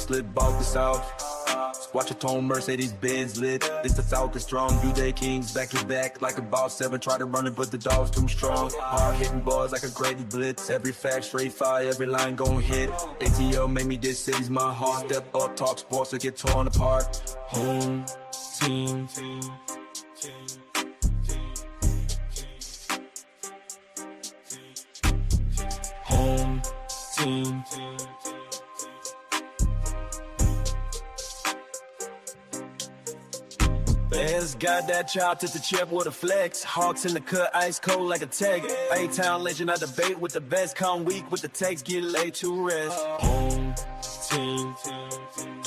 slip bought this out. Watch a tone Mercedes Benz lit. This the South is strong. You day kings back to back like about 7. Try to run it, but the dog's too strong. Hard hitting bars like a Grady blitz. Every fact straight fire, every line gon' hit. ATL made me this city's my heart. Step up, talk sports to get torn apart. Home team. Home team. Bears got that chop to the chip with a flex. Hawks in the cut, ice cold like a tag. A-town legend, I debate with the best. Come weak with the text, get laid to rest. Home team. Home team.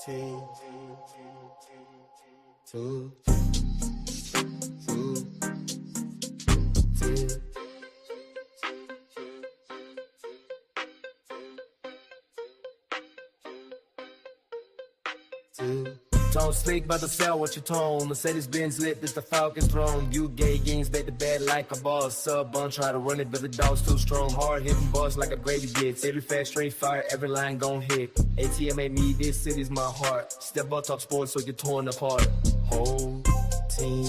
Team, two, don't speak about the cell, what you tone. Mercedes Benz lit, this the Falcon throne. You gay games, bet the bad like a boss. Sub bun, try to run it, but the dog's too strong. Hard hitting bars like a Grady gets. Every fast straight fire, every line gon' hit. ATM made me, this city's my heart. Step up, talk sports, so you're torn apart. Whole team.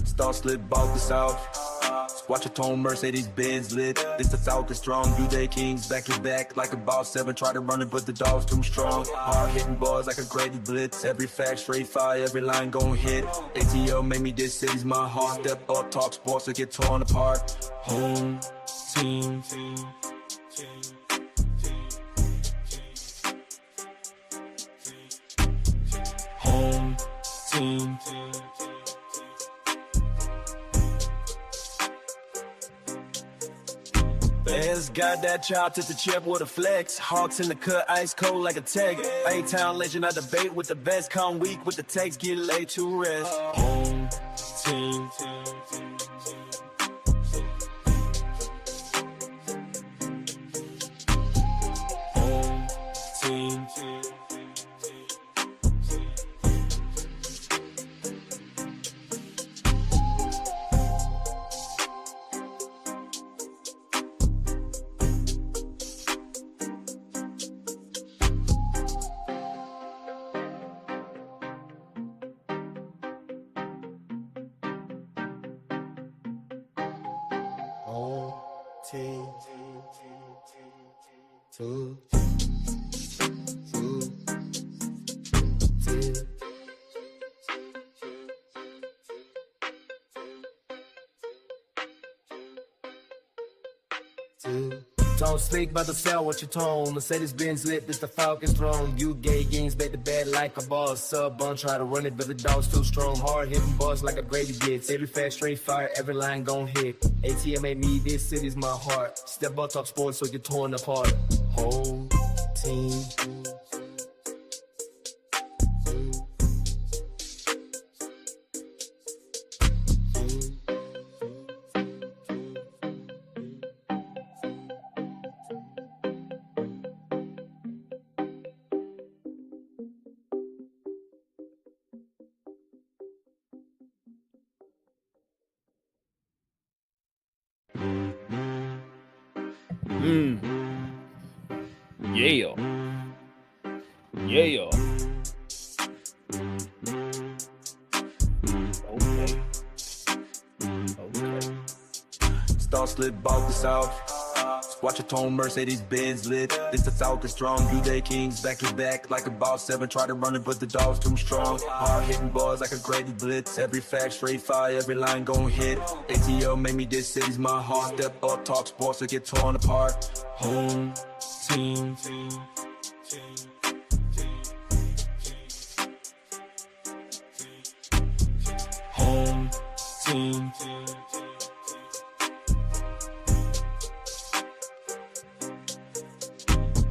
Star slip bought this out. Watch a tone Mercedes Benz lit. This the South is strong. You day kings back to back like about 7. Try to run it, but the dog's too strong. Hard hitting bars like a Grady blitz. Every fact straight fire, every line gon' hit. ATL made me this city's my heart. Step up, talk sports to get torn apart. Home team. Home team. Bears got that chop to the chip with a flex. Hawks in the cut, ice cold like a tag. A-town legend, I debate with the best. Come weak with the text, get laid to rest. Home team. Home team. Team, two, don't speak about the cell, what you tone. Mercedes Benz lit, this the Falcon throne. You gay games, bet the bad like a boss. Sub bun, try to run it, but the dog's too strong. Hard hitting bars like a Grady gets. Every fast straight fire, every line gon' hit. ATM made me, this city's my heart. Step up, talk sports, so you're torn apart. Whole team. Yeah. slip out the south. Watch a tone Mercedes Benz lit. This the South is strong. You they kings back to back like about 7. Try to run it, but the dog's too strong. Hard hitting bars like a Grady blitz. Every fact straight fire, every line gon' hit. ATL made me this city's my heart. Step up, talk sports to get torn apart. Home team. Home team.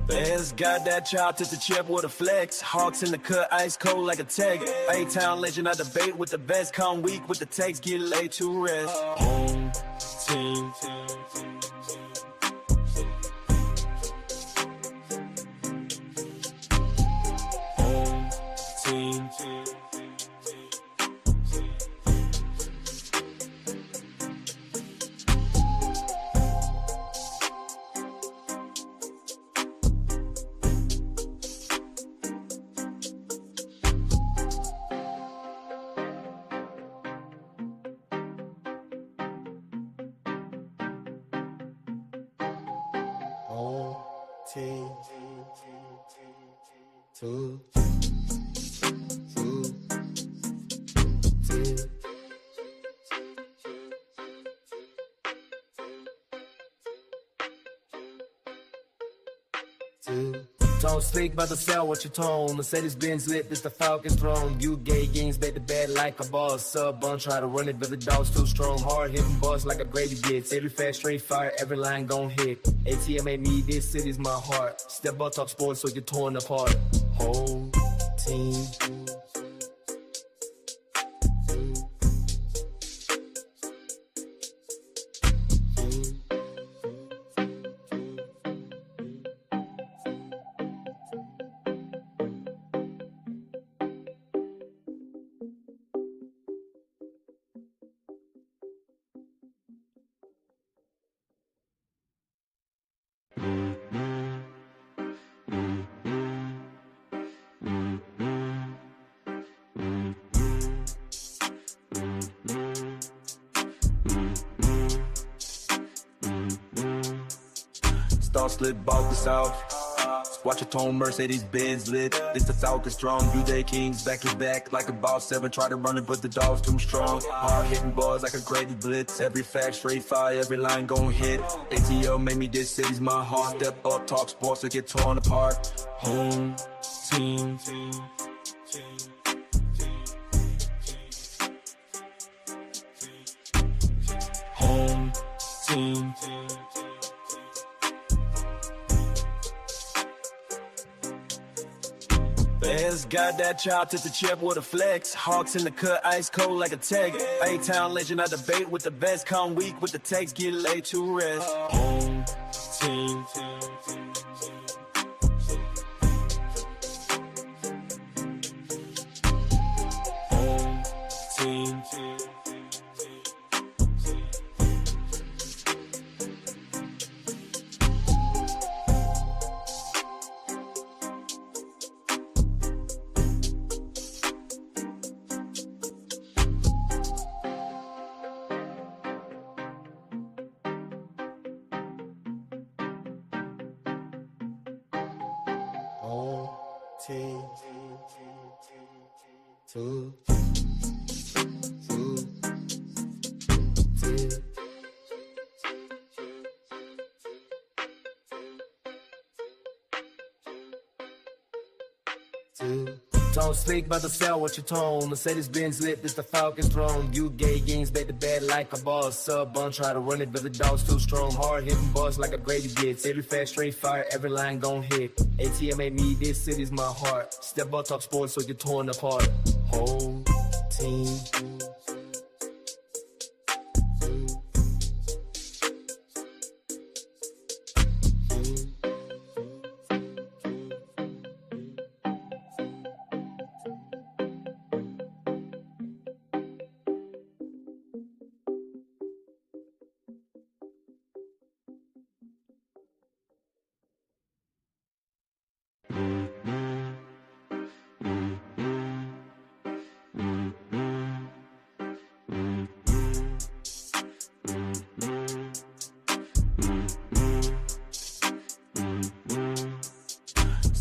Fans got that chop to the chip with a flex. Hawks in the cut, ice cold like a tag. A-town legend, I debate with the best. Come weak with the takes, get laid to rest. Home team. Home team. Team, two, Don't speak about the cell, what you tone. Mercedes Benz lit, this the Falcon's throne. You gay games, bet the bad like a boss. Sub bun, try to run it, but the dog's too strong. Hard hitting boss like a Grady blitz. Every fast straight fire, every line gon' hit. ATM made me, this city's my heart. Step up, talk sports, so you're torn apart. Whole team. Star slip out the south. Watch a tone Mercedes Benz lit. This the South is strong. You they kings back to back like about 7. Try to run it, but the dog's too strong. Hard hitting bars like a Grady blitz. Every fact straight fire, every line gon' hit. ATL made me this city's my heart. Step up, talk sports to get torn apart. Home team. Home team. Fans got that chop to the chip with a flex. Hawks in the cut, ice cold like a tag. A-town legend, I debate with the best. Come weak with the takes, get laid to rest. Home team. Home team. Team, two, Don't speak about the cell, what you tone. Mercedes Benz lit, this the Falcon's throne. You gay games, bet the bad like a boss. Sub bun, try to run it, but the dog's too strong. Hard hitting bars like a Grady blitz. Every fast straight fire, every line gon' hit. ATM made me, this city's my heart. Step up, talk sports, so you're torn apart. Whole team.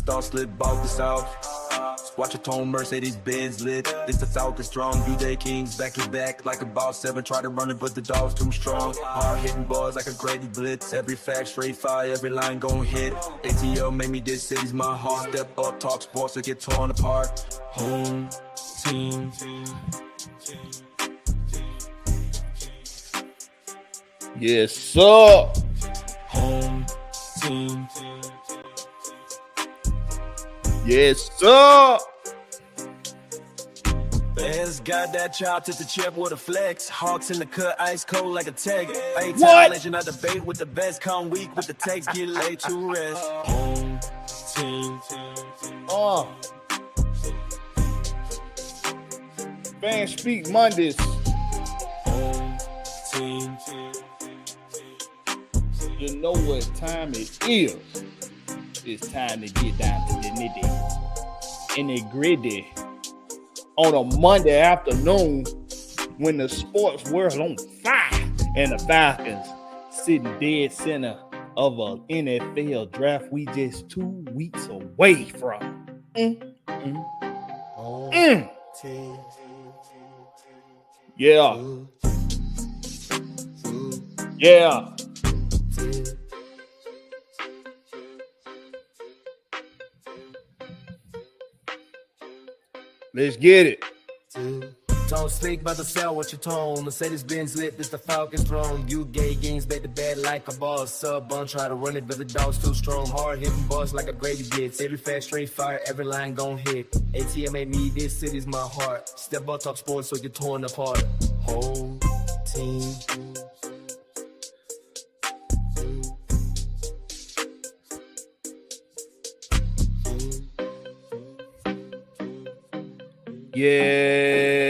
Star slip out the south. Watch a tone Mercedes Benz lit. This the South is strong. UJ Kings back to back like a boss 7. Try to run it, but the dog's too strong. Hard hitting bars like a Grady blitz. Every fact straight fire, every line gon' hit. ATL made me this city's my heart. Step up, talk sports or get torn apart. Home team. Yes, sir. Home team. Yes, sir. Bears got that chop to the chip with a flex. Hawks in the cut, ice cold like a tag. Ain't What? legend, I debate with the best. Come weak with the text, get late to rest. Home team. Fan Speak Mondays. Home team. You know what time it is. It's time to get down to the nitty and the gritty on a Monday afternoon when the sports world on fire and the Falcons sitting dead center of an NFL draft we just 2 weeks away from. Yeah. Yeah. Let's get it. Don't speak about the sell what you tone. Mercedes Benz lit, this the Falcons throne. You gay games, bet the bad like a boss. Sub bun, try to run it, but the dog's too strong. Hard hitting boss like a Grady blitz. Every fast straight fire, every line gon' hit. ATM made me, this city's my heart. Step up, talk sports, so you're torn apart. Whole team. Yes,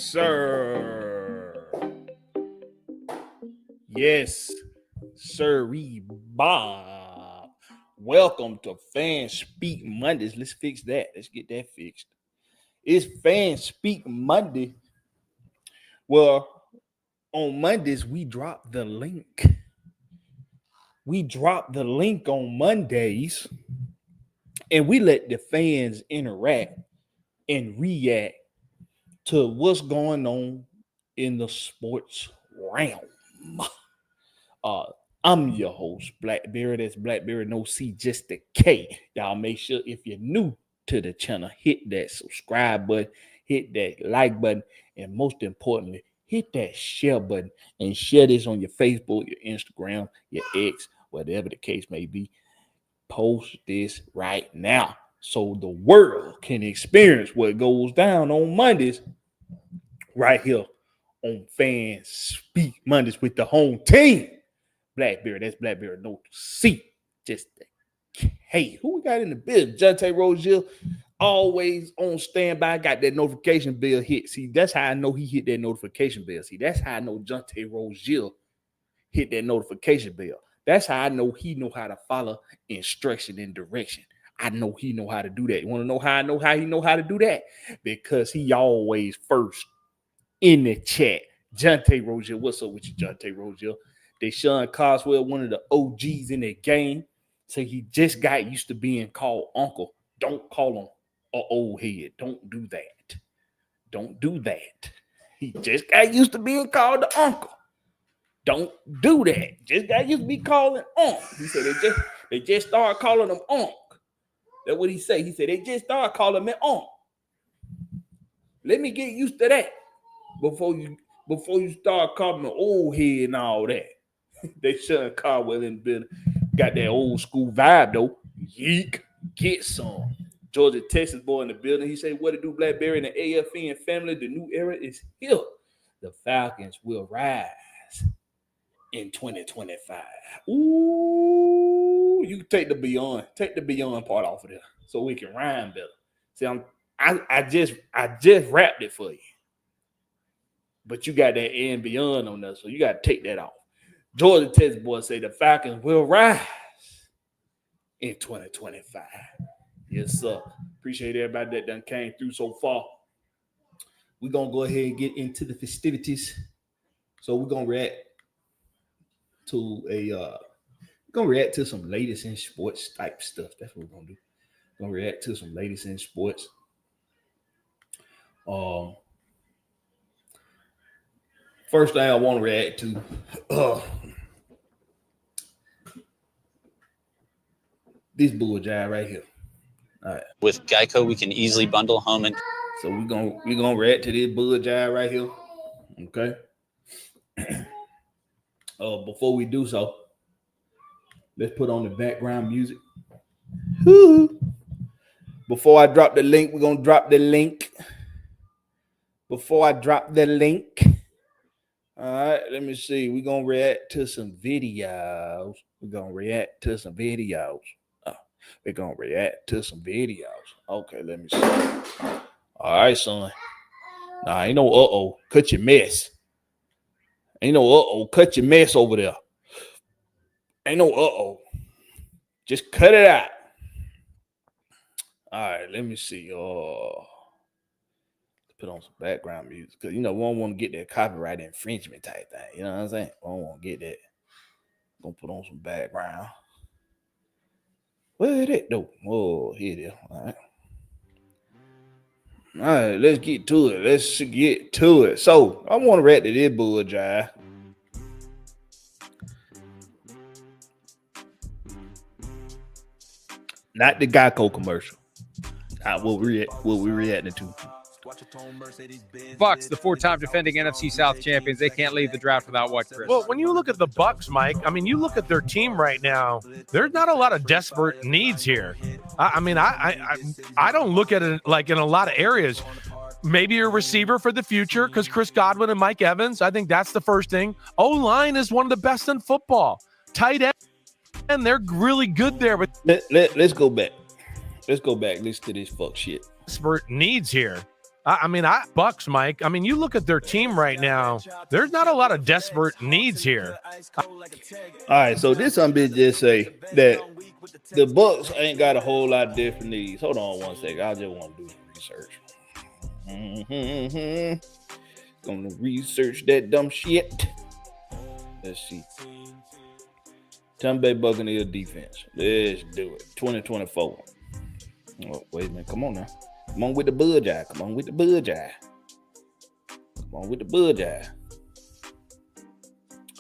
sir. Yes, sirree, Bob. Welcome to Fan Speak Mondays. Let's fix that. Let's get that fixed. It's Fan Speak Monday. Well, on Mondays, we drop the link. We drop the link on Mondays, and we let the fans interact and react to what's going on in the sports realm. I'm your host, Blakberry. That's Blakberry, no C, just the K. Y'all make sure if you're new to the channel, hit that subscribe button, hit that like button, and most importantly, hit that share button and share this on your Facebook, your Instagram, your X, whatever the case may be. Post this right now so the world can experience what goes down on Mondays right here on Fan Speak Mondays with the home team. Blakberry, that's Blakberry, no C, just the K. Who we got in the business? Jonte Rozier, always on standby, got that notification bell hit. See, that's how I know he hit that notification bell. See, that's how I know Jonte Rozier hit that notification bell. That's how I know he know how to follow instruction and direction. I know he know how to do that. You want to know how I know how he know how to do that? Because he always first in the chat. Jonte Rozier, what's up with you, Jonte Rozier? Deshaun Coswell, one of the OGs in the game. So he just got used to being called uncle. Don't call him an old head. Don't do that. Don't do that. He just got used to being called the uncle. Don't do that. Just got used to be calling unc. He said they just started calling him unc. That's what he said. He said they just started calling me unc. Let me get used to that before you start calling me old head and all that. They shouldn't Caldwell in the building. Got that old school vibe though. Yeek, get some. Georgia, Texas boy in the building. He said, "What to do, Blakberry and the AFN family? The new era is here. The Falcons will rise in 2025." Ooh, you take the beyond part off of there so we can rhyme better. See, I just rapped it for you, but you got that and beyond on there, so you got to take that off. Georgia Texas boy say the Falcons will rise in 2025. Yes, sir. Appreciate everybody that done came through so far. We're gonna go ahead and get into the festivities. So we're gonna react to a Gonna react to some latest in sports type stuff. That's what we're gonna do. Gonna react to some latest in sports. Um, First thing I want to react to, this bull jive right here. All right. With Geico, we can easily bundle home and. So we're gonna react to this bull jive right here. Okay. Before we do so, let's put on the background music. Woo. Before I drop the link, we're gonna drop the link. Before I drop the link, all right, let me see. We're gonna react to some videos. We're gonna react to some videos. Okay, let me see. All right, son. Nah, ain't no cut your mess. Ain't no cut your mess over there. Ain't no just cut it out. All right, let me see. Put on some background music because we don't want to get that copyright infringement type thing. You know what I'm saying? I don't want to get that. I'm gonna put on some background. Where is it though? Oh, here it is. All right, let's get to it. So I want to react to this bull jive. Not the Geico commercial. What we reacting to. Bucks, the four-time defending NFC South champions, they can't leave the draft without what, Chris? Well, when you look at the Bucks, Mike, I mean, you look at their team right now. There's not a lot of desperate needs here. I don't look at it like in a lot of areas. Maybe a receiver for the future because Chris Godwin and Mike Evans. I think that's the first thing. O-line is one of the best in football. Tight end, and they're really good there. But let's go back. Listen to this fuck shit. Desperate needs here. Bucks, Mike. I mean, you look at their team right now. There's not a lot of desperate needs here. All right, so this some bitch just say that the Bucks ain't got a whole lot of different needs. Hold on one second. I just want to do some research. Gonna research that dumb shit. Let's see. Tampa Bay Buccaneers defense. Let's do it. 2024. Oh, wait a minute. Come on now. Come on with the budge eye.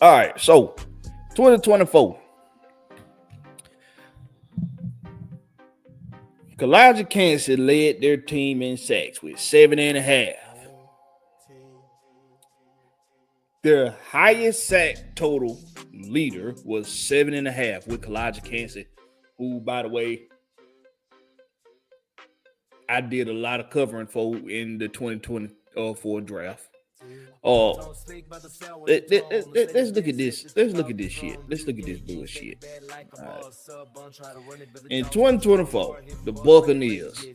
All right, so 2024. Elijah Kansas led their team in sacks with 7.5. Their highest sack total leader was 7.5 with Elijah Kansas, who, by the way, I did a lot of covering for in the 2024 draft. Let's look at this. Let's look at this shit. Let's look at this bullshit. Right. In 2024, the Buccaneers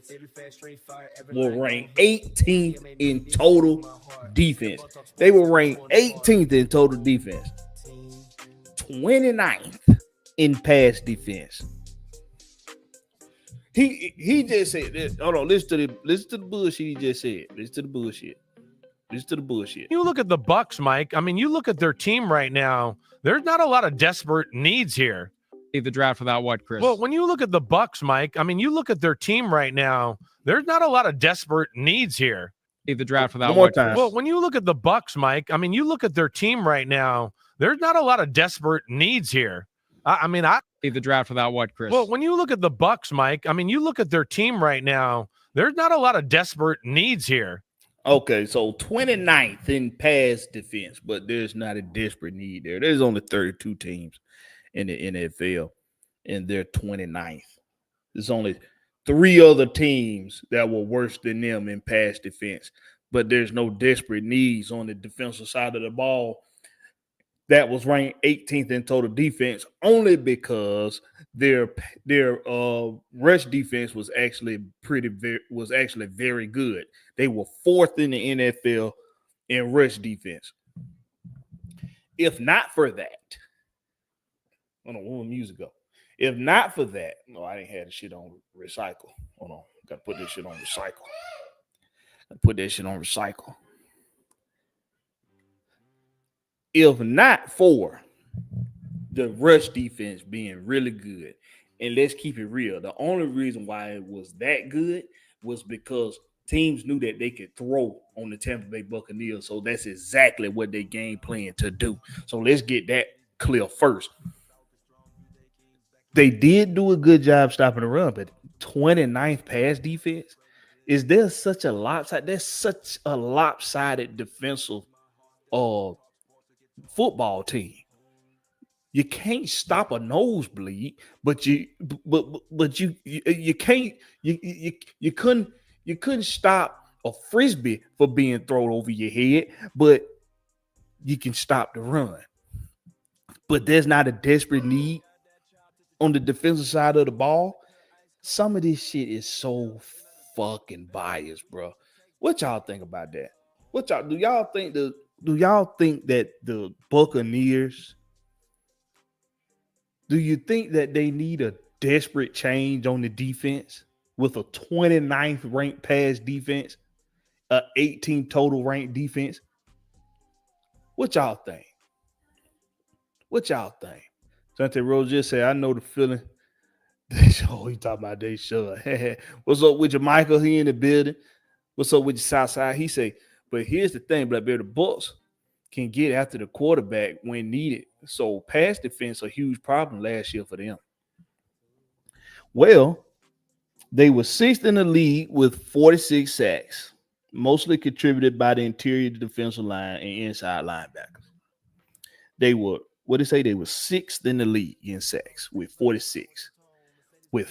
were ranked 18th in total defense. They were ranked 18th in total defense, 29th in pass defense. He just said this. Hold on, listen to the bullshit he just said. Listen to the bullshit. You look at the Bucks, Mike. I mean, you look at their team right now. There's not a lot of desperate needs here. Leave the draft without what, Chris? Well, when you look at the Bucks, Mike, I mean, you look at their team right now. There's not a lot of desperate needs here. Leave the draft without what, Chris? Well, when you look at the Bucks, Mike, I mean, you look at their team right now. There's not a lot of desperate needs here. Leave the draft without what, Chris? Well, when you look at the Bucks, Mike, I mean, you look at their team right now. There's not a lot of desperate needs here. Okay, so 29th in pass defense, but there's not a desperate need there. There's only 32 teams in the NFL, and they're 29th. There's only 3 other teams that were worse than them in pass defense, but there's no desperate needs on the defensive side of the ball. That was ranked 18th in total defense only because their rush defense was actually very good. They were 4th in the NFL in rush defense. If not for that, hold on, where music go? If not for that, no, I didn't have the shit on recycle. Hold on, gotta put this shit on recycle. If not for the rush defense being really good. And let's keep it real. The only reason why it was that good was because teams knew that they could throw on the Tampa Bay Buccaneers. So that's exactly what they game plan to do. So let's get that clear first. They did do a good job stopping the run, but 29th pass defense. Is there such a lopsided? There's such a lopsided defensive football team. You can't stop a nosebleed, but you can't you couldn't stop a frisbee for being thrown over your head, but you can stop the run. But there's not a desperate need on the defensive side of the ball. Some of this shit is so fucking biased, bro. What y'all think about that? Do y'all think that the Buccaneers, do you think that they need a desperate change on the defense with a 29th ranked pass defense, a 18 total ranked defense? What y'all think? Sante Rose just said, I know the feeling. He talking about they should. What's up with your Michael? He in the building. What's up with your Southside? He say, but here's the thing, Blakberry, the Bucs can get after the quarterback when needed. So pass defense a huge problem last year for them. Well, they were sixth in the league with 46 sacks, mostly contributed by the interior defensive line and inside linebackers. They were, they were sixth in the league in sacks with 46. What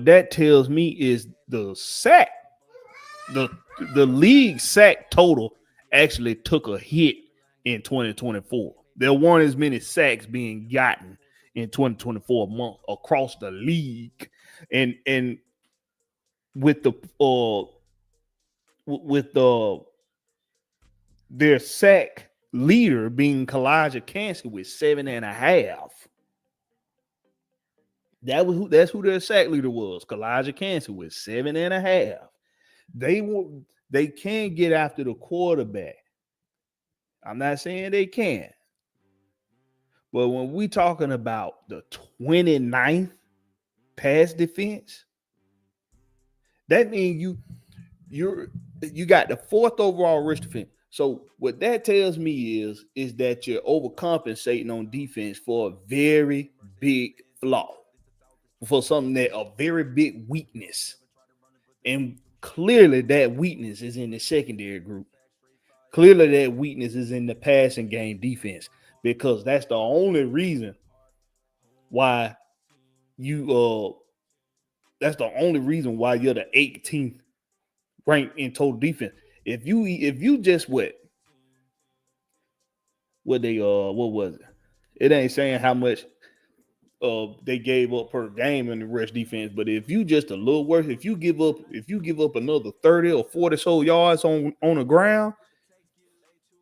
that tells me is the league sack total actually took a hit in 2024. There weren't as many sacks being gotten in 2024 month across the league, and with their sack leader being Kalijah Kancey with 7.5. That's who their sack leader was. Kalijah Kancey with 7.5. They can get after the quarterback. I'm not saying they can't. But when we talking about the 29th pass defense, that means you got the 4th overall rush defense. So what that tells me is that you're overcompensating on defense for a very big flaw, for something that a very big weakness. And clearly that weakness is in the secondary group. Clearly that weakness is in the passing game defense, because that's the only reason why you're the 18th ranked in total defense. If you just what was it? It ain't saying how much they gave up per game in the rush defense, but if you just a little worse, if you give up another 30 or 40 so yards on the ground,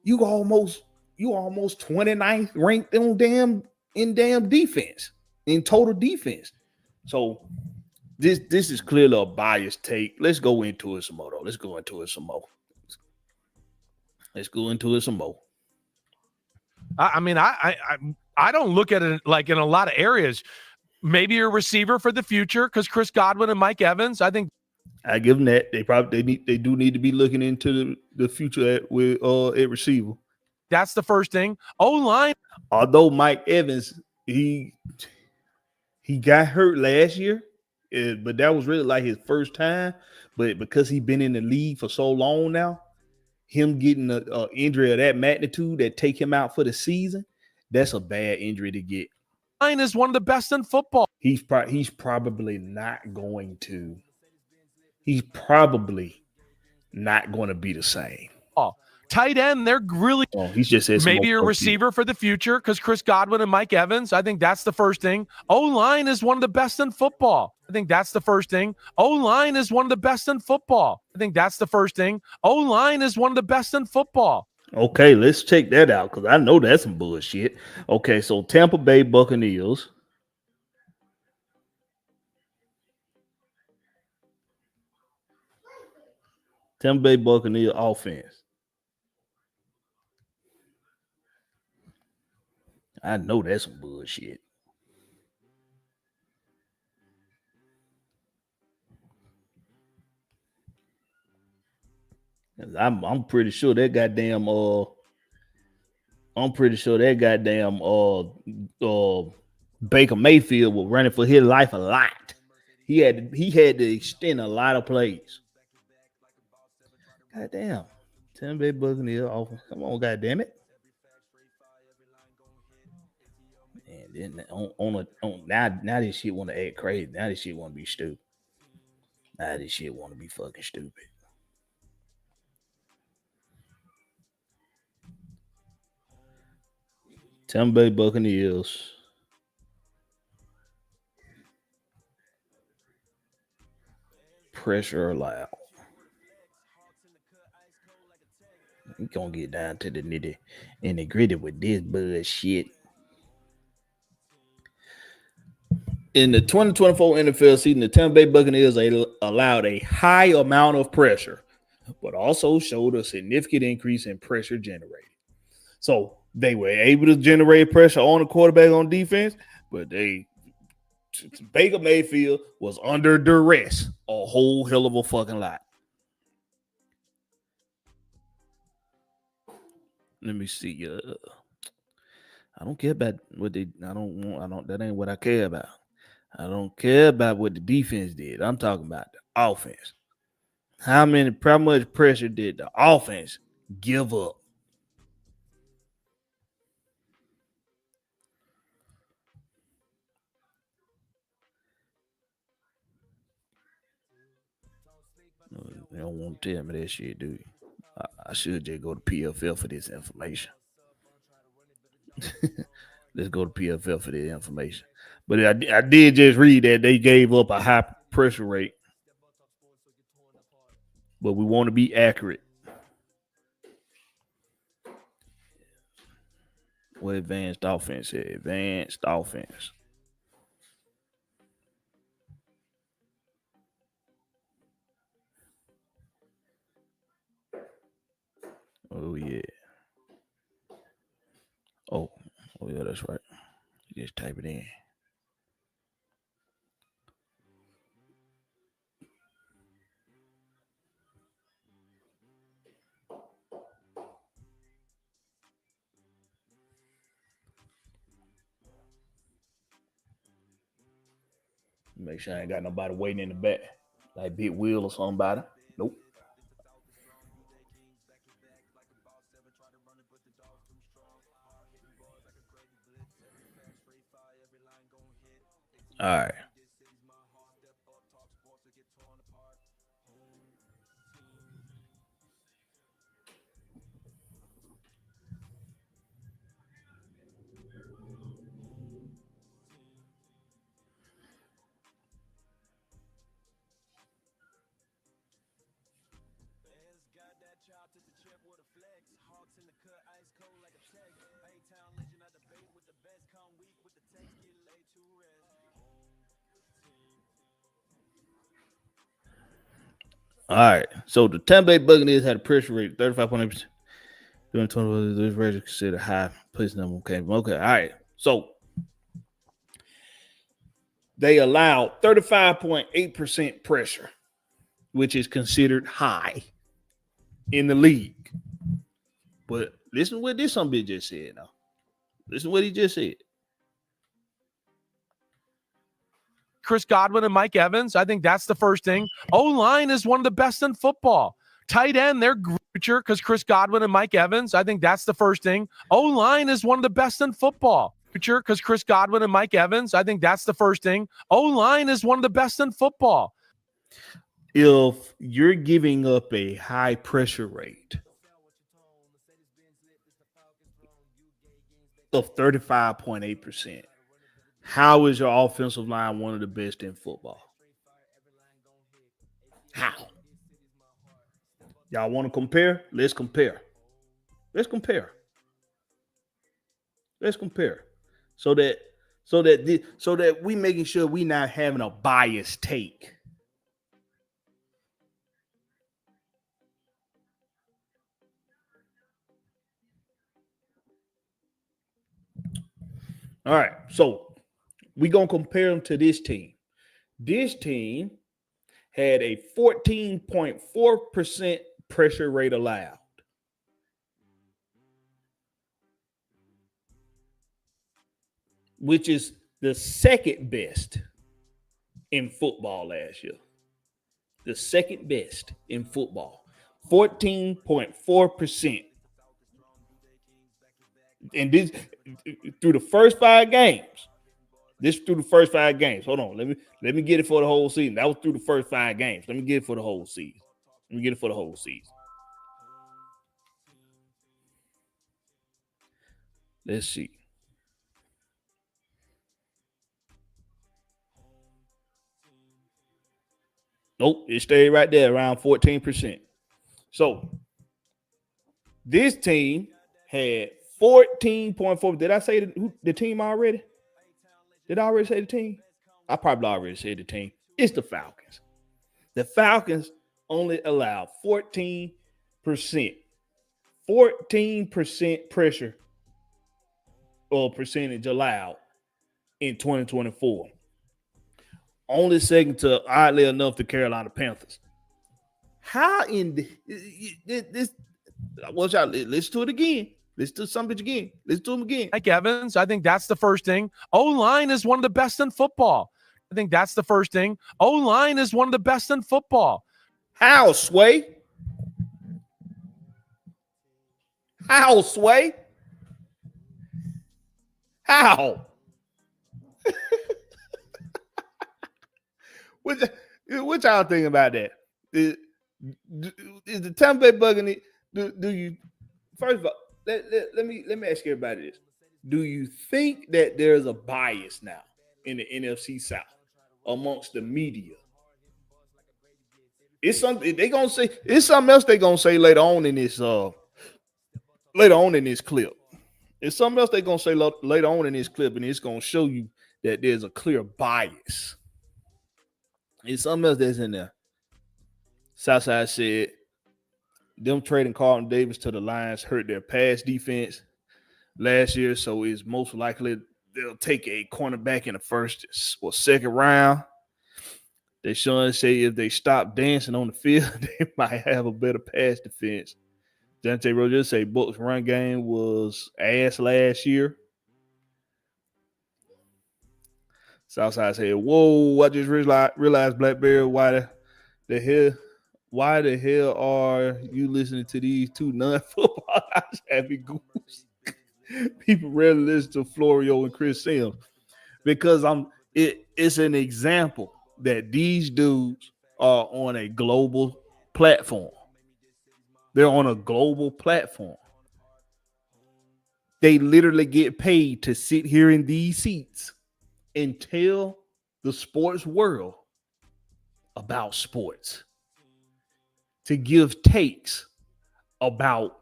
you almost 29th ranked on damn defense, in total defense. So this is clearly a biased take. Let's go into it some more though. Let's go into it some more. I mean, I don't look at it like in a lot of areas. Maybe a receiver for the future, because Chris Godwin and Mike Evans, I think I give them that. They do need to be looking into the future at receiver. That's the first thing. O-line. Although Mike Evans, he got hurt last year, but that was really like his first time. But because he's been in the league for so long now, him getting an injury of that magnitude that take him out for the season, that's a bad injury to get. Line is one of the best in football. He's probably not going to. He's probably not going to be the same. Tight end, they're really. He's just maybe a receiver for the future, because Chris Godwin and Mike Evans, I think that's the first thing. O-line is one of the best in football. I think that's the first thing. O-line is one of the best in football. I think that's the first thing. O-line is one of the best in football. Okay, let's check that out, because I know that's some bullshit. Okay, so Tampa Bay Buccaneers. Tampa Bay Buccaneers offense. I know that's some bullshit. I'm pretty sure that goddamn Baker Mayfield was running for his life a lot. He had to extend a lot of plays. Goddamn. Tampa Bay Buccaneers offense. Come on, goddamn it. And then now this shit want to act crazy. Now this shit want to be stupid. Now this shit want to be fucking stupid. Tampa Bay Buccaneers. Pressure allowed. We gonna get down to the nitty gritty with this bullshit. In the 2024 NFL season, the Tampa Bay Buccaneers allowed a high amount of pressure, but also showed a significant increase in pressure generated. So they were able to generate pressure on the quarterback on defense, but Baker Mayfield was under duress a whole hell of a fucking lot. Let me see. I don't care about what they. I don't. That ain't what I care about. I don't care about what the defense did. I'm talking about the offense. How much pressure did the offense give up? You don't want to tell me that shit, do you? I should just go to PFL for this information. Let's go to PFL for this information. But I did just read that they gave up a high pressure rate. But we want to be accurate. What advanced offense is? Advanced offense. Oh, yeah. Oh, yeah, that's right. You just type it in. Make sure I ain't got nobody waiting in the back. Like Big Will or somebody. Nope. All right. All right. So the Tampa Bay Buccaneers had a pressure rate of 35.8%. During 20, this rate is considered high. Place number came. Okay. All right. So they allowed 35.8% pressure, which is considered high in the league. But listen to what this some bitch just said now. Listen to what he just said. Chris Godwin and Mike Evans. I think that's the first thing. O-line is one of the best in football. Tight end, they're future because Chris Godwin and Mike Evans. I think that's the first thing. O-line is one of the best in football. Future because Chris Godwin and Mike Evans. I think that's the first thing. O-line is one of the best in football. If you're giving up a high pressure rate of 35.8%, how is your offensive line one of the best in football? How? Y'all want to compare? Let's compare. So that we making sure we not having a biased take. All right. So we're going to compare them to this team. This team had a 14.4% pressure rate allowed. Which is the second best in football last year. The second best in football. 14.4%. And this through the first 5 games. This through the first 5 games. Hold on. Let me get it for the whole season. That was through the first 5 games. Let me get it for the whole season. Let's see. Nope, it stayed right there around 14%. So this team had 14.4. Did I say the team already? Did I already say the team? I probably already said the team. It's the Falcons. The Falcons only allowed 14% pressure or percentage allowed in 2024. Only second to, oddly enough, the Carolina Panthers. How in this? Well, y'all, let's do it again. Let's do something again. Let's do them again. Mike Evans, I think that's the first thing. O-line is one of the best in football. I think that's the first thing. O-line is one of the best in football. How, Sway? How, Sway? How? What y'all think about that? Is the Tampa Bay Buccaneers? Do you? First of all, let me ask everybody this: do you think that there's a bias now in the NFC South amongst the media? It's something they gonna say. It's something else they gonna say later on in this clip. It's something else they gonna say later on in this clip, and it's gonna show you that there's a clear bias. It's something else that's in there. Southside said them trading Carlton Davis to the Lions hurt their pass defense last year, so it's most likely they'll take a cornerback in the first or second round. Deshaun say if they stop dancing on the field, they might have a better pass defense. Dante Rogers say Bucs run game was ass last year. Southside said, "Whoa! I just realized Blakberry. Why the hell are you listening to these two non-football happy goose? People rarely listen to Florio and Chris Sims because it's an example that these dudes are on a global platform. They're on a global platform. They literally get paid to sit here in these seats and tell the sports world about sports, to give takes about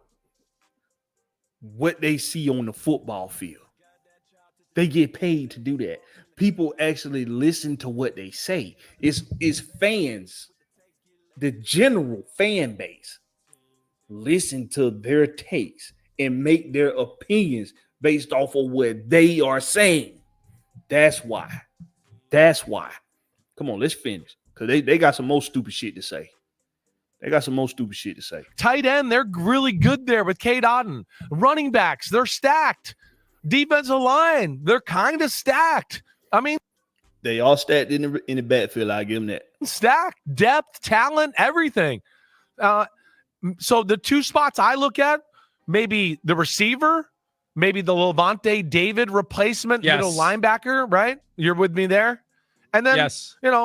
what they see on the football field. They get paid to do that. People actually listen to what they say. It's fans, the general fan base, listen to their takes and make their opinions based off of what they are saying. That's why. Come on, let's finish. Because they got some more stupid shit to say. Tight end, they're really good there with Cade Otton. Running backs, they're stacked. Defensive line, they're kind of stacked. I mean, they all stacked in the backfield. I give them that. Stacked, depth, talent, everything. So the two spots I look at, maybe the receiver, maybe the Levante David replacement middle linebacker, right? You're with me there? And then,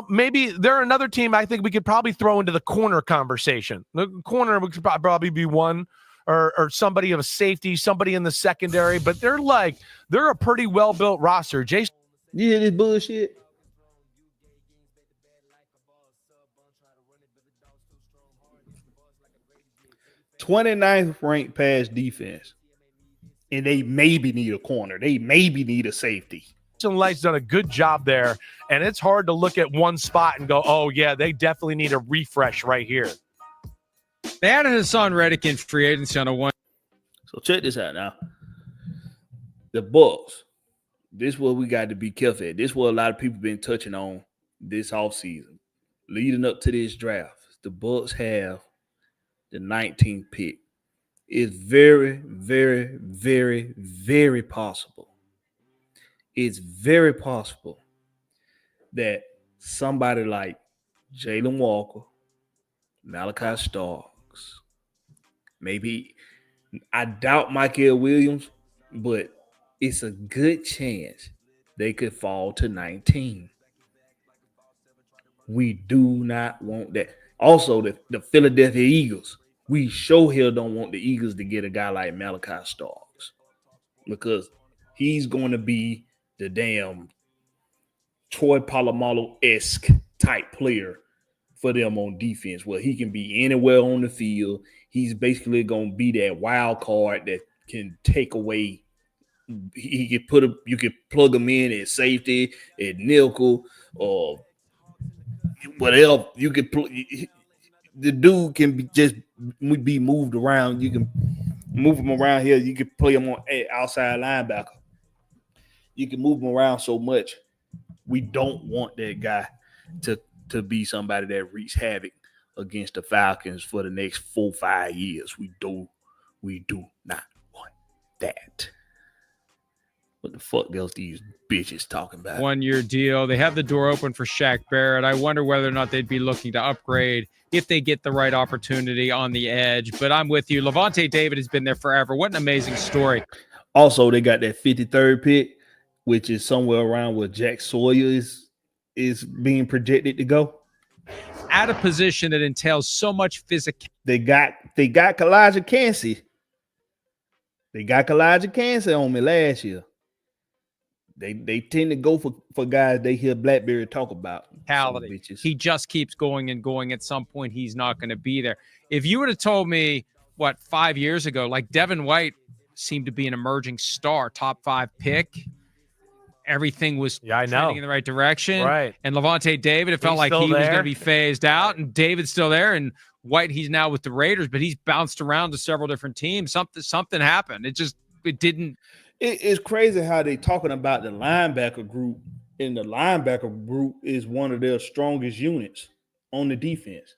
maybe they're another team I think we could probably throw into the corner conversation. The corner could probably be one or somebody of a safety, somebody in the secondary, but they're a pretty well-built roster. Jason. You hear this bullshit? '29th ranked pass defense. And they maybe need a corner. They maybe need a safety. Light's done a good job there, and it's hard to look at one spot and go, oh, yeah, they definitely need a refresh right here. They added Hassan Reddick in free agency on a one. So check this out now. The Bucs this is what we got to be careful at. This is what a lot of people been touching on this offseason. Leading up to this draft, the Bucks have the 19th pick. It's very, very, very, very possible. It's very possible that somebody like Jalen Walker, Malachi Starks, maybe, I doubt Michael Williams, but it's a good chance they could fall to 19. We do not want that. Also, the Philadelphia Eagles, we sure hell don't want the Eagles to get a guy like Malachi Starks because he's going to be the damn Troy Polamalu-esque type player for them on defense, where he can be anywhere on the field. He's basically going to be that wild card that can take away. He could you could plug him in at safety, at nickel, or whatever. You could the dude can be moved around. You can move him around here. You can play him on outside linebacker. You can move him around so much. We don't want that guy to be somebody that wreaks havoc against the Falcons for the next 4-5 years. We do not want that. What the fuck else these bitches talking about? 1-year deal. They have the door open for Shaq Barrett. I wonder whether or not they'd be looking to upgrade if they get the right opportunity on the edge. But I'm with you. Levante David has been there forever. What an amazing story. Also, they got that 53rd pick, which is somewhere around where Jack Sawyer is being projected to go. At a position that entails so much physical. They got Kalijah Kancey. They got Kalijah Kancey on me last year. They tend to go for guys they hear Blakberry talk about. He just keeps going and going. At some point, he's not going to be there. If you would have told me, 5 years ago, like Devin White seemed to be an emerging star, top 5 pick. Everything was trending in the right direction. Right. And Levante David, it felt like he was going to be phased out. And David's still there. And White, he's now with the Raiders, but he's bounced around to several different teams. Something happened. It didn't. It's crazy how they talking about the linebacker group, and the linebacker group is one of their strongest units on the defense.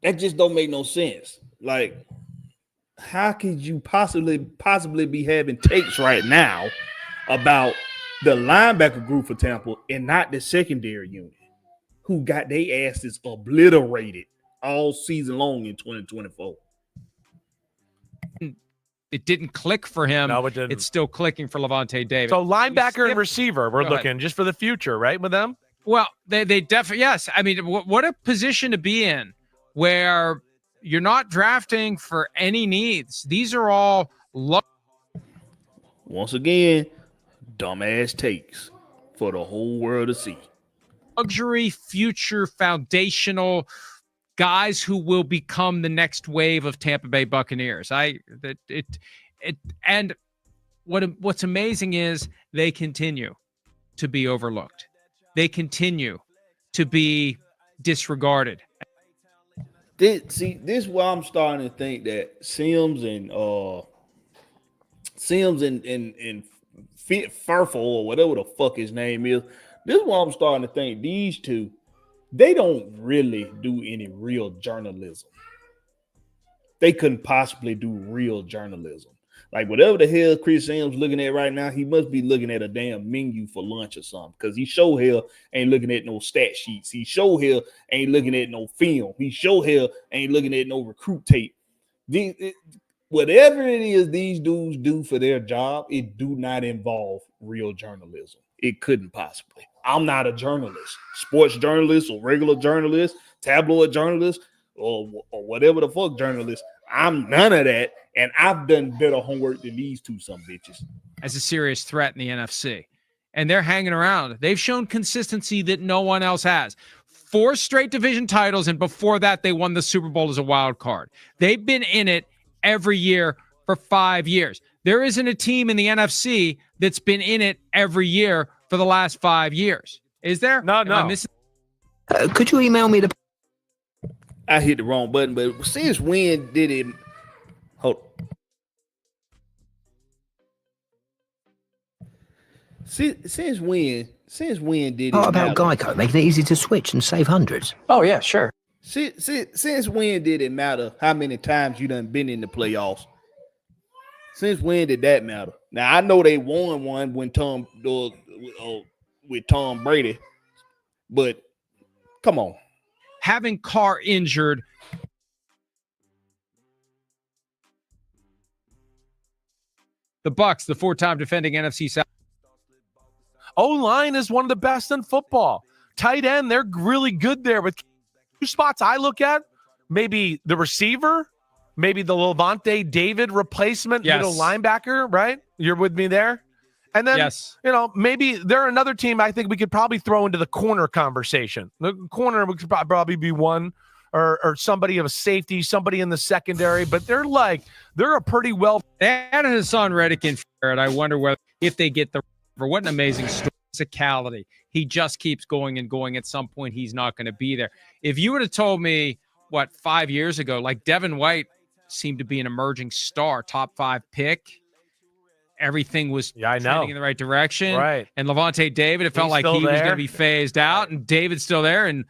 That just don't make no sense. Like, how could you possibly be having takes right now about the linebacker group for Tampa and not the secondary unit, who got their asses obliterated all season long in 2024? It didn't click for him. No, it didn't. It's still clicking for Levante David. So linebacker and receiver, we're looking just for the future, right, with them? Well, they definitely, yes. I mean, what a position to be in where you're not drafting for any needs. These are all once again, dumbass takes for the whole world to see. Luxury, future, foundational guys who will become the next wave of Tampa Bay Buccaneers. And what's amazing is they continue to be overlooked. They continue to be disregarded. This is why I'm starting to think that Sims and Furful, or whatever the fuck his name is. This is why I'm starting to think these two, they don't really do any real journalism. They couldn't possibly do real journalism. Like, whatever the hell Chris Sims looking at right now, he must be looking at a damn menu for lunch or something, because he sure hell ain't looking at no stat sheets. He sure hell ain't looking at no film. He sure hell ain't looking at no recruit tape. Whatever it is these dudes do for their job, it do not involve real journalism. It couldn't possibly. I'm not a journalist, sports journalist or regular journalist, tabloid journalist, or whatever the fuck journalist. I'm none of that, and I've done better homework than these two some bitches. As a serious threat in the NFC. And they're hanging around. They've shown consistency that no one else has. 4 straight division titles, and before that, they won the Super Bowl as a wild card. They've been in it every year for 5 years. There isn't a team in the NFC that's been in it every year for the last 5 years. Is there? No. Am I missing? Could you email me the... I hit the wrong button, but since when did it... Hold on. Since when? Since when did What it about matter? Geico, making it easy to switch and save hundreds? Oh, yeah, sure. Since when did it matter how many times you done been in the playoffs? Since when did that matter? Now I know they won one when with Tom Brady, but come on. Having Carr injured, the Bucks, the 4-time defending NFC South. O-line is one of the best in football. Tight end, they're really good there. With two spots I look at, maybe the receiver, maybe the Levante David replacement middle linebacker, right? You're with me there? And then, maybe they're another team I think we could probably throw into the corner conversation. The corner could probably be one, or somebody of a safety, somebody in the secondary, but they're a pretty well. They added Hassan Reddick in for it. I wonder if they get the. What an amazing story. Physicality. He just keeps going and going. At some point, he's not going to be there. If you would have told me, 5 years ago, like Devin White seemed to be an emerging star, top 5 pick. Everything was trending in the right direction. Right. And Levante David, it felt like he was going to be phased out, and David's still there. And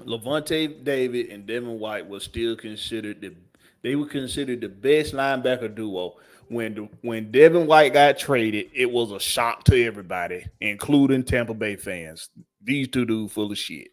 Levante David and Devin White was still considered the best linebacker duo. When Devin White got traded, it was a shock to everybody, including Tampa Bay fans. These two dudes full of shit.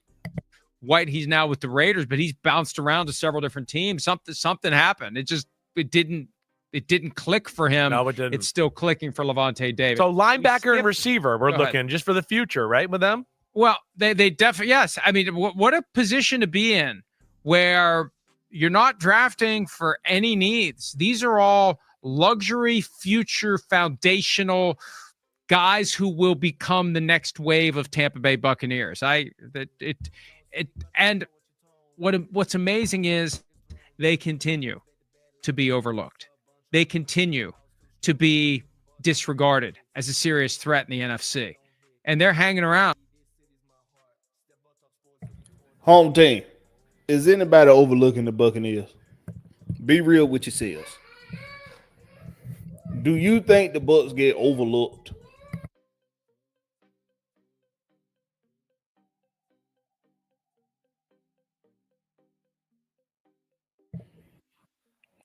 White, he's now with the Raiders, but he's bounced around to several different teams. Something happened. It didn't click for him. No, it didn't. It's still clicking for Levante David. So linebacker and receiver, we're looking just for the future, right, with them? Well, they definitely, yes. I mean, what a position to be in where you're not drafting for any needs. These are all luxury, future, foundational guys who will become the next wave of Tampa Bay Buccaneers. And what's amazing is they continue to be overlooked. They continue to be disregarded as a serious threat in the NFC. And they're hanging around. Home team. Is anybody overlooking the Buccaneers? Be real with yourselves. Do you think the Bucs get overlooked?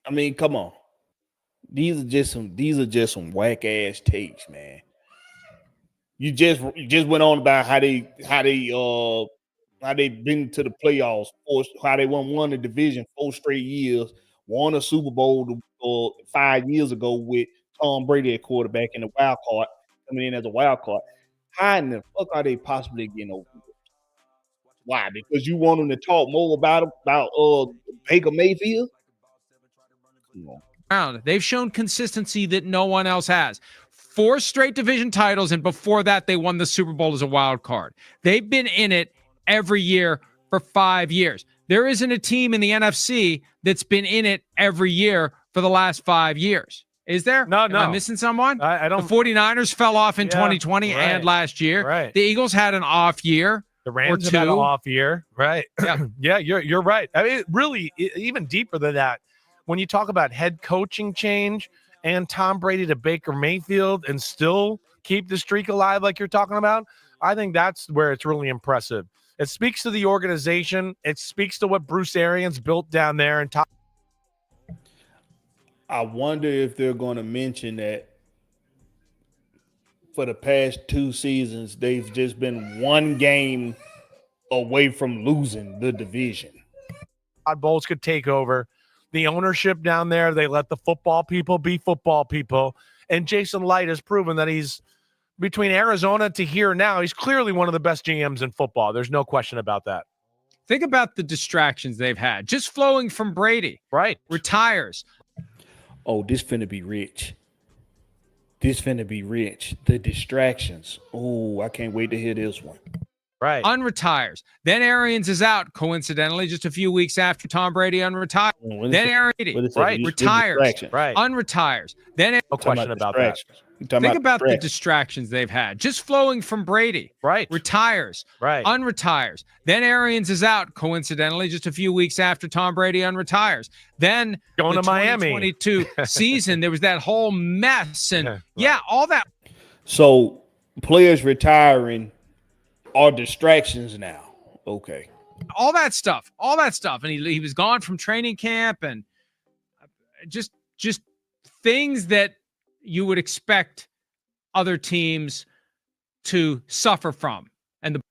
I mean, come on. These are just some whack ass takes, man. You just went on about how they been to the playoffs, how they won the division 4 straight years, won a Super Bowl 5 years ago with Tom Brady at quarterback in the wild card, coming in as a wild card. How in the fuck are they possibly getting over? Why? Because you want them to talk more about Baker Mayfield? They've shown consistency that no one else has. 4 straight division titles, and before that, they won the Super Bowl as a wild card. They've been in it every year for 5 years. There isn't a team in the NFC that's been in it every year for the last 5 years. Is there? No. Am I missing someone? I don't. The 49ers fell off in 2020 and last year. Right. The Eagles had an off year. The Rams have had an off year. Right. Yeah, you're right. I mean, really, even deeper than that, when you talk about head coaching change and Tom Brady to Baker Mayfield and still keep the streak alive like you're talking about, I think that's where it's really impressive. It speaks to the organization. It speaks to what Bruce Arians built down there. And I wonder if they're going to mention that for the past 2 seasons, they've just been 1 game away from losing the division. Todd Bowles could take over. The ownership down there, they let the football people be football people. And Jason Light has proven that he's, between Arizona to here now, he's clearly one of the best GMs in football. There's no question about that. Think about the distractions they've had. Just flowing from Brady. Right. Retires. Oh, this finna be rich. The distractions. Oh, I can't wait to hear this one. Right. Unretires. Then Arians is out, coincidentally, just a few weeks after Tom Brady unretired. Then Arians retires. Right. Unretires. Then no question about that. Think about the distractions they've had. Just flowing from Brady. Right. Retires. Right. Unretires. Then Arians is out, coincidentally, just a few weeks after Tom Brady unretires. Then going to Miami. 2022 season, there was that whole mess. And all that. So players retiring are distractions now. Okay. All that stuff. And he was gone from training camp, and just things that you would expect other teams to suffer from. And the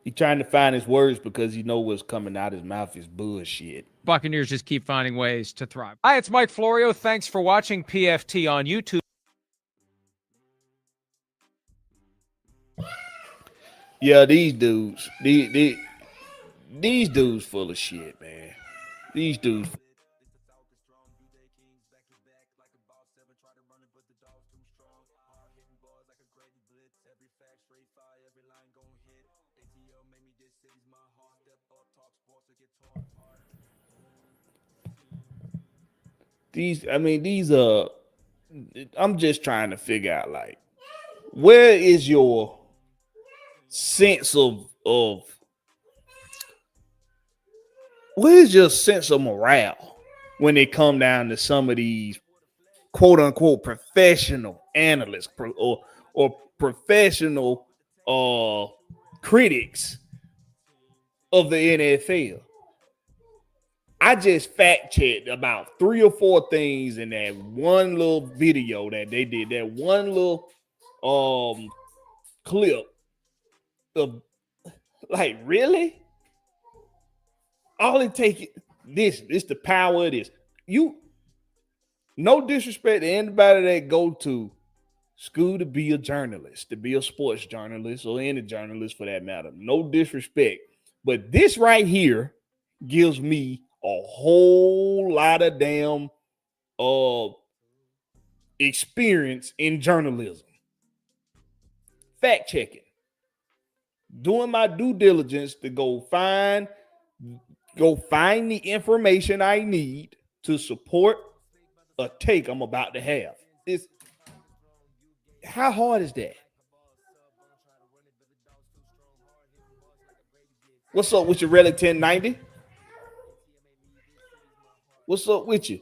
He's trying to find his words because he know what's coming out his mouth is bullshit. Buccaneers just keep finding ways to thrive. Hi, it's Mike Florio. Thanks for watching PFT on YouTube. Yeah, these dudes, these dudes full of shit, man. These dudes. I'm just trying to figure out, like, where is your sense of where's your sense of morale when it come down to some of these quote unquote professional analysts or professional critics of the NFL? I just fact checked about 3 or 4 things in that one little video that they did, that one little clip of, like, really? All it takes this the power of this. No disrespect to anybody that go to school to be a journalist, to be a sports journalist, or any journalist for that matter. No disrespect. But this right here gives me a whole lot of damn experience in journalism. Fact checking. Doing my due diligence to go find the information I need to support a take I'm about to have. How hard is that? What's up with your Relic 1090? What's up with you?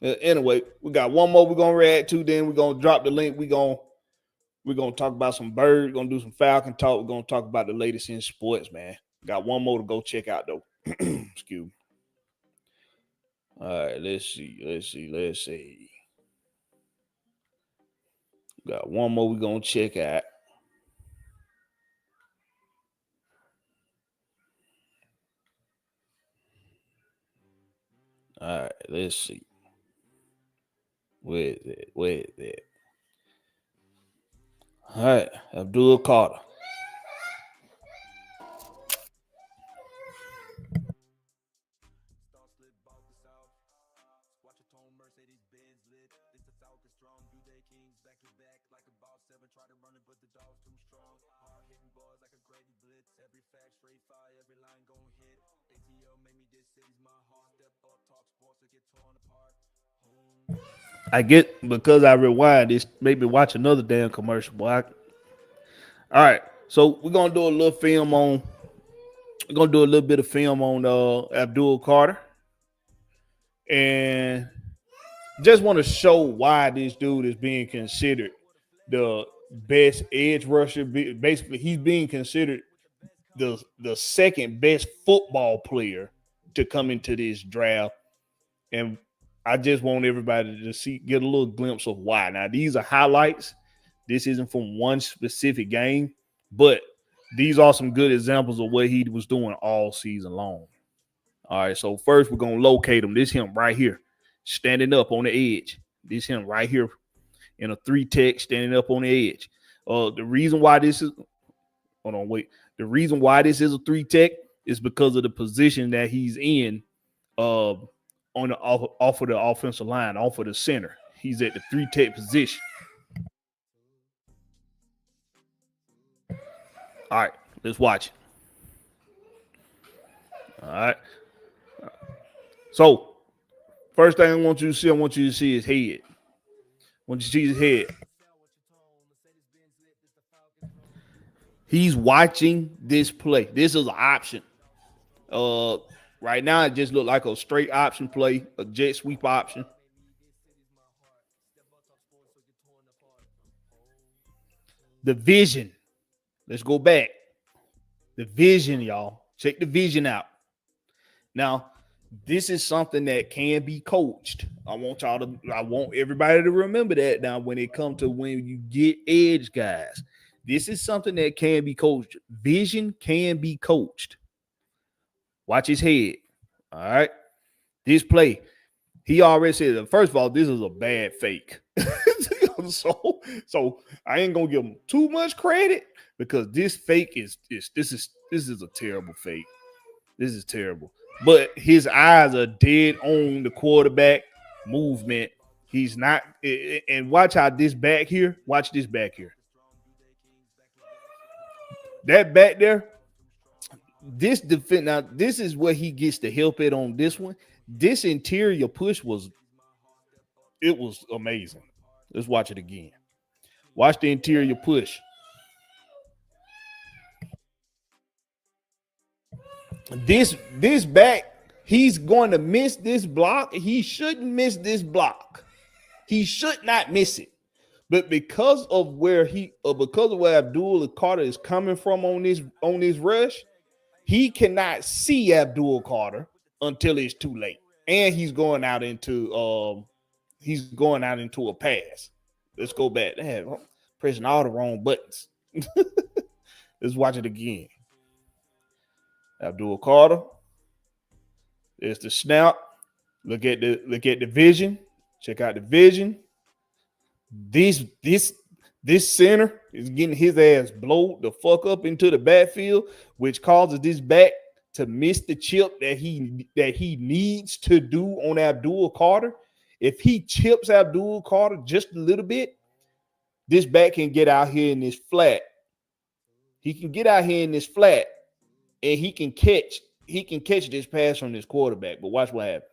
Anyway, we got one more we're gonna react to. Then we're gonna drop the link. We're gonna talk about some bird. We're gonna do some Falcon talk. We're gonna talk about the latest in sports, man. Got one more to go check out though. Excuse me. All right, let's see. Got one more we're gonna check out. All right, let's see. Where is it? All right, Abdul Carter. I get, because I rewind this, maybe watch another damn commercial, boy. All right, so we're gonna do a little bit of film on Abdul Carter, and just want to show why this dude is being considered the best edge rusher. Basically, he's being considered the second best football player to come into this draft, and I just want everybody to get a little glimpse of why. Now, these are highlights. This isn't from one specific game, but these are some good examples of what he was doing all season long. All right, so first we're going to locate him. This him right here, standing up on the edge. This him right here in a 3-tech, standing up on the edge. The reason why this is – hold on, wait. The reason why this is a 3-tech is because of the position that he's in on the off of the offensive line, off of the center. He's at the 3-tech position. All right, let's watch it. All right. So, first thing I want you to see his head. Want you to see his head. He's watching this play. This is an option. Right now, it just looked like a straight option play, a jet sweep option. The vision. Let's go back. The vision, y'all. Check the vision out. Now, this is something that can be coached. I want everybody to remember that now when it comes to when you get edge guys. This is something that can be coached. Vision can be coached. Watch his head. All right. This play, he already said, first of all, this is a bad fake. so I ain't gonna give him too much credit because this fake is a terrible fake. This is terrible. But his eyes are dead on the quarterback movement. He's not, and watch how this back here. Watch this back here. That back there, this defense. Now, this is where he gets the help it on this one. This interior push was amazing. Let's watch it again. Watch the interior push. This back, he's going to miss this block. He shouldn't miss this block. He should not miss it. But because of where Abdul Carter is coming from on this rush, he cannot see Abdul Carter until it's too late. And he's going out into a pass. Let's go back. Damn, I'm pressing all the wrong buttons. Let's watch it again. Abdul Carter. There's the snap. Look at the vision. Check out the vision. This center is getting his ass blowed the fuck up into the backfield, which causes this back to miss the chip that he needs to do on Abdul Carter. If he chips Abdul Carter just a little bit, this back can get out here in this flat. He can get out here in this flat, and he can catch this pass from this quarterback. But watch what happens.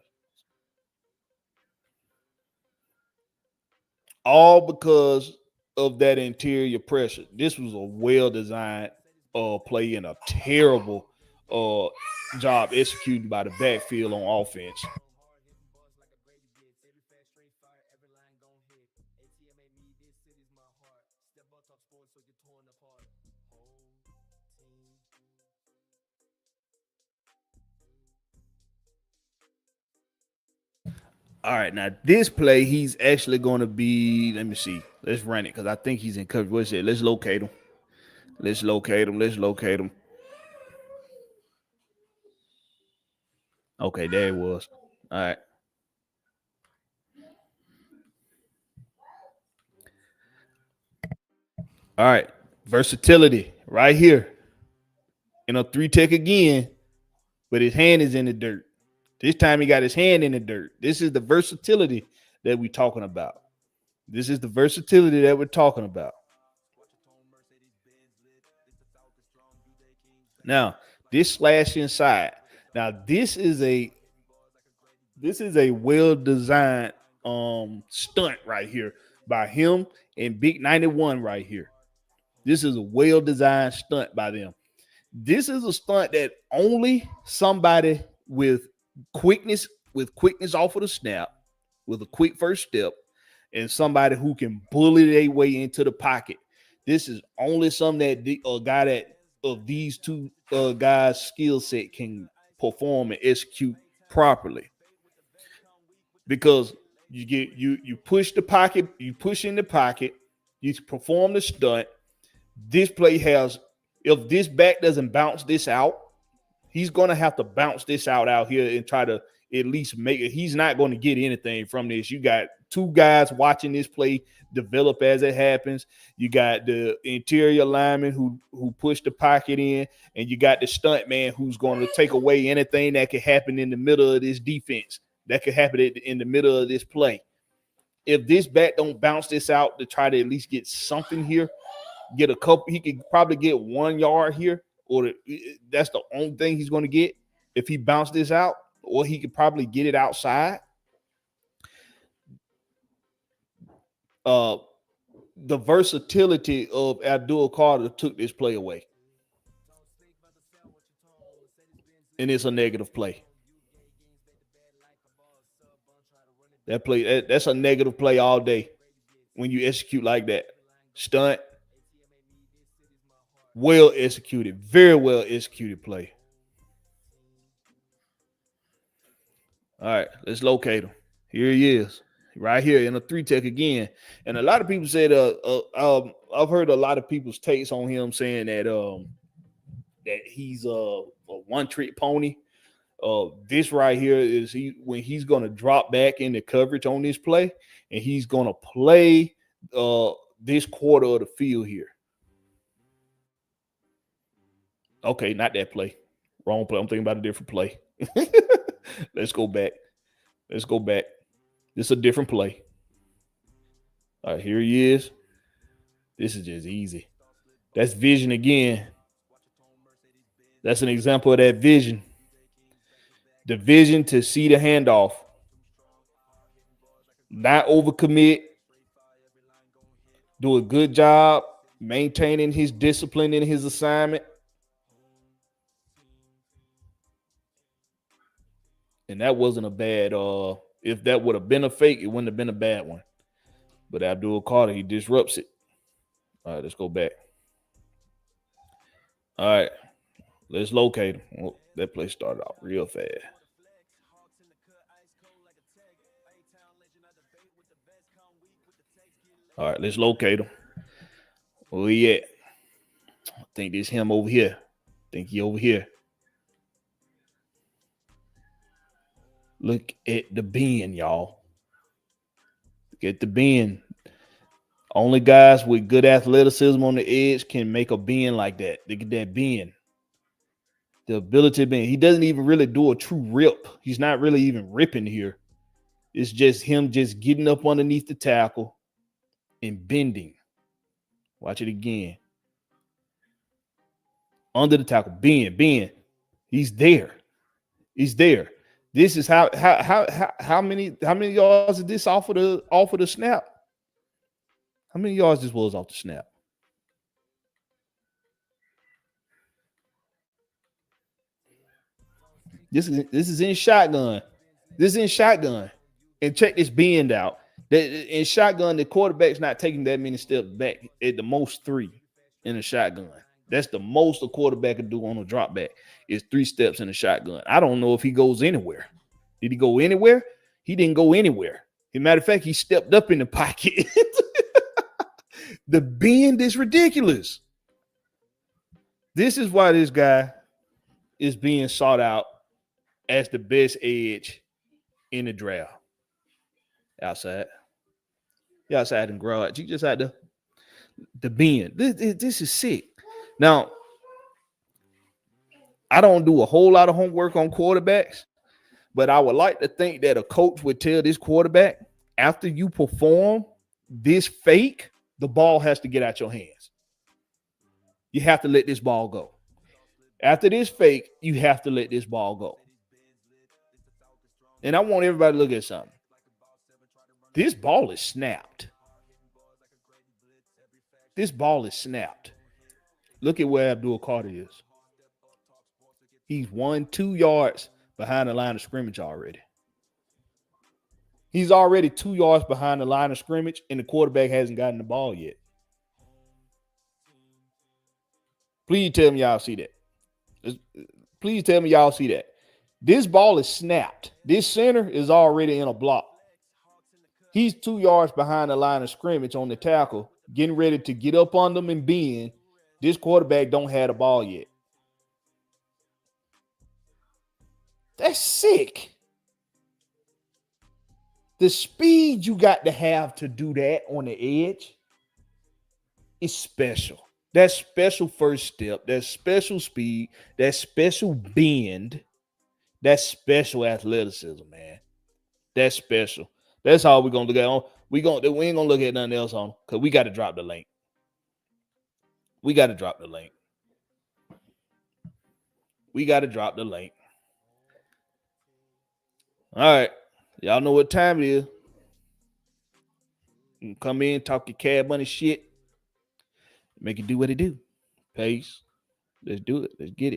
All because of that interior pressure. This was a well-designed play and a terrible job executed by the backfield on offense. All right, now this play, he's actually going to be, let me see. Let's run it because I think he's in coverage. What's it? Let's locate him. Let's locate him. Okay, there it was. All right. All right. Versatility right here. In a 3-tech again, but his hand is in the dirt. This time he got his hand in the dirt. This is the versatility that we're talking about. Now, this slash inside. Now, this is a well-designed stunt right here by him and Big 91 right here. This is a well-designed stunt by them. This is a stunt that only somebody with quickness off of the snap, with a quick first step, and somebody who can bully their way into the pocket. This is only something that a guy that of these two guys' skill set can perform and execute properly. Because you push the pocket, you push in the pocket, you perform the stunt. This play has, if this back doesn't bounce this out, he's going to have to bounce this out here and try to at least make it. He's not going to get anything from this. You got two guys watching this play develop as it happens. You got the interior lineman who pushed the pocket in, and you got the stunt man who's going to take away anything that could happen in the middle of this defense, that could happen in the middle of this play. If this back don't bounce this out to try to at least get something here, get a couple, he could probably get 1 yard here, or that's the only thing he's going to get if he bounced this out, or he could probably get it outside. The versatility of Abdul Carter took this play away, and it's a negative play. That play, that's a negative play all day when you execute like that. Stunt, Well executed, very well executed play. All right, let's locate him. Here he is, right here in a 3-tech again. And a lot of people said, I've heard a lot of people's takes on him saying that he's a one-trick pony. This right here is when he's gonna drop back into coverage on this play, and he's gonna play this quarter of the field here. Okay, not that play. Wrong play. I'm thinking about a different play. Let's go back. This is a different play. All right, here he is. This is just easy. That's vision again. That's an example of that vision. The vision to see the handoff. Not overcommit. Do a good job maintaining his discipline in his assignment. And that wasn't a bad, if that would have been a fake, it wouldn't have been a bad one. But Abdul Carter, he disrupts it. All right, let's go back. All right, let's locate him. Oh, that play started off real fast. All right, let's locate him. Where he at? I think this him over here. I think he over here. Look at the bend, y'all. Look at the bend. Only guys with good athleticism on the edge can make a bend like that. Look at that bend. The ability to bend. He doesn't even really do a true rip. He's not really even ripping here. It's just him just getting up underneath the tackle and bending. Watch it again. Under the tackle. Bend. He's there. This is how many yards is this off of the snap? How many yards this was off the snap? This is in shotgun. And check this bend out. In shotgun, the quarterback's not taking that many steps back. At the most 3 in a shotgun. That's the most a quarterback can do on a drop back is 3 steps in a shotgun. I don't know if he goes anywhere. Did he go anywhere? He didn't go anywhere. As a matter of fact, he stepped up in the pocket. The bend is ridiculous. This is why this guy is being sought out as the best edge in the draft. Outside. You outside in garage. You just had the bend. This is sick. Now, I don't do a whole lot of homework on quarterbacks, but I would like to think that a coach would tell this quarterback, after you perform this fake, the ball has to get out your hands. You have to let this ball go. After this fake, you have to let this ball go. And I want everybody to look at something. This ball is snapped. Look at where Abdul Carter is. He's 1-2 yards behind the line of scrimmage already. He's already 2 yards behind the line of scrimmage, and the quarterback hasn't gotten the ball yet. Please tell me y'all see that. Please tell me y'all see that. This ball is snapped. This center is already in a block. He's 2 yards behind the line of scrimmage on the tackle, getting ready to get up on them and bend. This quarterback don't have the ball yet. That's sick. The speed you got to have to do that on the edge is special. That special first step, that special speed, that special bend, that special athleticism, man. That's special. That's how we're gonna look at on. We ain't gonna look at nothing else on because we got to drop the link. We got to drop the link. All right. Y'all know what time it is. You can come in, talk your Cad Money shit. Make it do what it do. Peace. Let's do it. Let's get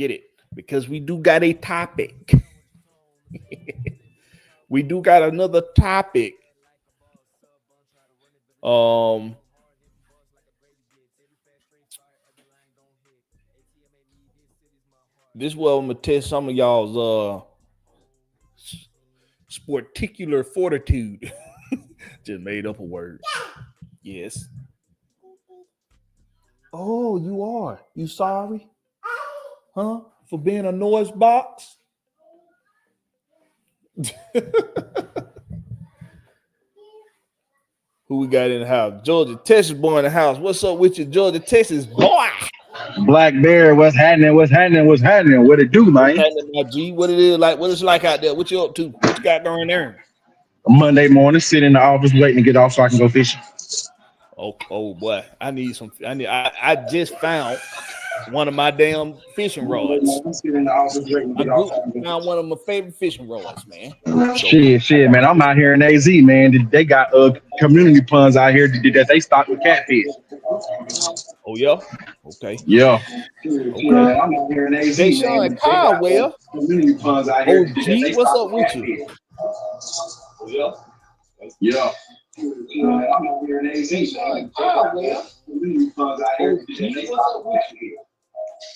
it. Because we do got a topic. We do got another topic. This well, I'm gonna test some of y'all's sporticular fortitude. Just made up a word. Yes. Oh, you are. You sorry? Huh? For being a noise box? Who we got in the house? Georgia, Texas boy in the house. What's up with you, Georgia, Texas boy? Blakberry, what's happening? What's happening? What's happening? What it do, What's man? happening, my G? What it is like? What it's like out there? What you up to? What you got going there? Monday morning, sit in the office waiting to get off so I can go fishing. Oh boy, I just found one of my damn fishing rods. Found one of my favorite fishing rods, man. Shit, man. I'm out here in AZ, man. They got community ponds out here that they stock with catfish. Oh yeah, okay. Yeah. Okay. I'm out here in AZ, Jay Sean Caldwell. community ponds out here. OG, what's up with you? Yeah. I'm out here in AZ. Community ponds out here.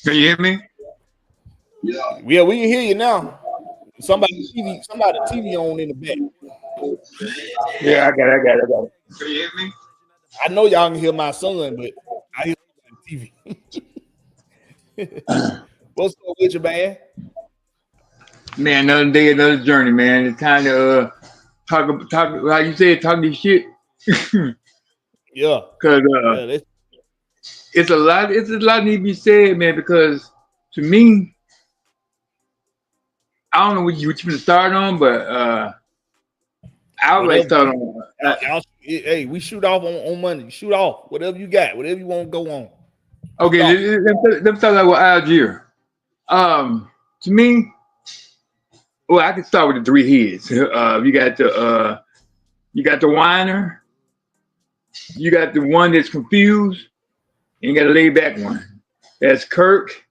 Can you hear me? Yeah, we can hear you now. Somebody TV on in the back. Yeah, I got it. Can you hear me? I know y'all can hear my son, but I hear TV. What's up with you, man? Man, another day, another journey, man. It's time to talk how you said, talk this shit. Yeah. Cause it's a lot need to be said, man, because to me, I don't know what you gonna start on, but I would like to start on hey, we shoot off on Monday. Shoot off whatever you got, whatever you want to go on. okay, let's start out with Algier. To me, well, I can start with the three heads. You got the whiner, you got the one that's confused, and you got a laid back one. That's Kirk,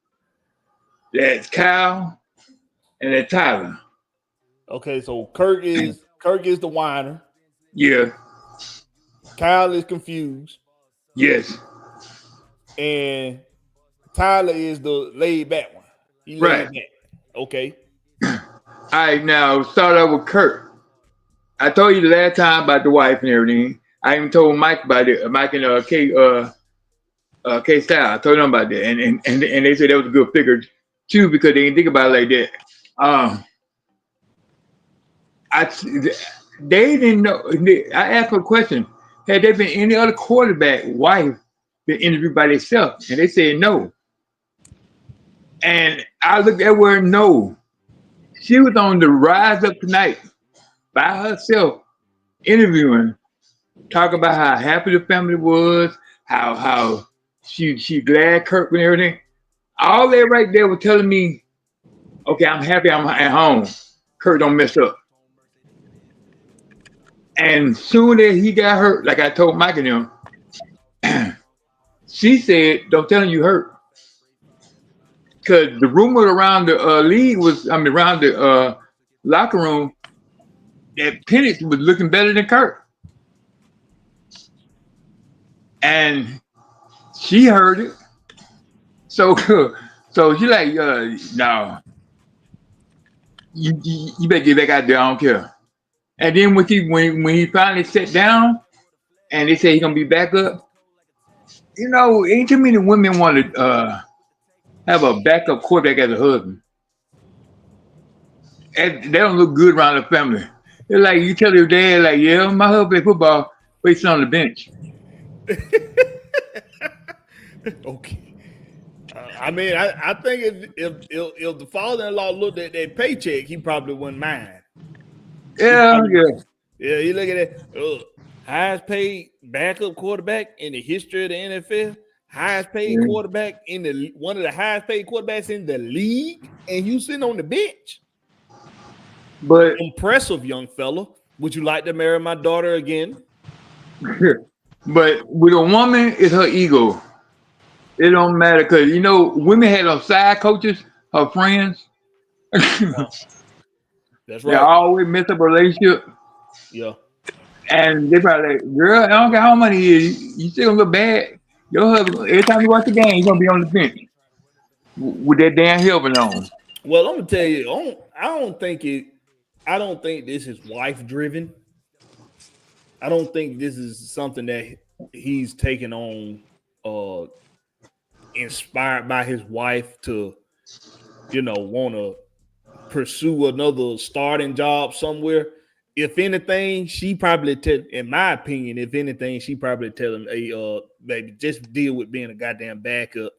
that's Kyle, and that's Tyler. Okay, so Kirk is the whiner. Yeah. Kyle is confused. Yes. And Tyler is the laid back one. He laid back. Okay. All right, now start out with Kirk. I told you the last time about the wife and everything. I even told Mike about it. Mike and K Style. I told them about that, and they said that was a good figure too because they didn't think about it like that. They didn't know. I asked them a question: had there been any other quarterback wife been interviewed by themselves? And they said no. And I looked at where no. She was on the Rise Up Tonight by herself, interviewing, talking about how happy the family was, how she glad Kirk and everything. All that right there was telling me, okay, I'm happy I'm at home. Kirk don't mess up. And soon as he got hurt, like I told Mike and him, she said, don't tell him you hurt. Because the rumor around the league around the locker room, that Penix was looking better than Kirk. And she heard it. So she like, no, you better get back out there, I don't care. And then when he finally sat down and they said he's gonna be back up, ain't too many women want to have a backup quarterback as a husband. And they don't look good around the family. They're like, you tell your dad, like, yeah, my husband play football, but he's on the bench. Okay. I mean, I think if the father-in-law looked at that paycheck, he probably wouldn't mind. Yeah. Yeah, you look at it. Highest paid backup quarterback in the history of the NFL. Highest paid quarterback in one of the highest paid quarterbacks in the league, and you sitting on the bench. But impressive, young fella. Would you like to marry my daughter again? But with a woman, it's her ego. It don't matter because women had those side coaches, her friends. That's right. They always mess up a relationship. Yeah. And they probably like, girl, I don't care how money he is, you still gonna look bad. Your husband, every time you watch the game, he's gonna be on the bench. with that damn helmet on. Well, I'm gonna tell you, I don't think this is wife driven. I don't think this is something that he's taken on inspired by his wife to, want to pursue another starting job somewhere. If anything, she probably in my opinion, if anything, she probably tell him, hey, baby, just deal with being a goddamn backup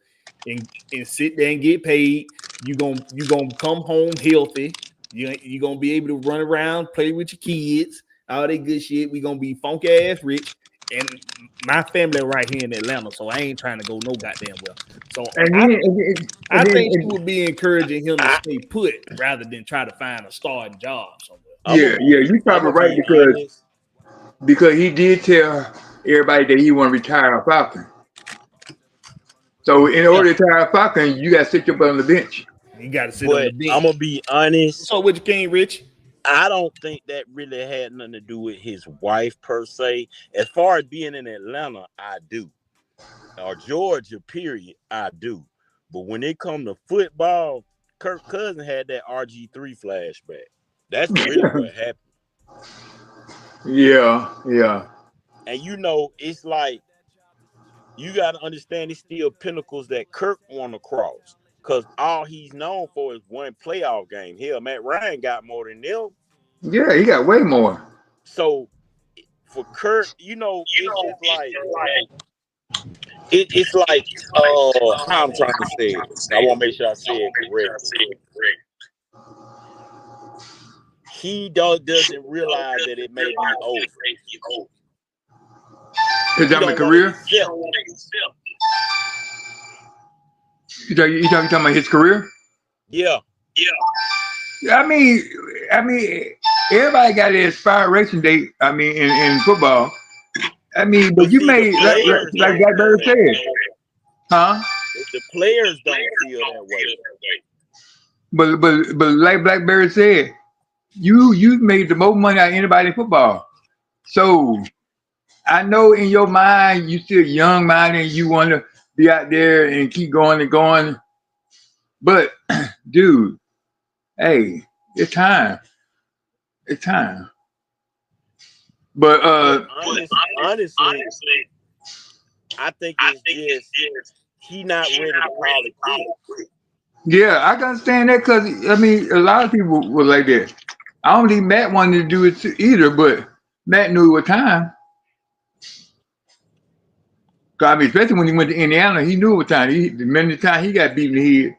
and sit there and get paid. You gonna come home healthy. You gonna be able to run around, play with your kids, all that good shit. We gonna be funky ass rich. And my family right here in Atlanta, so I ain't trying to go no goddamn well. So I think she would be encouraging him to stay put rather than try to find a starting job somewhere. Yeah, you probably right because he did tell everybody that he want to retire a Falcon. So in order to retire a Falcon, you got to sit your butt on the bench. You got to sit on the bench. I'm gonna be honest. So with you, King Rich, I don't think that really had nothing to do with his wife per se. As far as being in Atlanta, I do. Or Georgia, period, I do. But when it come to football, Kirk Cousins had that RG3 flashback. That's really what happened. Yeah. And it's like you got to understand it's still pinnacles that Kirk want to cross. Because all he's known for is one playoff game. Hell, Matt Ryan got more than them. Yeah, he got way more. So for Kirk, it's just like how I'm trying to say it. I want to make sure I say it correctly. He doesn't realize that it may be over. His career? You talking about his career? Yeah. I mean, everybody got an expiration date. I mean, in football. I mean, but you made like Blakberry said, huh? The players don't feel that way. But like Blakberry said, you made the most money out of anybody in football. So I know in your mind you still young minded and you want to be out there and keep going and going. But dude, hey, it's time. It's time. But honestly, I think it's just he not ready to call it quits. Yeah, I can understand that because I mean a lot of people were like that. I don't think Matt wanted to do it either, but Matt knew it was time. I mean, especially when he went to Indiana, he knew it was time. The minute time he got beat in the head.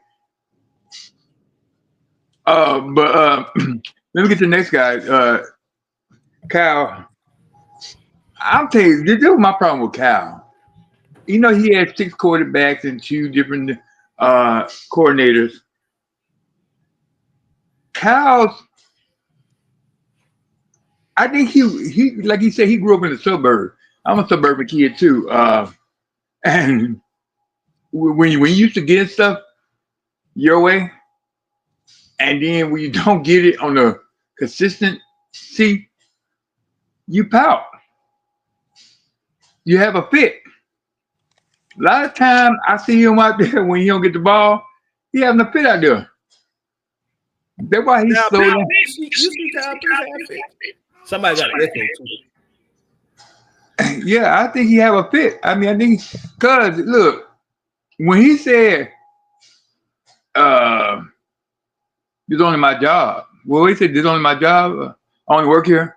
But let me get to the next guy, Kyle. I'll tell you, this was my problem with Kyle. He had 6 quarterbacks and 2 different coordinators. Kyle's, I think he like he said, he grew up in the suburbs. I'm a suburban kid too. And when you used to get stuff your way, and then when you don't get it on a consistency, you pout. You have a fit. A lot of time I see him out there when he don't get the ball, he having a fit out there. That's why he's slow down. Somebody got an echo too. Yeah, I think he have a fit. I mean, I think because look, when he said, "This is only my job," well, he said, "This is only my job. I only work here."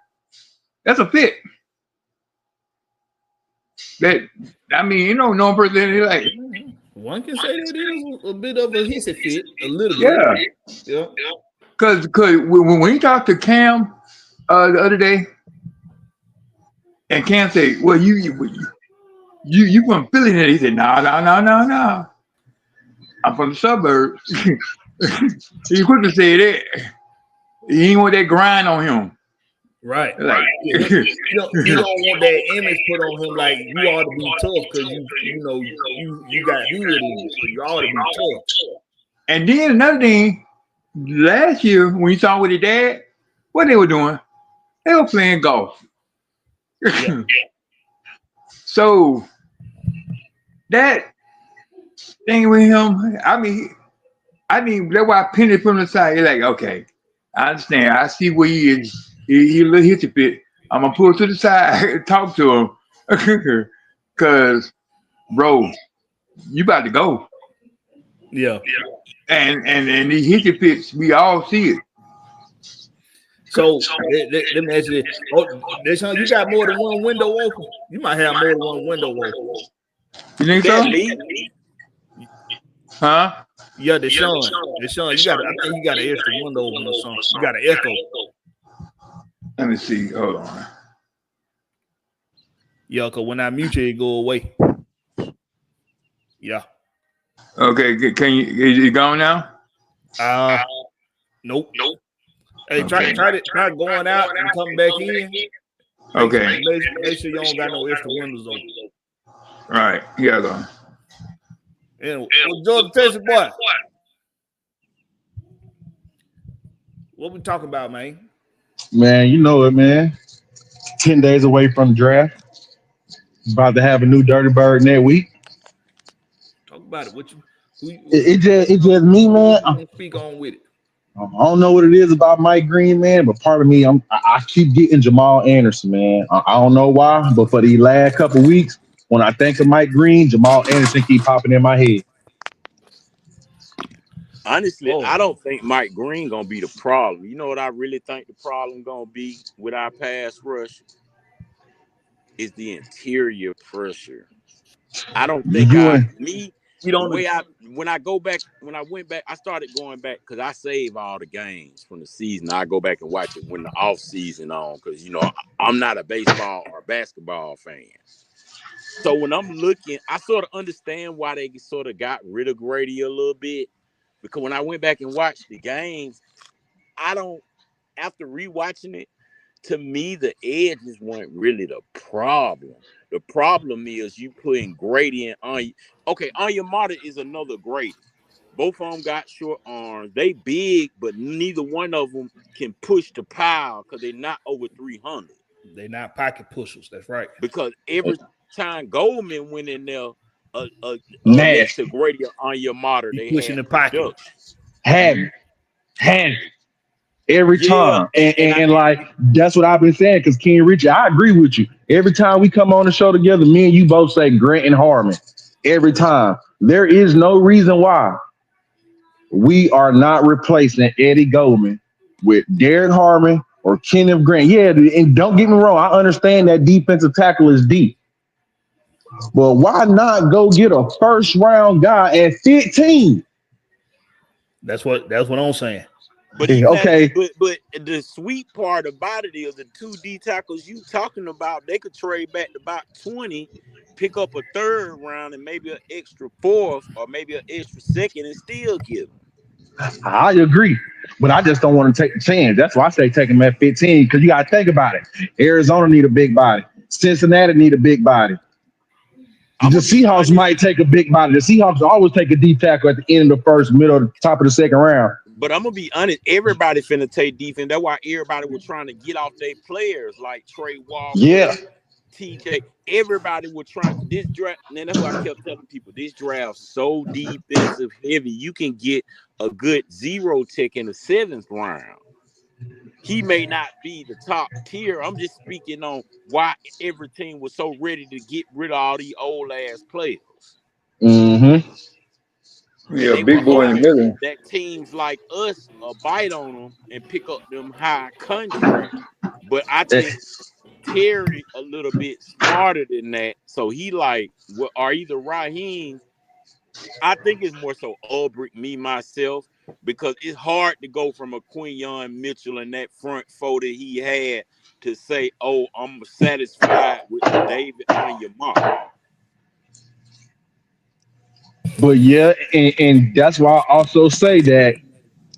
That's a fit. That I mean, no person like. One can say that is a bit of a hissy fit, a little bit. Yeah. Because when he talked to Cam the other day, and Cam said, "Well, you from Philly?" And he said, "No. I'm from the suburbs." He quickly said that. He ain't want that grind on him. Right. Like, you don't want that image put on him like you ought to be tough because you got hood in you, so you ought to be tough. And then another thing, last year when he saw with his dad, what they were doing, they were playing golf. Yeah. So that thing with him, I mean, I mean, that's why I pinned it from the side. You're like, okay, I understand. I see where he is. He a little hit a bit. I'm gonna pull to the side and talk to him. Cause, bro, you about to go. Yeah. And he hit the pitch. We all see it. So let me ask you this. Oh, Deshaun, you got more than one window open? You might have more than one window open. You think so? Me? Huh? Yeah, Deshaun, you got. I think you got an extra window open or something. You got an echo. Let me see. Hold on. Yeah, because when I mute you, it go away. Yeah. Okay, can you? Is it gone now? Nope. Hey, try going out and come back in. Okay. Make sure you don't got no extra windows open. All right. You gotta go. And Jordan, Texas boy, what we talking about, man? Man, you know it, man. 10 days away from the draft. About to have a new Dirty Bird next week. Talk about it. What you? It just me, man. Speak on with it. I don't know what it is about Mike Green, man, but part of me, I keep getting Jamal Anderson, man. I don't know why, but for the last couple weeks, when I think of Mike Green, Jamal Anderson keep popping in my head. Honestly, I don't think Mike Green gonna be the problem. You know what I really think the problem gonna be with our pass rush is the interior pressure. I don't think when I went back, I started going back because I save all the games from the season. I go back and watch it when the off season on because I'm not a baseball or basketball fan. So when I'm looking, I sort of understand why they sort of got rid of Grady a little bit. Because when I went back and watched the games, after rewatching it, to me, the edges weren't really the problem. The problem is you putting Grady and Anya. Okay, Onyemata is another Grady. Both of them got short arms. They big, but neither one of them can push the pile because they're not over 300. They're not pocket pushers. That's right. Because every time Goldman went in there, next to Grady or Onyemata, they pushing had the pocket. Hand every time. And like that's what I've been saying because King Richie, I agree with you. Every time we come on the show together, me and you both say Grant and Harmon. Every time. There is no reason why we are not replacing Eddie Goldman with Derek Harmon or Kenneth Grant. Yeah, and don't get me wrong, I understand that defensive tackle is deep. But why not go get a first round guy at 15? That's what I'm saying. But but the sweet part about it is the two D tackles you talking about, they could trade back to about 20, pick up a third round and maybe an extra fourth or maybe an extra second and still give them. I agree, but I just don't want to take the chance. That's why I say take him at 15 because you got to think about it. Arizona need a big body. Cincinnati need a big body. The Seahawks might take a big body. The Seahawks always take a deep tackle at the end of the first, middle, top of the second round. But I'm gonna be honest, everybody finna take defense. That's why everybody was trying to get off their players like Trey Walker, TJ. Everybody was trying this draft. And that's why I kept telling people this draft so defensive heavy. You can get a good zero tech in the 7th round. He may not be the top tier. I'm just speaking on why every team was so ready to get rid of all these old ass players. Mm-hmm. Yeah, big boy in the middle. That teams like us bite on them and pick up them high contracts. But I think Terry a little bit smarter than that. So he or either Raheem. I think it's more so Ulbrich, me, myself, because it's hard to go from a Quinyon Mitchell and that front four that he had to say, oh, I'm satisfied with David Onyemata. But yeah, and that's why I also say that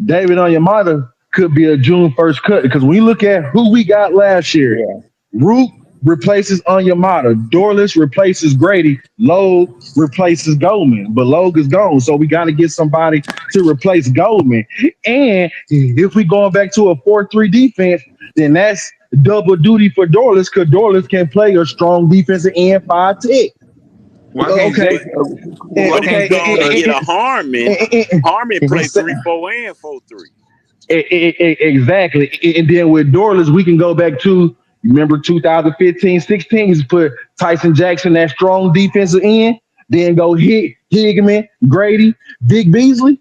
David Onyemata could be a June 1st cut because when you look at who we got last year, Root replaces Onyemata, Dorless replaces Grady, Logue replaces Goldman, but Logue is gone, so we got to get somebody to replace Goldman. And if we going back to a 4-3 defense, then that's double duty for Dorless because Dorless can play a strong defensive end 5 tech. Why can't Okay, Jake? But if you go and get a okay. Harmon, Harmon play 3-4 and 4-3. Exactly. And then with Dorless, we can go back to remember 2015-16. He's put Tyson Jackson that strong defensive end. Then go hit Higman, Grady, Vic Beasley.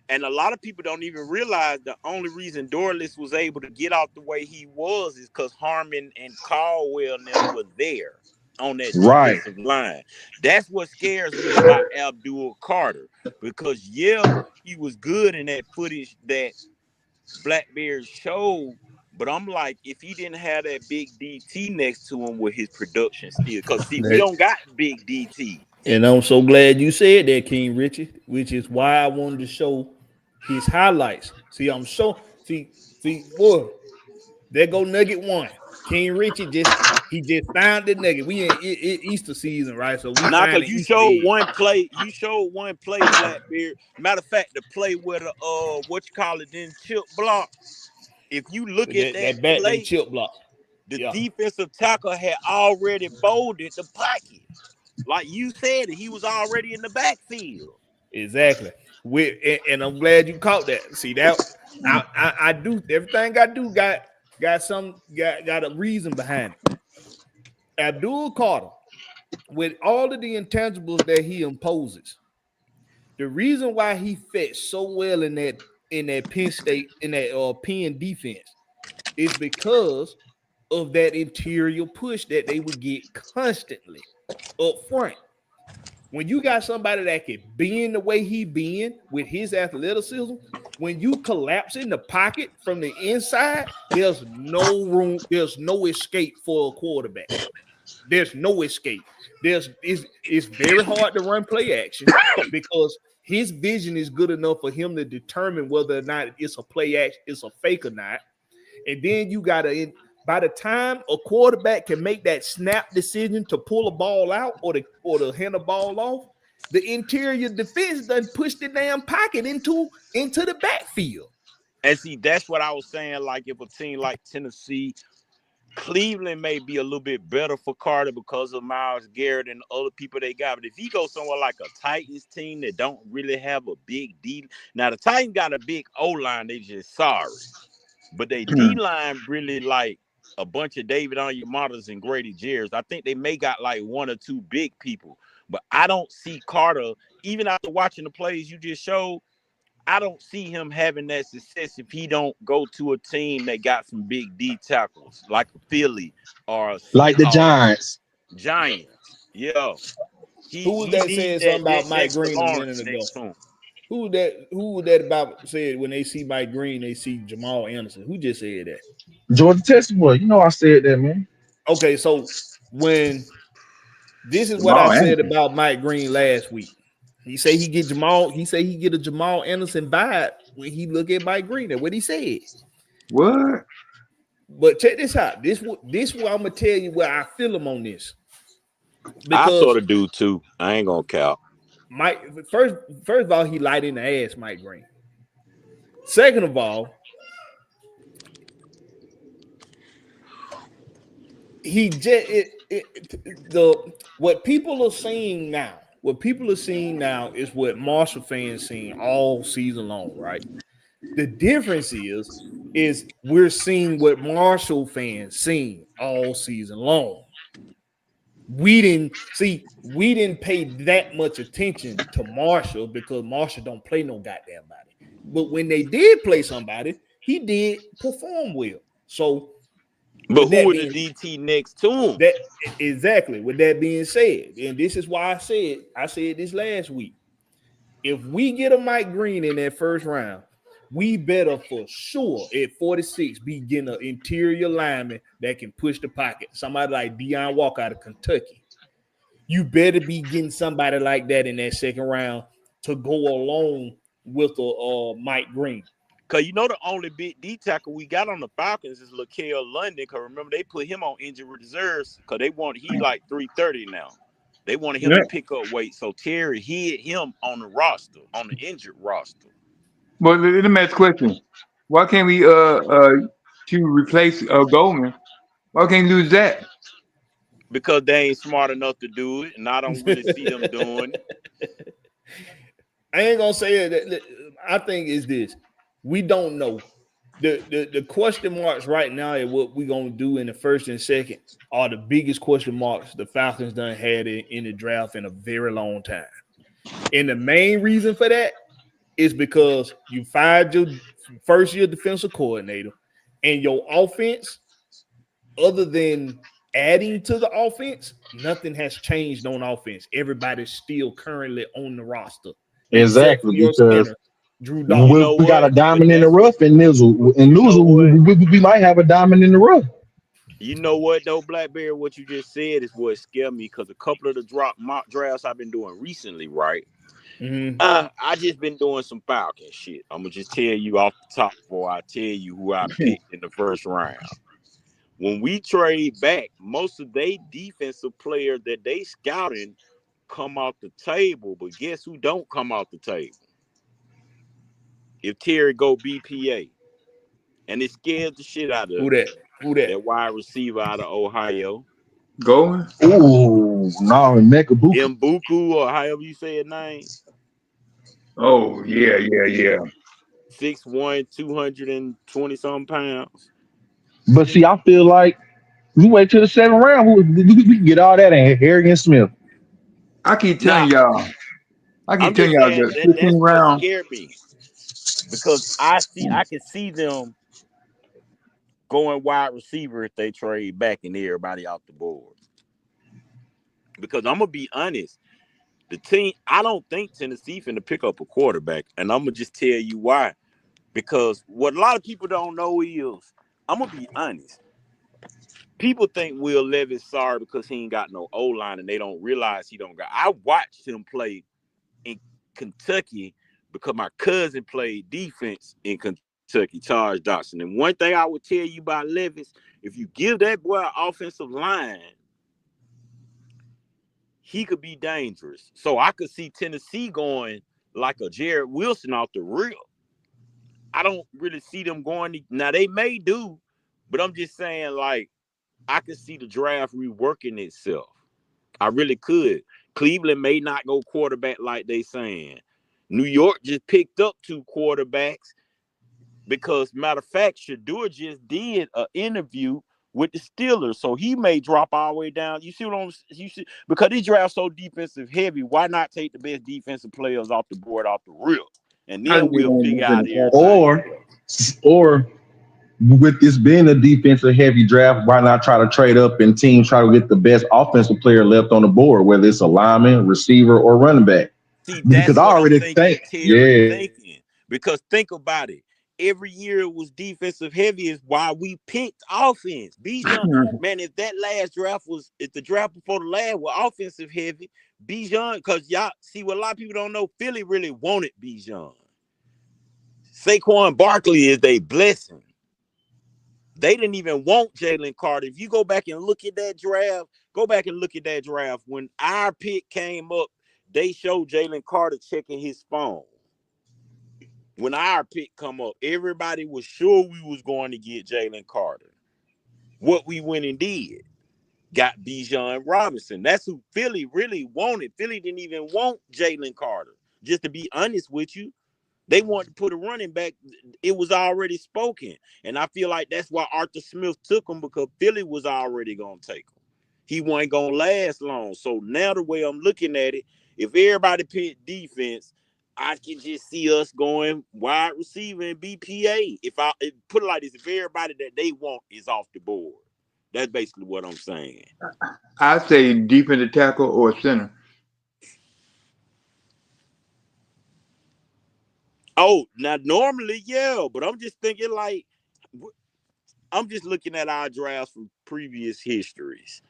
And a lot of people don't even realize the only reason Dorless was able to get out the way he was is because Harmon and Caldwell and them were there on that Right. defensive line. That's what scares me about Abdul Carter, because he was good in that footage that Blackberry showed, but I'm like, if he didn't have that big DT next to him with his production still, because see, we don't got big DT. And I'm so glad you said that, King Richie, which is why I wanted to show his highlights. See, boy, there go Nugget one. King Richie just found the nugget. We in Easter season, right? So we Nah, find because you showed one play. You showed one play, Blackbeard. Matter of fact, the play where the what you call it, then chip block. If you look at that back play, chip block, the defensive tackle had already bolded the pocket. Like you said, he was already in the backfield. Exactly. And I'm glad you caught that. See that I do everything I do got a reason behind it. Abdul Carter, with all of the intangibles that he imposes, the reason why he fit so well in that Penn State, in that Penn defense, is because of that interior push that they would get constantly up front. When you got somebody that can bend the way he bend with his athleticism, when you collapse in the pocket from the inside, there's no room, there's no escape for a quarterback. There's no escape. It's very hard to run play action because his vision is good enough for him to determine whether or not it's a play action, it's a fake or not. And then you gotta, by the time a quarterback can make that snap decision to pull a ball out or to hand a ball off, the interior defense done push the damn pocket into the backfield. And see, that's what I was saying. Like if a team like Tennessee, Cleveland may be a little bit better for Carter because of Myles Garrett and other people they got. But if he goes somewhere like a Titans team that don't really have a big D, now the Titans got a big O-line, they just sorry. But they D-line really like a bunch of David Onyematas and Grady Jarrett's. I think they may got like one or two big people. But I don't see Carter, even after watching the plays you just showed, I don't see him having that success if he don't go to a team that got some big D tackles, like a Philly or like the Giants. Giants. Yeah. Who was that said something about Mike Green a minute ago? Who was that about said when they see Mike Green, they see Jamal Anderson? Who just said that? Georgia Tech boy. You know I said that, man. Okay, so when this is what I said about Mike Green last week. He say he get a Jamal Anderson vibe when he look at Mike Green. That's what he said. What? But check this out. This what I'm gonna tell you where I feel him on this. Because I sort of do too. I ain't gonna count. Mike, first of all, he light in the ass, Mike Green. Second of all, he just what people are seeing now. What people are seeing now is what Marshall fans seen all season long, right? The difference is we're seeing what Marshall fans seen all season long. We didn't pay that much attention to Marshall because Marshall don't play no goddamn body. But when they did play somebody, he did perform well. So, but who was the DT next to him? That exactly. With that being said, and this is why I said this last week. If we get a Mike Green in that first round, we better for sure at 46 be getting an interior lineman that can push the pocket. Somebody like Deion Walker out of Kentucky. You better be getting somebody like that in that second round to go along with Mike Green. Because you know the only big D tackle we got on the Falcons is LaKale London. Because remember, they put him on injured reserves because he like 330 now. They wanted him to pick up weight. So Terry hid him on the roster, on the injured roster. Well, let me ask a question. Why can't we to replace Goldman? Why can't we lose that? Because they ain't smart enough to do it, and I don't really see them doing it. I ain't gonna say it. I think is this: we don't know. The question marks right now is what we gonna do in the first and second are the biggest question marks the Falcons done had in the draft in a very long time. And the main reason for that is because you fired your first year defensive coordinator, and your offense, other than adding to the offense, nothing has changed on offense. Everybody's still currently on the roster, except for Exactly, your because center, Drew Dawkins. You know we got a what? But diamond in the that's rough in Nizzle. In you know what? Nizzle, we might have a diamond in the rough. You know what though, Blackberry? What you just said is what scared me because a couple of the mock drafts I've been doing recently, right? Mm-hmm. I just been doing some Falcon shit. I'm gonna just tell you off the top before I tell you who I picked in the first round. When we trade back, most of they defensive players that they scouting come off the table, but guess who don't come off the table? If Terry go BPA, and it scares the shit out Who of me. that? Who that? That wide receiver out of Ohio, Going? Ooh, no, Mekabuka. Mbuku, or however you say his name, Oh, yeah. 6'1", 220 something pounds. But see, I feel like we wait till the seventh round. We can get all that in Harrigan Smith. I keep Nah, telling y'all. I keep I'm telling just y'all saying the that 15 that's what round. scared me because I can see them going wide receiver if they trade back and everybody off the board. Because I'm gonna be honest, the team I don't think Tennessee finna pick up a quarterback, and I'm gonna just tell you why. Because what a lot of people don't know is, I'm gonna be honest. People think Will Levis sorry because he ain't got no O line, and they don't realize he don't got. I watched him play in Kentucky because my cousin played defense in Kentucky, Charles Dodson. And one thing I would tell you about Levis, if you give that boy an offensive line, he could be dangerous. So I could see Tennessee going like a Jared Wilson off the real. I don't really see them going. Now, they may do, but I'm just saying, like, I could see the draft reworking itself. I really could. Cleveland may not go quarterback like they saying. New York just picked up 2 quarterbacks because, matter of fact, Shador just did an interview with the Steelers, so he may drop all the way down. You see what you see? Because this draft so defensive heavy, why not take the best defensive players off the board off the rip, and I then think they're we'll going to figure move in out the everything else. Or with this being a defensive heavy draft, why not try to trade up and teams try to get the best offensive player left on the board, whether it's a lineman, receiver, or running back? See, Because that's I what I'm already thinking think, Terry yeah, thinking. Because think about it. Every year it was defensive heavy is why we picked offense. Bijan, man, if the draft before the last was offensive heavy, Bijan, because y'all see what a lot of people don't know, Philly really wanted Bijan. Saquon Barkley is their blessing. They didn't even want Jalen Carter. If you go back and look at that draft, when our pick came up, they showed Jalen Carter checking his phone. When our pick come up, everybody was sure we was going to get Jalen Carter. What we went and did, got Bijan Robinson. That's who Philly really wanted. Philly didn't even want Jalen Carter. Just to be honest with you, they wanted to put a running back. It was already spoken. And I feel like that's why Arthur Smith took him, because Philly was already going to take him. He wasn't going to last long. So now the way I'm looking at it, if everybody picked defense, I can just see us going wide receiver and BPA. If put it like this, if everybody that they want is off the board, that's basically what I'm saying. I say defensive tackle or center. Oh, now normally, yeah, but I'm just thinking like, I'm just looking at our drafts from previous histories.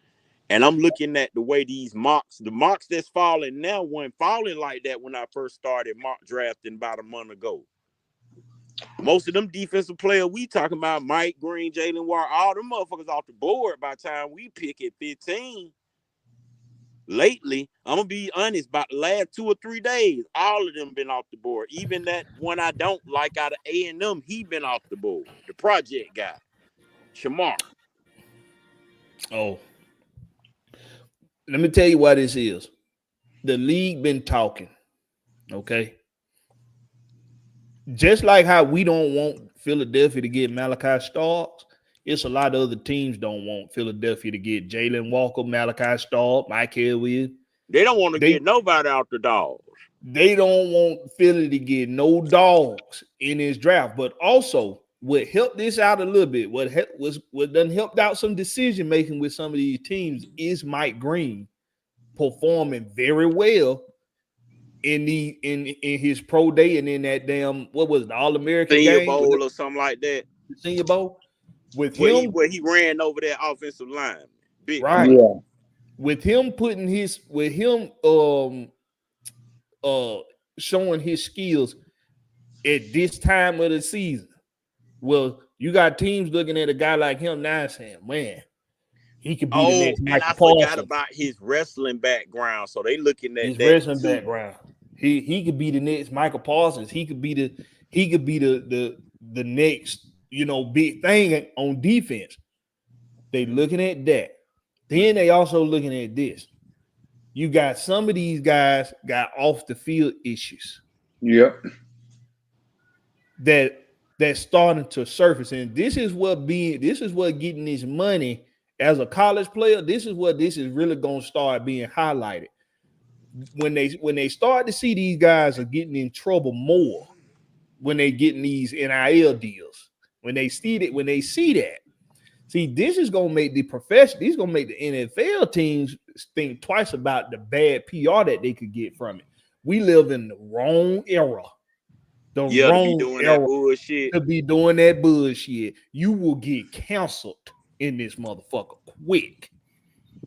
And I'm looking at the way the mocks that's falling now weren't falling like that when I first started mock drafting about a month ago. Most of them defensive players we talking about, Mike Green, Jalen Ward, all them motherfuckers off the board by the time we pick at 15. Lately, I'm going to be honest, about the last 2 or 3 days, all of them been off the board. Even that one I don't like out of A&M, he been off the board. The project guy, Shamar. Oh, Let me tell you why this is. The league been talking, okay? Just like how we don't want Philadelphia to get Malachi Starks, it's a lot of other teams don't want Philadelphia to get Jalen Walker, Malachi Stark, Mike Elliott. They don't want to get nobody out the dogs. They don't want Philly to get no dogs in this draft. But also, what helped this out a little bit, what done helped out some decision making with some of these teams is Mike Green performing very well in his pro day and in that damn, what was it, the All-American Senior game? Bowl or something like that. The Senior Bowl. With where him, he ran over that offensive line. Big right. Yeah. With him showing his skills at this time of the season. Well, you got teams looking at a guy like him now saying, man, he could be the next and Michael I Parsons. forgot about his wrestling background. So they looking at his that wrestling too. background. He could be the next Michael Parsons. He could be the next, big thing on defense. They looking at that. Then they also looking at this. You got some of these guys got off the field issues. Yep. That's starting to surface. And this is what getting this money as a college player. This is really gonna start being highlighted. When they start to see these guys are getting in trouble more, when they getting these NIL deals, when they see that, this is gonna make the profession. This is gonna make the NFL teams think twice about the bad PR that they could get from it. We live in the wrong era. To be doing that bullshit. You will get canceled in this motherfucker quick.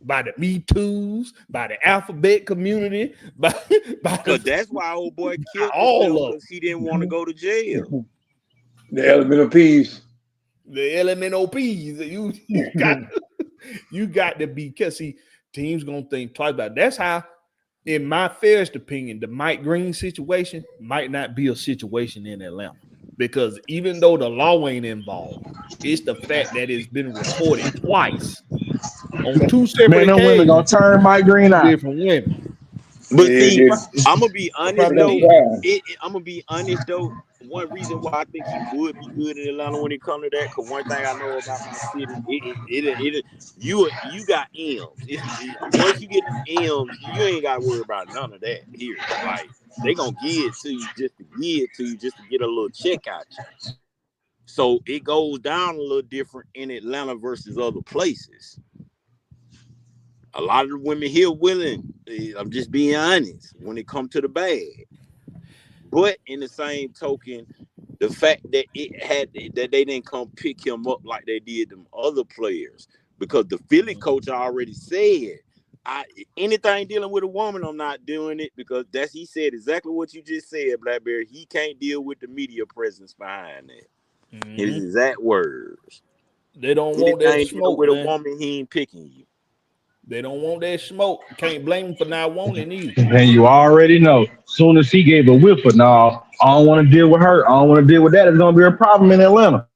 By the Me Too's, by the alphabet community, because that's why old boy killed all of us. He didn't want to go to jail. The elemental P's. The elemental P's. You got to be careful. See, teams gonna think twice about it. That's how, in my fairest opinion, the Mike Green situation might not be a situation in Atlanta. Because even though the law ain't involved, it's the fact that it's been reported twice on two separate occasions. Man, them women gonna turn Mike Green out. Different women. But see, I'm gonna be honest though. One reason why I think he would be good in Atlanta when it comes to that, because one thing I know about my city, you got M's. Once you get M's, you ain't got to worry about none of that here. Like, they gonna give it to you just to get a little check out you. So it goes down a little different in Atlanta versus other places. A lot of the women here willing, I'm just being honest, when it comes to the bag. But in the same token, the fact that that they didn't come pick him up like they did them other players, because the Philly coach already said, anything dealing with a woman, I'm not doing it, because he said exactly what you just said, Blakberry. He can't deal with the media presence behind that. Mm-hmm. His exact words. They don't want that smoke with a woman. He ain't picking you. They don't want that smoke. Can't blame him for not wanting either. And you already know, soon as he gave a whiff of, no, I don't want to deal with her. I don't want to deal with that. It's going to be a problem in Atlanta.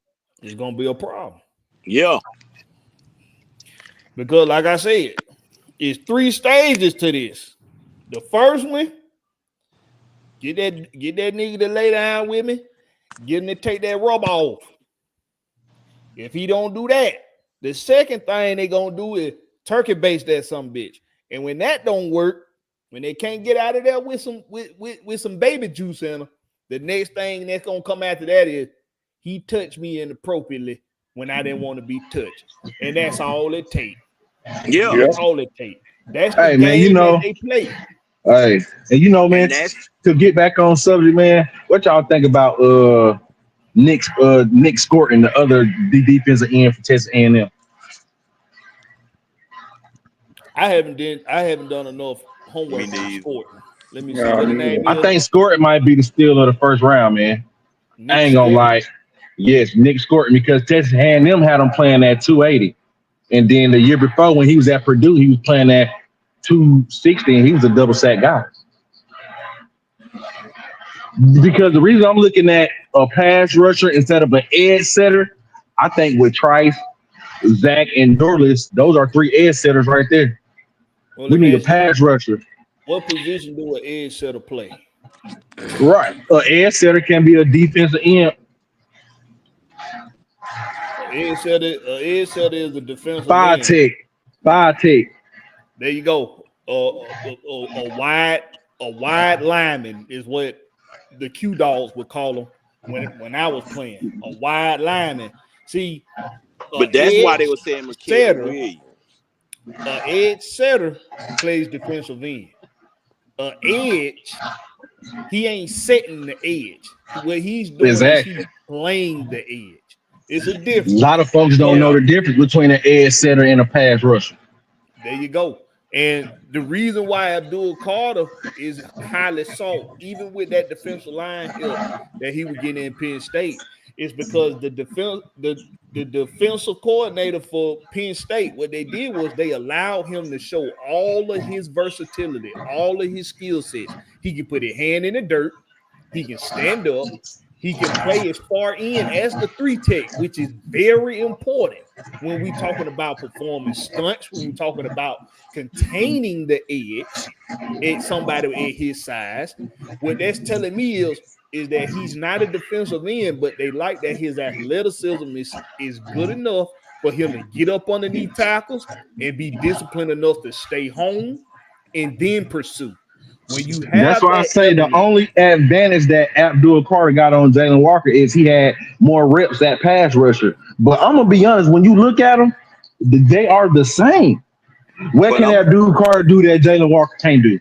It's going to be a problem. Yeah. Because like I said, it's 3 stages to this. The first one, get that nigga to lay down with me, get him to take that rub off. If he don't do that, the second thing they going to do is turkey base that some bitch. And when that don't work, when they can't get out of there with some baby juice in them, the next thing that's gonna come after that is he touched me inappropriately when I didn't want to be touched. And that's all it takes. Yeah. That's all it takes. That's the game man, that they play. Hey, and man, to get back on subject, man, what y'all think about Nick Scorton, the other defensive end for Texas A&M? I haven't done enough homework on Scorton. Let me see what the name is. I think Scorton might be the steal of the first round, man. I ain't gonna lie. Yes, Nick Scorton, because Texas A&M had him playing at 280. And then the year before, when he was at Purdue, he was playing at 260, and he was a double sack guy. Because the reason I'm looking at a pass rusher instead of an edge setter, I think with Trice, Zach, and Dorless, those are 3 edge setters right there. Well, We let me need a ask you, pass rusher. what position do an edge setter play? Right. Edge setter can be a defensive end. Edge setter is a defensive Five end. tech. Five tech. There you go. A wide lineman is what the Q dogs would call them when I was playing. A wide lineman. See, But that's why they were saying Mikael Williams. An edge setter plays defensive end. An edge, he ain't setting the edge. What he's doing is he's playing the edge. It's a A difference. lot of folks don't know the difference between an edge setter and a pass rusher. There you go. And the reason why Abdul Carter is highly sought, even with that defensive line help that he was getting in Penn State, is because the defensive coordinator for Penn State, what they did was they allowed him to show all of his versatility, all of his skill sets. He can put his hand in the dirt, he can stand up, he can play as far in as the 3 tech, which is very important when we're talking about performing stunts, when we're talking about containing the edge at somebody at his size. What that's telling me is that he's not a defensive end, but they like that his athleticism is good enough for him to get up underneath tackles and be disciplined enough to stay home and then pursue. When you have That's why I say the only advantage that Abdul Carter got on Jalen Walker is he had more reps at pass rusher. But I'm gonna be honest, when you look at them, they are the same. What can Abdul Carter do that Jalen Walker can't do?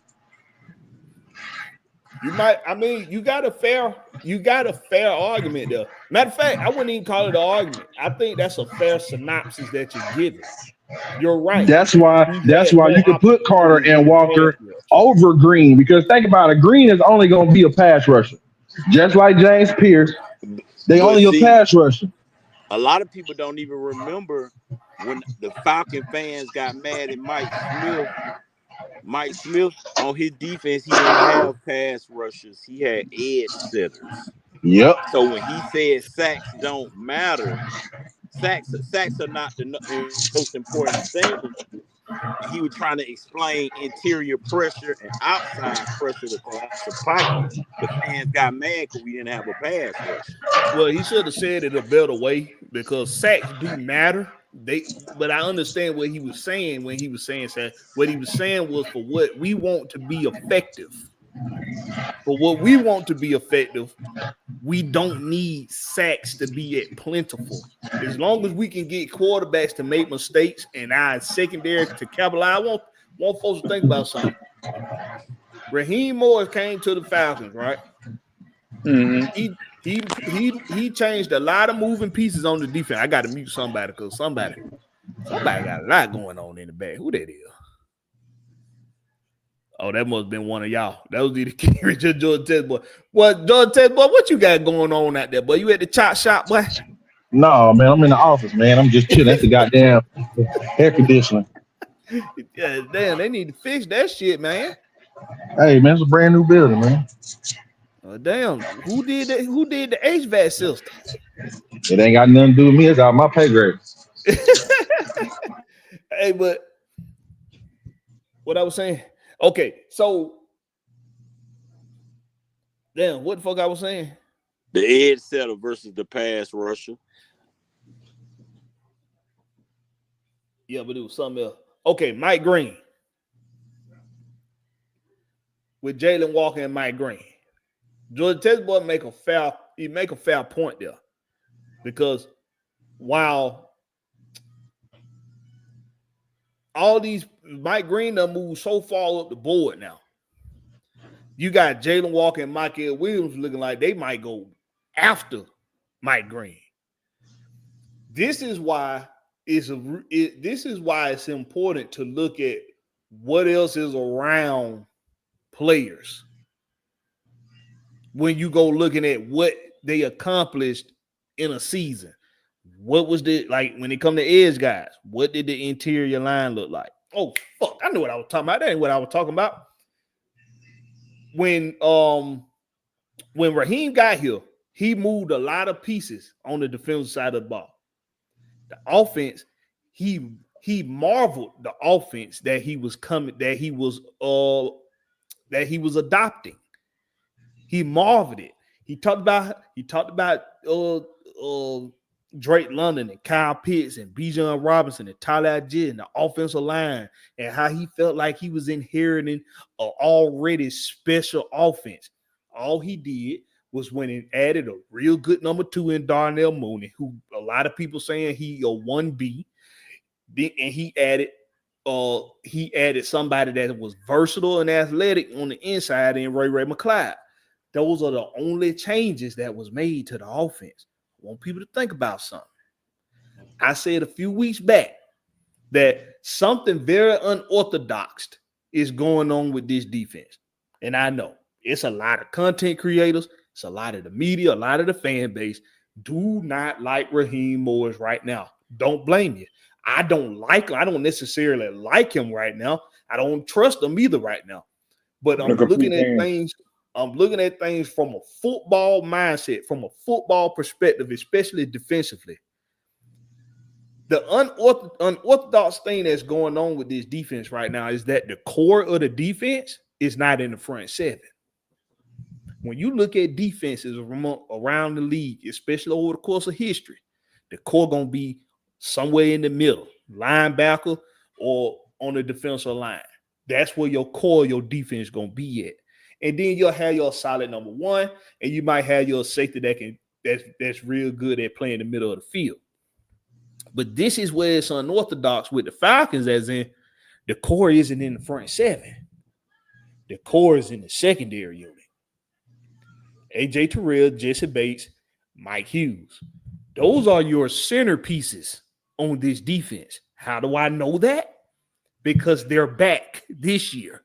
You got a fair argument there. Matter of fact, I wouldn't even call it an argument. I think that's a fair synopsis that you're giving. You're right. That's why you can put Carter and Walker over Green, because think about it, Green is only going to be a pass rusher, just like James Pierce. They only a pass rusher. A lot of people don't even remember when the Falcon fans got mad at Mike Smith. Mike Smith on his defense, he didn't have pass rushers. He had edge setters. Yep. So when he said sacks don't matter, sacks are not the most important thing. He was trying to explain interior pressure and outside pressure to collapse the pocket. The fans got mad because we didn't have a pass rush. Well, he should have said it a better way, because sacks do matter. But I understand what he was saying when he was saying that. What he was saying was, for what we want to be effective. For what we want to be effective, we don't need sacks to be at plentiful. As long as we can get quarterbacks to make mistakes and our secondary to capitalize, I want folks to think about something. Raheem Morris came to the Falcons, right? Mm-hmm. He changed a lot of moving pieces on the defense. I got to mute somebody because somebody got a lot going on in the back. Who that is? Oh, that must have been one of y'all. That was either King Richard or Jordan Test, boy. What, Jordan Test, boy? What you got going on out there, boy? You at the chop shop, boy? No, man, I'm in the office, man. I'm just chilling. That's the goddamn air conditioner. Yeah, damn, they need to fix that shit, man. Hey, man, it's a brand new building, man. Oh, damn, who did that? Who did the HVAC system? It ain't got nothing to do with me. It's out my pay grade. Hey, but what I was saying. Okay, so damn, what the fuck I was saying? The edge setter versus the pass rusher. Yeah, but it was something else. Okay, Mike Green. With Jalen Walker and Mike Green. Jordan Testboy make a fair point there. Because while all these Mike Green done moved so far up the board now, you got Jalen Walker and Mikael Williams looking like they might go after Mike Green. This is why it's important to look at what else is around players when you go looking at what they accomplished in a season. What was the, like, when it come to edge guys, what did the interior line look like? Oh, fuck, I knew what I was talking about. That ain't what I was talking about. When Raheem got here, he moved a lot of pieces on the defensive side of the ball. The offense, he he marveled the offense that he was adopting. He marveled it. He talked about Drake London and Kyle Pitts and Bijan Robinson and Tyler Ajit and the offensive line, and how he felt like he was inheriting an already special offense. All he did was when it added a real good number 2 in Darnell Mooney, who a lot of people saying he a 1B, and he added somebody that was versatile and athletic on the inside in Ray McCloud. Those are the only changes that was made to the offense. I want people to think about something. I said a few weeks back that something very unorthodox is going on with this defense. And I know it's a lot of content creators, it's a lot of the media, a lot of the fan base do not like Raheem Morris right now. Don't blame you. I don't necessarily like him right now. I don't trust him either right now. But I'm looking at things from a football mindset, from a football perspective, especially defensively. The unorthodox thing that's going on with this defense right now is that the core of the defense is not in the front 7. When you look at defenses around the league, especially over the course of history, the core going to be somewhere in the middle, linebacker or on the defensive line. That's where your core, your defense is going to be at. And then you'll have your solid number 1, and you might have your safety that's real good at playing the middle of the field. But this is where it's unorthodox with the Falcons, as in the core isn't in the front 7. The core is in the secondary unit. A.J. Terrell, Jesse Bates, Mike Hughes. Those are your centerpieces on this defense. How do I know that? Because they're back this year.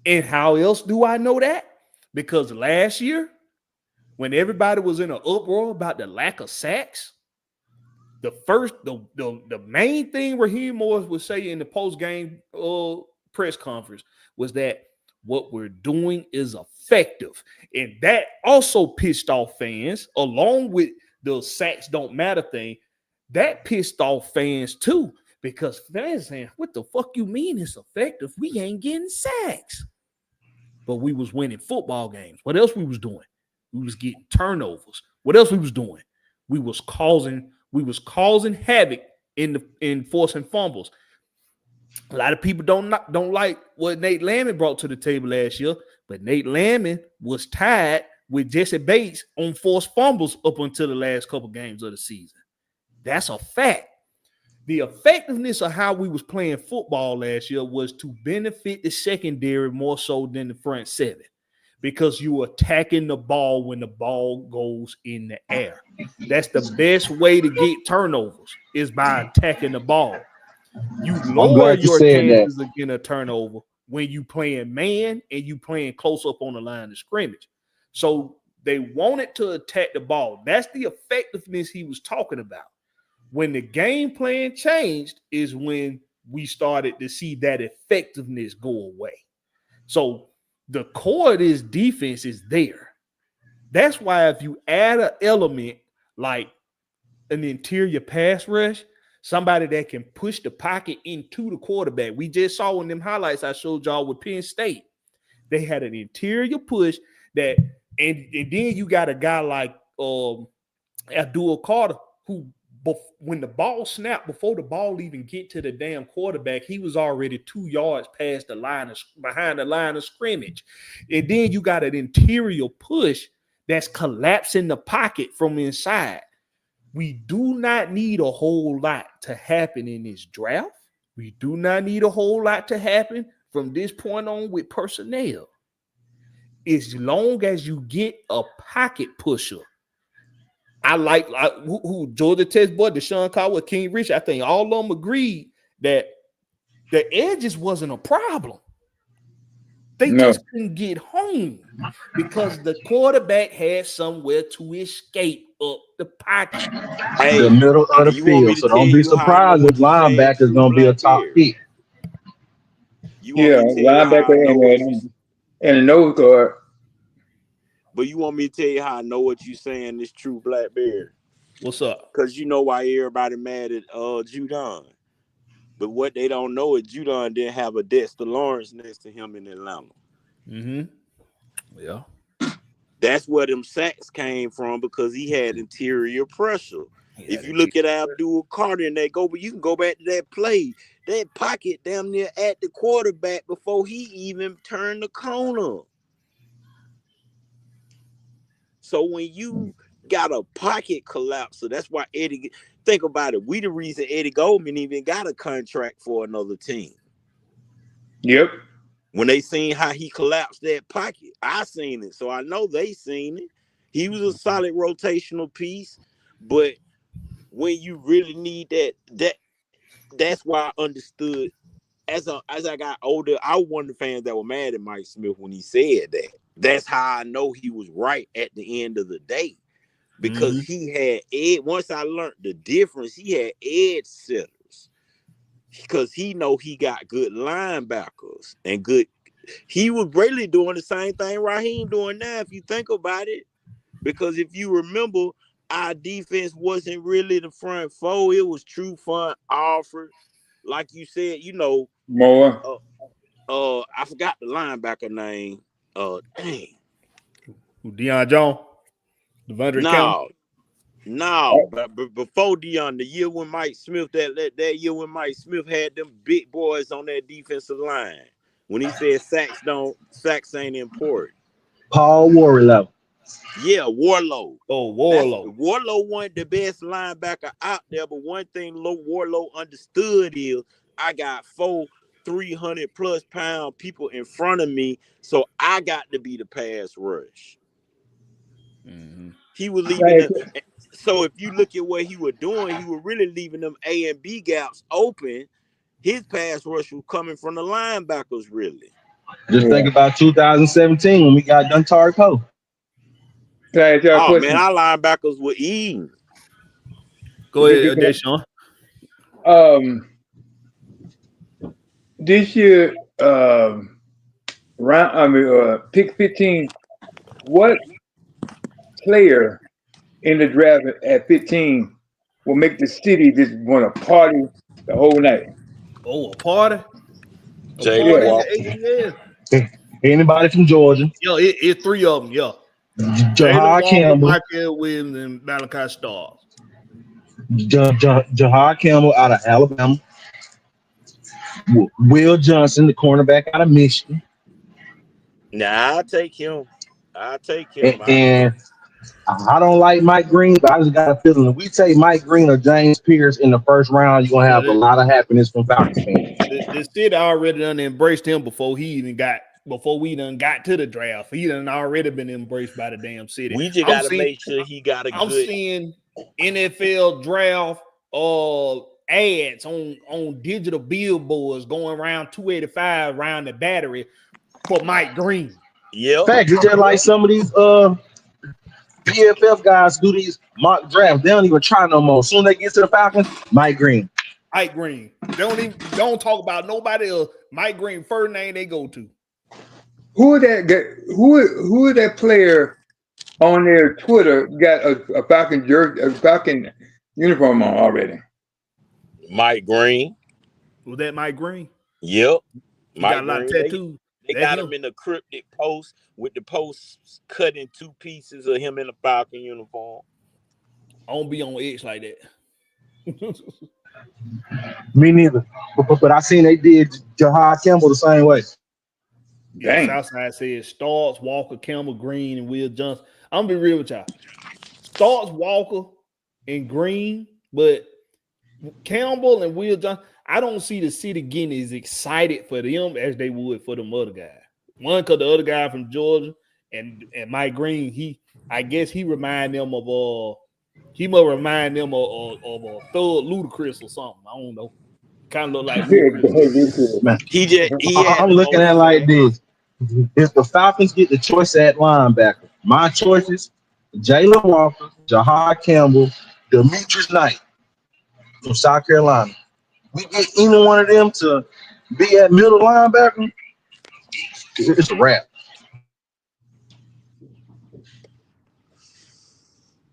And how else do I know that? Because last year, when everybody was in an uproar about the lack of sacks, the main thing Raheem Morris would say in the post-game press conference was that what we're doing is effective. And that also pissed off fans, along with the sacks don't matter thing. That pissed off fans too, because fans saying, what the fuck you mean it's effective? We ain't getting sacks. But we was winning football games. What else we was doing? We was getting turnovers. What else we was doing? We was causing havoc in forcing fumbles. A lot of people don't like what Nate Landman brought to the table last year, but Nate Landman was tied with Jesse Bates on forced fumbles up until the last couple games of the season. That's a fact. The effectiveness of how we was playing football last year was to benefit the secondary more so than the front 7, because you were attacking the ball when the ball goes in the air. That's the best way to get turnovers, is by attacking the ball. You lower your chances of getting a turnover when you playing man and you playing close up on the line of scrimmage. So they wanted to attack the ball. That's the effectiveness he was talking about. When the game plan changed is when we started to see that effectiveness go away. So the core of this defense is there. That's why if you add an element like an interior pass rush, somebody that can push the pocket into the quarterback. We just saw in them highlights I showed y'all with Penn State. They had an interior push that, and then you got a guy like Abdul Carter, who when the ball snapped, before the ball even get to the damn quarterback, he was already 2 yards past behind the line of scrimmage. And then you got an interior push that's collapsing the pocket from inside. We do not need a whole lot to happen in this draft. We do not need a whole lot to happen from this point on with personnel. As long as you get a pocket pusher. I like who Georgia Tech boy, Deshaun Caldwell, King Rich. I think all of them agreed that the edges wasn't a problem. They just couldn't get home because the quarterback had somewhere to escape up the pocket. Hey, the middle of the field. So don't be surprised if linebacker is going to be a top pick. Yeah, linebacker and a nose guard. But you want me to tell you how I know what you're saying is true, Blakberry? What's up? Because you know why everybody mad at Judon. But what they don't know is Judon didn't have a Dexter Lawrence next to him in Atlanta. Mm-hmm. Yeah. That's where them sacks came from because he had interior pressure. Yeah, If you look at Abdul Carter and they go, but you can go back to that play, that pocket damn near at the quarterback before he even turned the corner. So when you got a pocket collapser, that's why Eddie, think about it. We the reason Eddie Goldman even got a contract for another team. Yep. When they seen how he collapsed that pocket, I seen it. So I know they seen it. He was a solid rotational piece, but when you really need that's why I understood as I got older, I was one of the fans that were mad at Mike Smith when he said that. That's how I know he was right at the end of the day. Because he had edge. Once I learned the difference, he had edge setters. Because he know he got good linebackers and good. He was really doing the same thing Raheem doing now, if you think about it. Because if you remember, our defense wasn't really the front four. It was Trufant, Alfred. Like you said, Moore. I forgot the linebacker name. Dang. Deion Jones, Devondre Campbell. No, but before Deion, the year when Mike Smith, that year when Mike Smith had them big boys on that defensive line, when he said sacks ain't important. Paul Warrilow. Yeah, Warlow. Oh, Warlow. Warlow wasn't the best linebacker out there, but one thing Warlow understood is I got 300+ pound people in front of me, so I got to be the pass rush. Mm-hmm. He was leaving them. So if you look at what he was doing, he was really leaving them A and B gaps open. His pass rush was coming from the linebackers, really. Just think about 2017 when we got Duntari Poe. Oh man, our linebackers were eating. Go ahead, Deshaun. This year, pick 15. What player in the draft at 15 will make the city just want to party the whole night? Oh, a party? Jalen Walker. Yeah. Anybody from Georgia? Yo, it's three of them. Yeah. Jahad Campbell, Michael Williams, and Malachi Starr. Jahad Campbell out of Alabama. Will Johnson, the cornerback out of Michigan. Nah, I'll take him. And I don't like Mike Green, but I just got a feeling if we take Mike Green or James Pierce in the first round, you're gonna have a lot of happiness from Falcons fans. The city already done embraced him before we done got to the draft. He done already been embraced by the damn city. We just gotta make sure he got a I'm good. seeing NFL draft ads on digital billboards going around 285 around the Battery for Mike Green. Yeah. Fact, it's just like some of these PFF guys do these mock drafts. They don't even try no more. As soon as they get to the Falcons, Mike Green. Mike Green. Don't talk about nobody else. Mike Green, first name they go to. Who is that player on their Twitter got a Falcon jersey, a Falcon uniform on already? Mike Green. Was that Mike Green? Yep. He got a lot of tattoos. They got him in the cryptic post with the posts cut in two pieces of him in a Falcon uniform. I don't be on X like that. Me neither. But I seen they did Jahad Campbell the same way. Yeah, Southside says Starks, Walker, Campbell, Green, and Will Johnson. I'm gonna be real with y'all. Starks, Walker, and Green, but Campbell and Will Johnson, I don't see the city getting as excited for them as they would for them other guys. One, because the other guy from Georgia and Mike Green, I guess he remind them of he must remind them of a Thug Ludacris or something. I don't know. Kind of look like Ludacris. Man, he I'm looking at it like this. If the Falcons get the choice at linebacker, my choices: Jalen Walker, Jahad Campbell, Demetrius Knight from South Carolina. We get any one of them to be at middle linebacker, it's a wrap.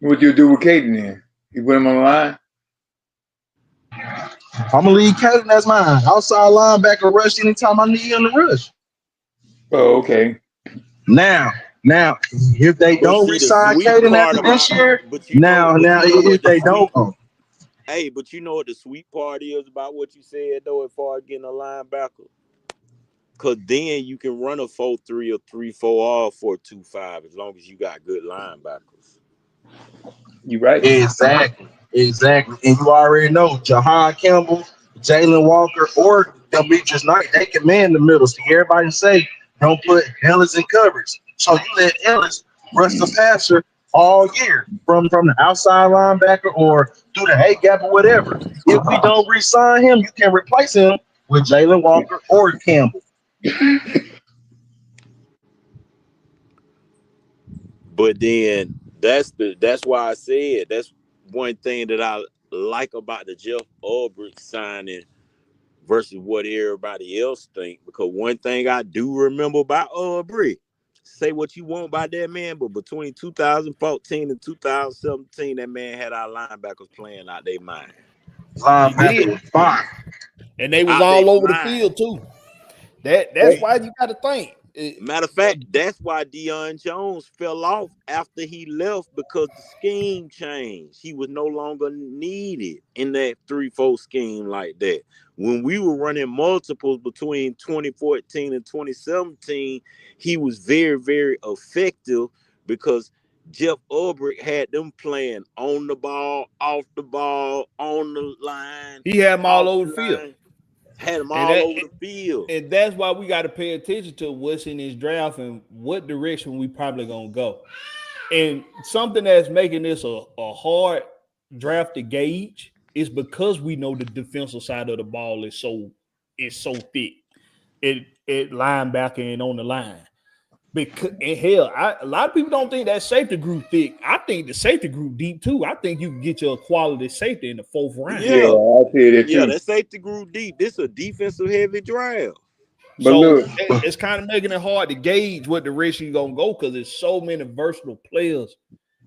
What you do with Caden then? You put him on the line? I'm gonna leave Caden as mine. Outside linebacker rush anytime I need him to rush. Oh, okay. Now, if they But don't see, the resign sweet Caden part after this about, year, but you know if what the they sweet, don't, hey, but you know what the sweet part is about what you said though, as far as getting a linebacker, because then you can run a 4-3 or 3-4 or 4-2-5 as long as you got good linebackers. You right. exactly. And you already know Jahan Campbell, Jalen Walker, or Demetrius Knight, they can man the middle. See, everybody say don't put Ellis in coverage. So you let Ellis rush the passer all year from the outside linebacker or through the A gap or whatever. If we don't re-sign him, you can replace him with Jalen Walker or Campbell. But then that's why I said that's one thing that I like about the Jeff Ulbrich signing versus what everybody else think. Because one thing I do remember about Ulbrich, say what you want about that man, but between 2014 and 2017, that man had our linebackers playing out their mind. He did. Linebacker was fine. And they was Out their all over the mind. field too. That's why you got to think. Matter of fact, that's why Deion Jones fell off after he left, because the scheme changed. He was no longer needed in that 3-4 scheme like that. When we were running multiples between 2014 and 2017, he was very, very effective because Jeff Ulbrich had them playing on the ball, off the ball, on the line, He had them all off over the the field. line. Had them And all that, over the field. and that's why we got to pay attention to what's in this draft and what direction we probably gonna go. And something that's making this a hard draft to gauge is because we know the defensive side of the ball is so thick. It linebacker and on the line. Because and hell, a lot of people don't think that safety group thick. I think the safety group deep too. I think you can get your quality safety in the 4th round. Yeah, Yeah, I see that yeah, too. that safety group deep. This is a defensive heavy draft. But So look, it's kind of making it hard to gauge what direction you're gonna go because there's so many versatile players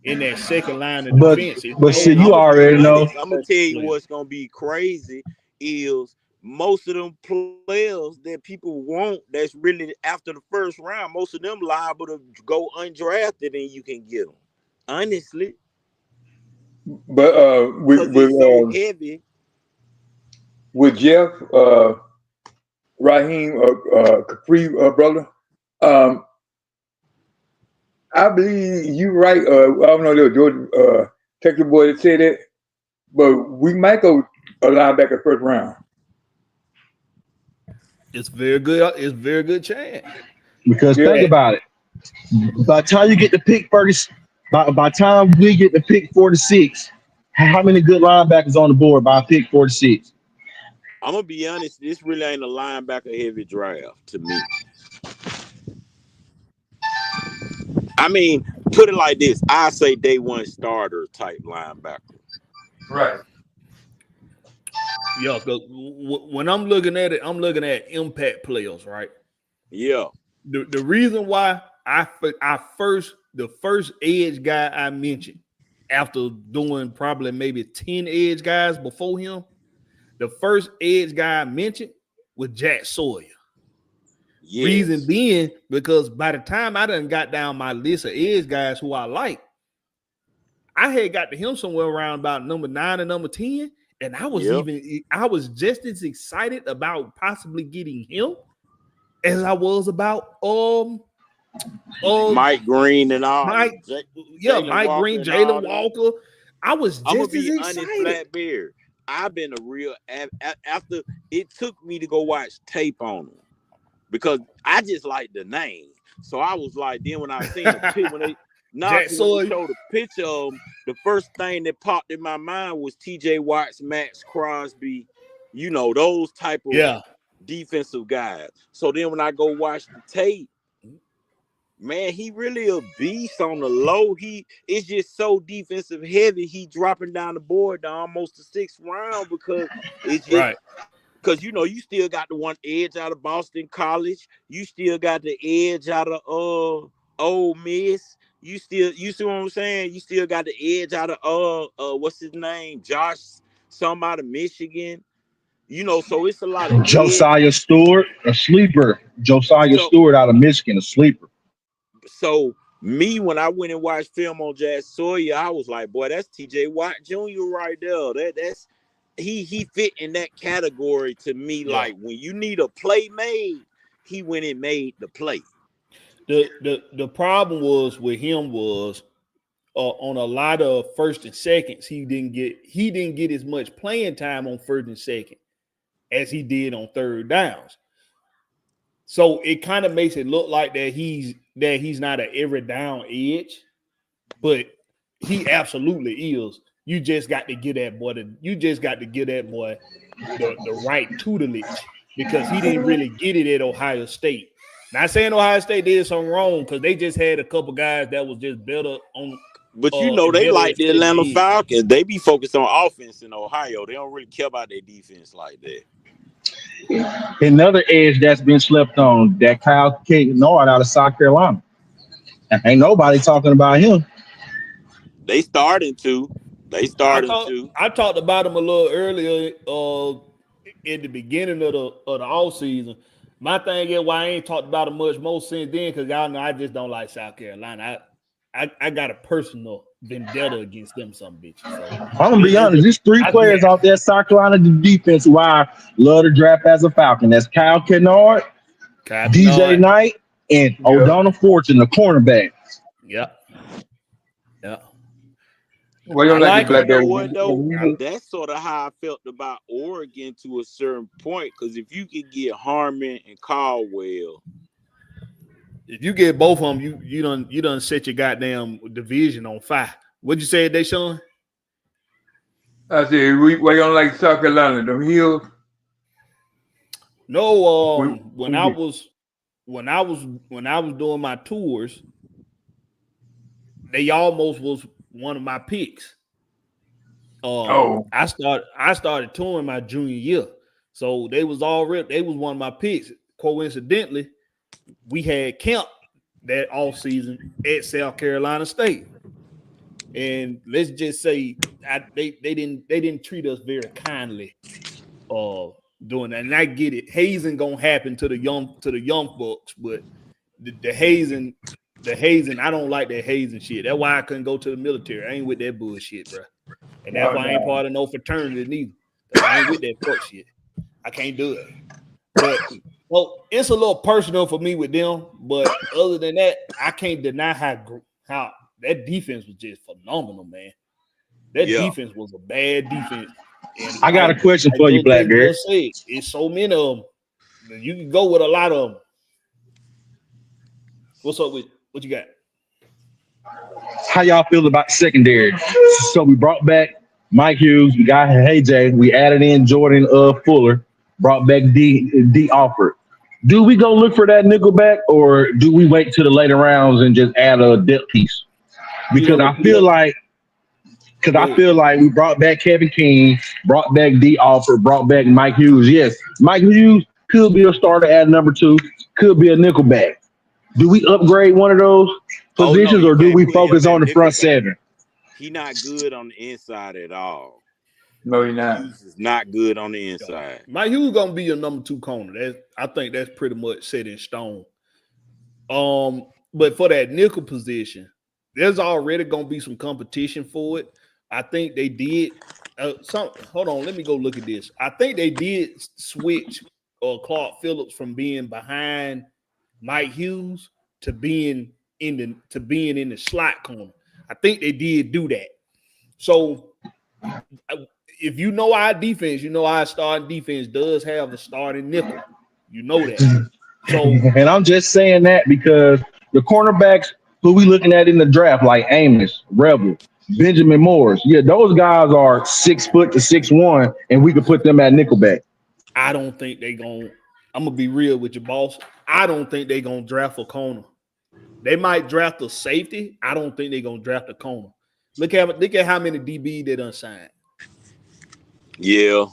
in that second line of But defense. see, And you I'm gonna be already know. honest. I'm gonna tell you what's gonna be crazy is most of them players that people want that's really after the 1st round, most of them liable to go undrafted and you can get them. Honestly, but because it's so heavy. with Jeff, Raheem, Capri, brother, I believe you right. I don't know the Georgia Texas boy that said that, but we might go a linebacker 1st round. It's very good. It's very good chance. Because Yeah. think about it. By the time you get to pick first, by time we get to pick 46, how many good linebackers on the board by pick 46? I'm gonna be honest. This really ain't a linebacker heavy draft to me. I mean, put it like this: I say day 1 starter type linebacker. Right. Yeah, because when I'm looking at it, I'm looking at impact players, right? Yeah. The reason why the first edge guy I mentioned after doing probably maybe 10 edge guys before him, the first edge guy I mentioned was Jack Sawyer. Yes. Reason being because by the time I done got down my list of edge guys who I like, I had got to him somewhere around about number 9 and number 10. And I was just as excited about possibly getting him as I was about Mike Green and all. Mike Green, Jalen Walker. I was I'm gonna just as be honest, excited. Blakberry. I've been a real after it took me to go watch tape on him because I just like the name. So I was like, then when I seen the picture, when they showed a picture of him, the first thing that popped in my mind was T.J. Watts, Max Crosby, those type of defensive guys. So then when I go watch the tape, man, he really a beast on the low. It's just so defensive heavy. He dropping down the board to almost the 6th round because it's just because you still got the one edge out of Boston College. You still got the edge out of Ole Miss. you see what I'm saying? You still got the edge out of what's his name? Josh, some out of Michigan. You know, so it's a lot of edge. Josiah Stewart, a sleeper. Josiah So Stewart out of Michigan, a sleeper. so me, when I went and watched film on Jack Sawyer, I was like, boy, that's TJ Watt Jr. right there. That's he fit in that category to me. Yeah. Like when you need a play made, he went and made the play. The problem was with him was on a lot of first and seconds, he didn't get as much playing time on first and second as he did on third downs. So it kind of makes it look like that he's not an every down edge, but he absolutely is. You just got to give that boy the right tutelage, because he didn't really get it at Ohio State. Not saying Ohio State did something wrong, because they just had a couple guys that was just better on. But you know, they like the Atlanta Falcons. They be focused on offense in Ohio. They don't really care about their defense like that. Another edge that's been slept on, that Kyle Kennard out of South Carolina. Ain't nobody talking about him. They starting to. I talked about him a little earlier in the beginning of the offseason. My thing is why I ain't talked about him much more since then, because y'all know I just don't like South Carolina. I got a personal vendetta against them, some bitches. So, I'm gonna be honest. There's three players out there, South Carolina defense, who I love to draft as a Falcon. That's Kyle Kennard, DJ Knight, and O'Donnell Fortune, the cornerback. Yeah. Well, you like Blakberry. What though? That's sort of how I felt about Oregon to a certain point. Because if you could get Harmon and Caldwell, if you get both of them, you done set your goddamn division on fire. What'd you say, Deshaun? I said, why you don't like South Carolina? Them Hills? No, when I was doing my tours, they almost was one of my picks. I started touring my junior year, so they was one of my picks. Coincidentally, we had camp that off season at South Carolina State, and let's just say they didn't treat us very kindly doing that. And I get it, hazing gonna happen to the young folks, but the hazing, I don't like that hazing shit. That's why I couldn't go to the military. I ain't with that bullshit, bro. And that's why I ain't part of no fraternity neither. I ain't with that fuck shit. I can't do it. But it's a little personal for me with them. But other than that, I can't deny how that defense was just phenomenal, man. That defense was a bad defense. And I got a question for you, Blakberry. It's so many of them. You can go with a lot of them. What's up with what you got? How y'all feel about secondary? So we brought back Mike Hughes. We got Jay. We added in Jordan Fuller. Brought back D Alford. Do we go look for that nickelback, or do we wait till the later rounds and just add a depth piece? Because I feel like we brought back Kevin King, brought back D Alford, brought back Mike Hughes. Yes, Mike Hughes could be a starter at number 2, could be a nickelback. Do we upgrade one of those positions, or do we focus on the front seven? He not good on the inside at all. No, he's not. He's not good on the inside. Mike Hughes gonna be your number 2 corner. I think that's pretty much set in stone. But for that nickel position, there's already gonna be some competition for it. I think they did. Hold on, let me go look at this. I think they did switch Clark Phillips from being behind Mike Hughes to being in the slot corner. I think they did do that. So if you know our defense, you know our starting defense does have a starting nickel. You know that. So, and I'm just saying that because the cornerbacks who we looking at in the draft, like Amos, Rebel, Benjamin Morris, those guys are 6 foot to 6'1", and we could put them at nickelback. I don't think they gonna. I'm gonna be real with you, boss. I don't think they gonna draft a corner. They might draft a safety. I don't think they gonna draft a corner. Look at how many DB they done signed. Yeah,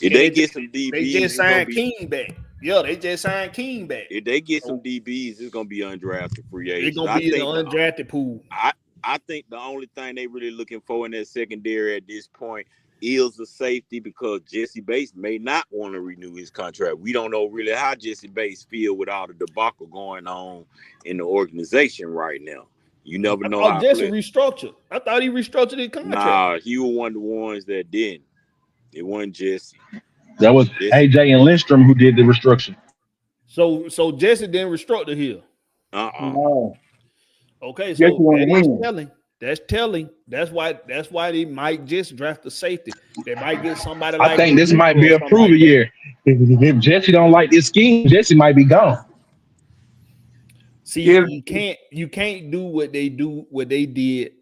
if they get some DB, they just signed King back. Yeah, they just signed King back. If they get some DBs, it's gonna be undrafted free They're agents. gonna be in the undrafted pool. I think the only thing they really looking for in that secondary at this point is the safety, because Jesse Bates may not want to renew his contract. We don't know really how Jesse Bates feel with all the debacle going on in the organization right now. You never know how. Jesse restructured. I thought he restructured his contract. Nah, he was one of the ones that didn't. It wasn't Jesse. That was AJ and Lindstrom who did the restructure. So Jesse didn't restructure here. No. Okay, Jesse so wanna that is win. telling. That's telling. That's why they might just draft the safety. They might get somebody like. I think this might be a prove a year. If Jesse don't like this scheme, Jesse might be gone. See, you can't do what they did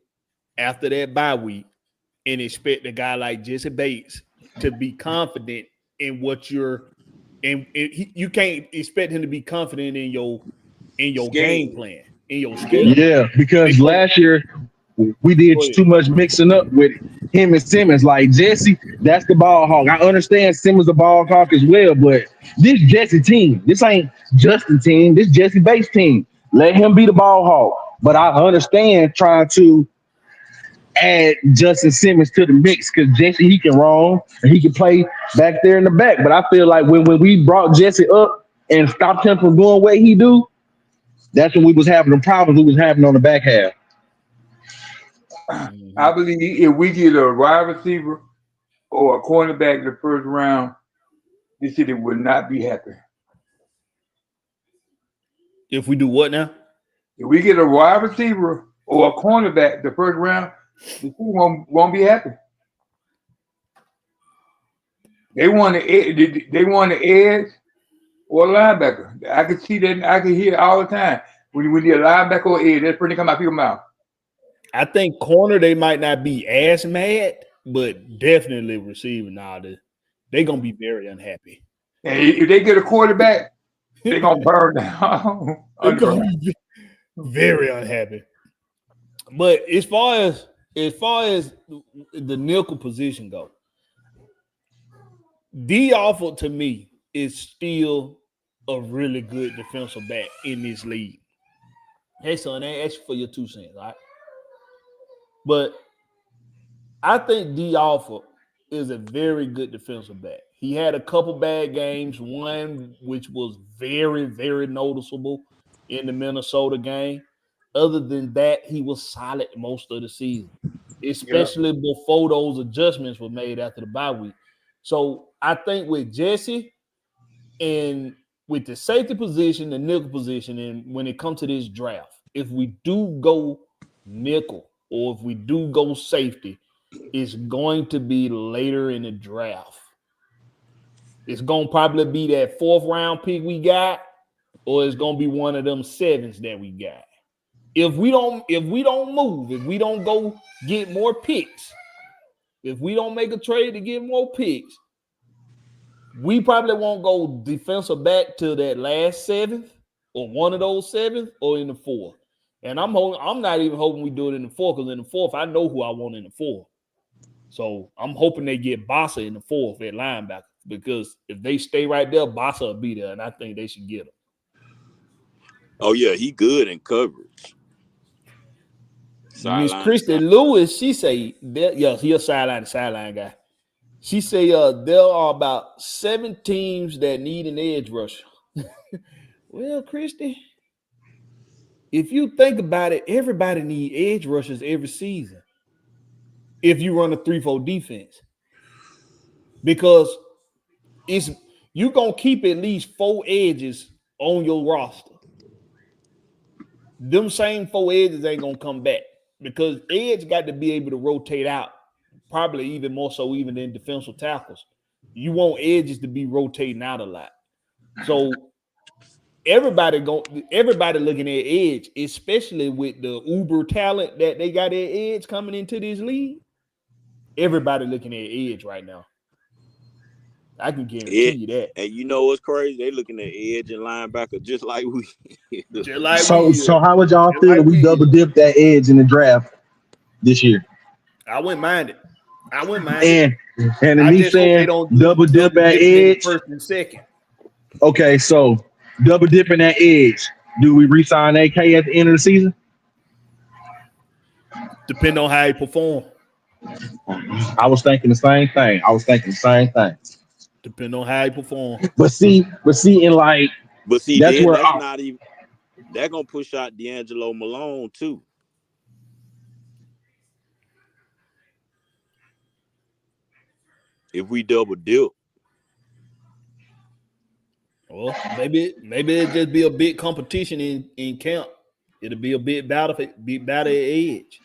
after that bye week and expect a guy like Jesse Bates to be confident in what you're, and you can't expect him to be confident in your game plan, in your scheme. Yeah, because last year we did too much mixing up with him and Simmons. Like Jesse, that's the ball hawk. I understand Simmons the ball hawk as well, but this Jesse team, this ain't Justin team, this Jesse Bates team. Let him be the ball hawk. But I understand trying to add Justin Simmons to the mix because Jesse, he can roam and he can play back there in the back. But I feel like when we brought Jesse up and stopped him from doing what he do, that's when we was having the problems we was having on the back half. I believe if we get a wide receiver or a cornerback in the first round, this city would not be happy. If we do what now? If we get a wide receiver or a cornerback the first round, the city won't be happy. They want an edge or a linebacker. I can see that. I can hear it all the time. When you need a linebacker or edge, that's pretty come out people's mouth. I think corner they might not be as mad, but definitely receiving now they're gonna be very unhappy. And if they get a quarterback, they're gonna burn down. They're gonna be very unhappy. But as far as the nickel position go, D Alford to me is still a really good defensive back in this league. Hey son, I ask you for your 2 cents, all right? But I think D Alford is a very good defensive back. He had a couple bad games, one which was very, very noticeable in the Minnesota game. Other than that, he was solid most of the season, especially before those adjustments were made after the bye week. So I think with Jesse and with the safety position, the nickel position, and when it comes to this draft, if we do go nickel or if we do go safety, it's going to be later in the draft. It's going to probably be that 4th round pick we got, or it's going to be one of them 7s that we got. If we don't move, if we don't go get more picks, if we don't make a trade to get more picks, we probably won't go defensive back to that last 7th or one of those 7th or in the 4th. And I'm not even hoping we do it in the 4th, because in the 4th, I know who I want in the 4th. So I'm hoping they get Bossa in the 4th at linebacker, because if they stay right there, Bossa will be there, and I think they should get him. Oh yeah, he good in coverage. Miss Christy Lewis, she say, yeah, he a sideline guy. She say there are about 7 teams that need an edge rusher. Well, Christy, if you think about it, everybody need edge rushers every season. If you run a 3-4 defense, because you're gonna keep at least 4 edges on your roster. Them same 4 edges ain't gonna come back, because edge got to be able to rotate out, probably even more so even than defensive tackles. You want edges to be rotating out a lot. So everybody looking at edge, especially with the uber talent that they got at edge coming into this league. Everybody looking at edge right now. I can guarantee you that. And you know what's crazy? They looking at edge and linebacker just like we. So how would y'all feel if we double dip that edge in the draft this year? I wouldn't mind it. And me saying double dip at edge first and second. Okay, so double dipping that edge. Do we re-sign AK at the end of the season? Depending on how he perform. I was thinking the same thing. Depending on how he perform. But see, and like But see, that's then where that's not even they're gonna push out D'Angelo Malone too. If we double dip. Well, maybe it just be a big competition in camp. It'll be a big battle at edge.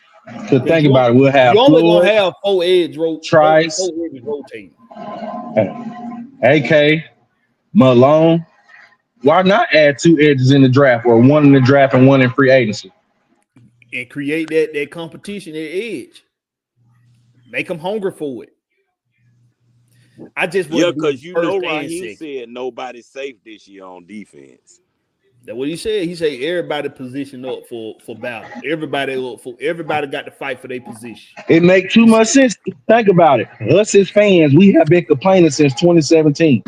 to think about it. We'll have you only Floyd, gonna have four edges Trice, rotating. AK, Malone. Why not add 2 edges in the draft, or 1 in the draft and 1 in free agency, and create that competition at edge? Make them hungry for it. I just because Raheem said nobody's safe this year on defense. That's what he said. He said everybody positioned up for battle. Everybody got to fight for their position. It makes too much sense. Think about it. Us as fans, we have been complaining since 2017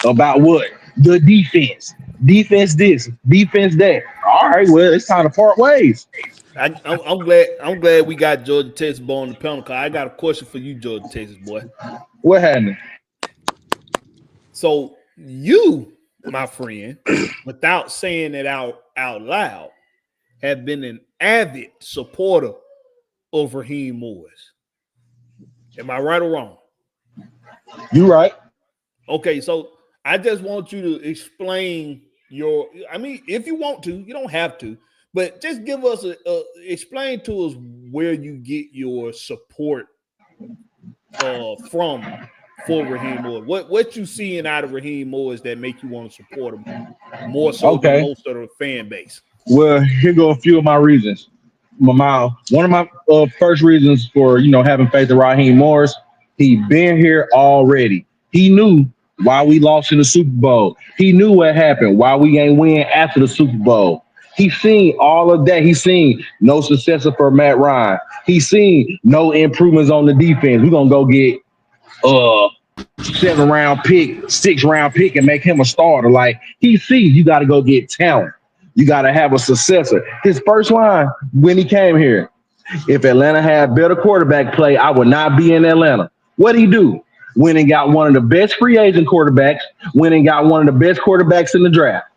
about what? The defense. Defense this, defense that. All right, well, it's time to part ways. I'm glad we got Georgia Texas boy on the panel, because I got a question for you, Georgia Texas boy. What happened? So you, my friend, without saying it out loud, have been an avid supporter of Raheem Morris. Am I right or wrong? You right. Okay, so I just want you to explain if you want to, you don't have to, but just give us explain to us where you get your support from for Raheem Morris. What you seeing out of Raheem Morris that make you want to support him more so than most of the fan base? Well, here go a few of my reasons. One of my first reasons for having faith in Raheem Morris, he been here already. He knew why we lost in the Super Bowl. He knew what happened, why we ain't win after the Super Bowl. He seen all of that. He seen no successor for Matt Ryan. He seen no improvements on the defense. We're gonna go get 7-round pick, 6-round pick, and make him a starter. Like, he sees you got to go get talent. You got to have a successor. His first line when he came here: if Atlanta had better quarterback play, I would not be in Atlanta. What'd he do? Went and got one of the best free agent quarterbacks. Went and got one of the best quarterbacks in the draft.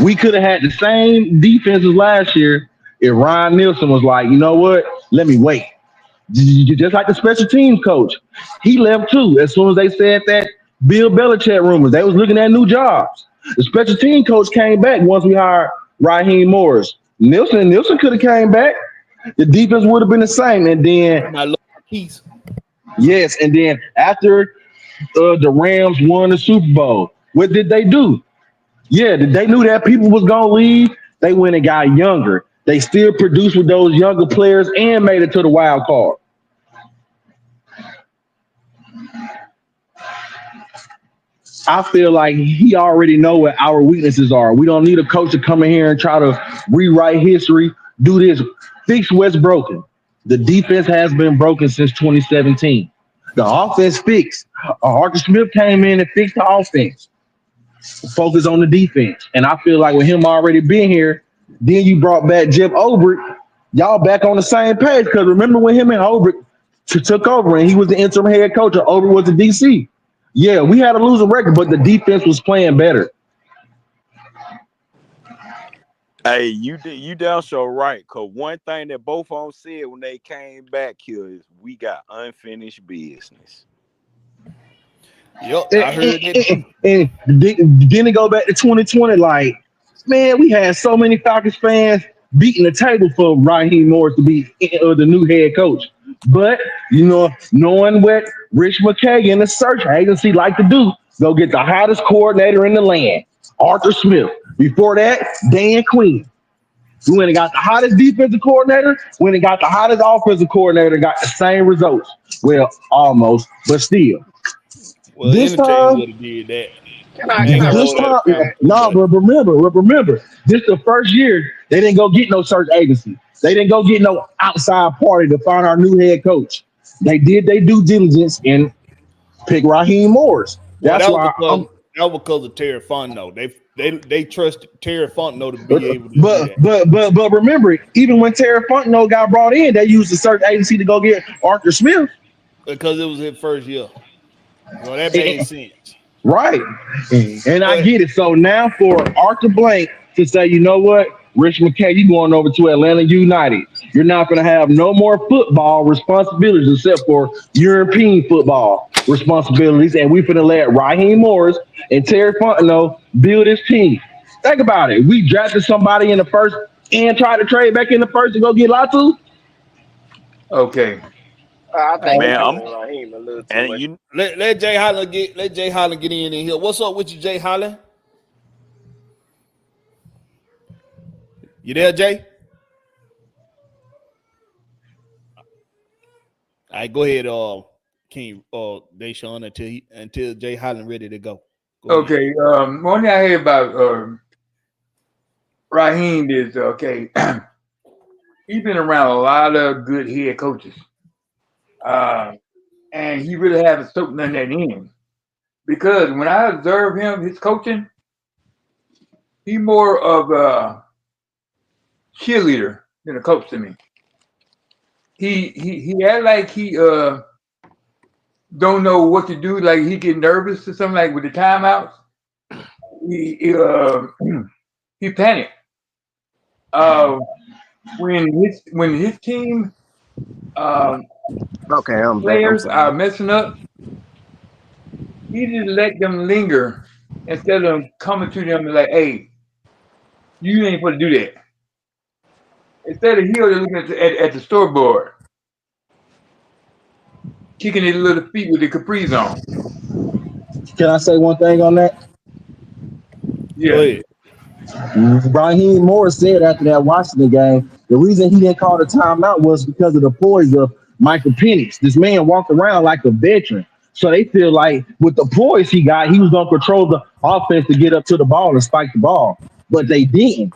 We could have had the same defense as last year if Ryan Nielsen was like, you know what? Let me wait. Just like the special teams coach. He left too. As soon as they said that Bill Belichick rumors, they was looking at new jobs. The special team coach came back once we hired Raheem Morris. Nielsen could have came back. The defense would have been the same. And then yes, and then after the Rams won the Super Bowl, what did they do? Yeah, they knew that people was gonna leave. They went and got younger. They still produced with those younger players and made it to the wild card. I feel like he already know what our weaknesses are. We don't need a coach to come in here and try to rewrite history, do this, fix what's broken. The defense has been broken since 2017. The offense fixed. Arthur Smith came in and fixed the offense. Focus on the defense. And I feel like with him already being here, then you brought back Jeff Ulbrich, y'all back on the same page. Because remember when him and Ulbrich took over and he was the interim head coach and Ulbrich was the DC. Yeah, we had a losing record, but the defense was playing better. Hey, you down so right. Because one thing that both of them said when they came back here is we got unfinished business. Yep, I heard it. And then it go back to 2020. Like, man, we had so many Falcons fans beating the table for Raheem Morris to be the new head coach. But, knowing what Rich McKay and the search agency like to do, go get the hottest coordinator in the land, Arthur Smith. Before that, Dan Quinn. We went and got the hottest defensive coordinator, went and got the hottest offensive coordinator, got the same results. Well, almost, but still. Well, this time would have did that. But remember, this the first year they didn't go get no search agency. They didn't go get no outside party to find our new head coach. They did their due diligence and pick Raheem Morris. That's why that was because of Terry Fontenot. They trusted Terry Fontenot to be able to do that. But remember, even when Terry Fontenot got brought in, they used a certain agency to go get Arthur Smith Because it was his first year. So that made sense. right. And I But get it. So now for Arthur Blank to say, you know what, Rich McKay, you going over to Atlanta United. You're not going to have no more football responsibilities except for European football responsibilities. And we finna let Raheem Morris and Terry Fontenot build his team. Think about it. We drafted somebody in the first and tried to trade back in the first to go get Latu. Okay. I think Man, I'm Raheem a little too and much. you let Jay Holland get in here. What's up with you, Jay Holland? You there, Jay? All right, go ahead, King Deshaun until Jay Holland ready to go. Go ahead. Okay. One thing I hear about Raheem is he's been around a lot of good head coaches. And he really hasn't soaked none of that in. Because when I observe him, his coaching, he's more of a cheerleader than a coach to me. He act like he don't know what to do, like he get nervous or something, like with the timeouts. He panicked. When his team Okay, I'm back. I'm players sorry. are messing up, he just let them linger instead of coming to them and like, hey, you ain't supposed to do that. Instead of he was looking at the scoreboard, kicking his little feet with the capris on. Can I say one thing on that? Yeah. Go ahead. Raheem Morris said after that Washington game, the reason he didn't call the timeout was because of the poise of Michael Penix. This man walked around like a veteran. So they feel like with the poise he got, he was going to control the offense to get up to the ball and spike the ball. But they didn't.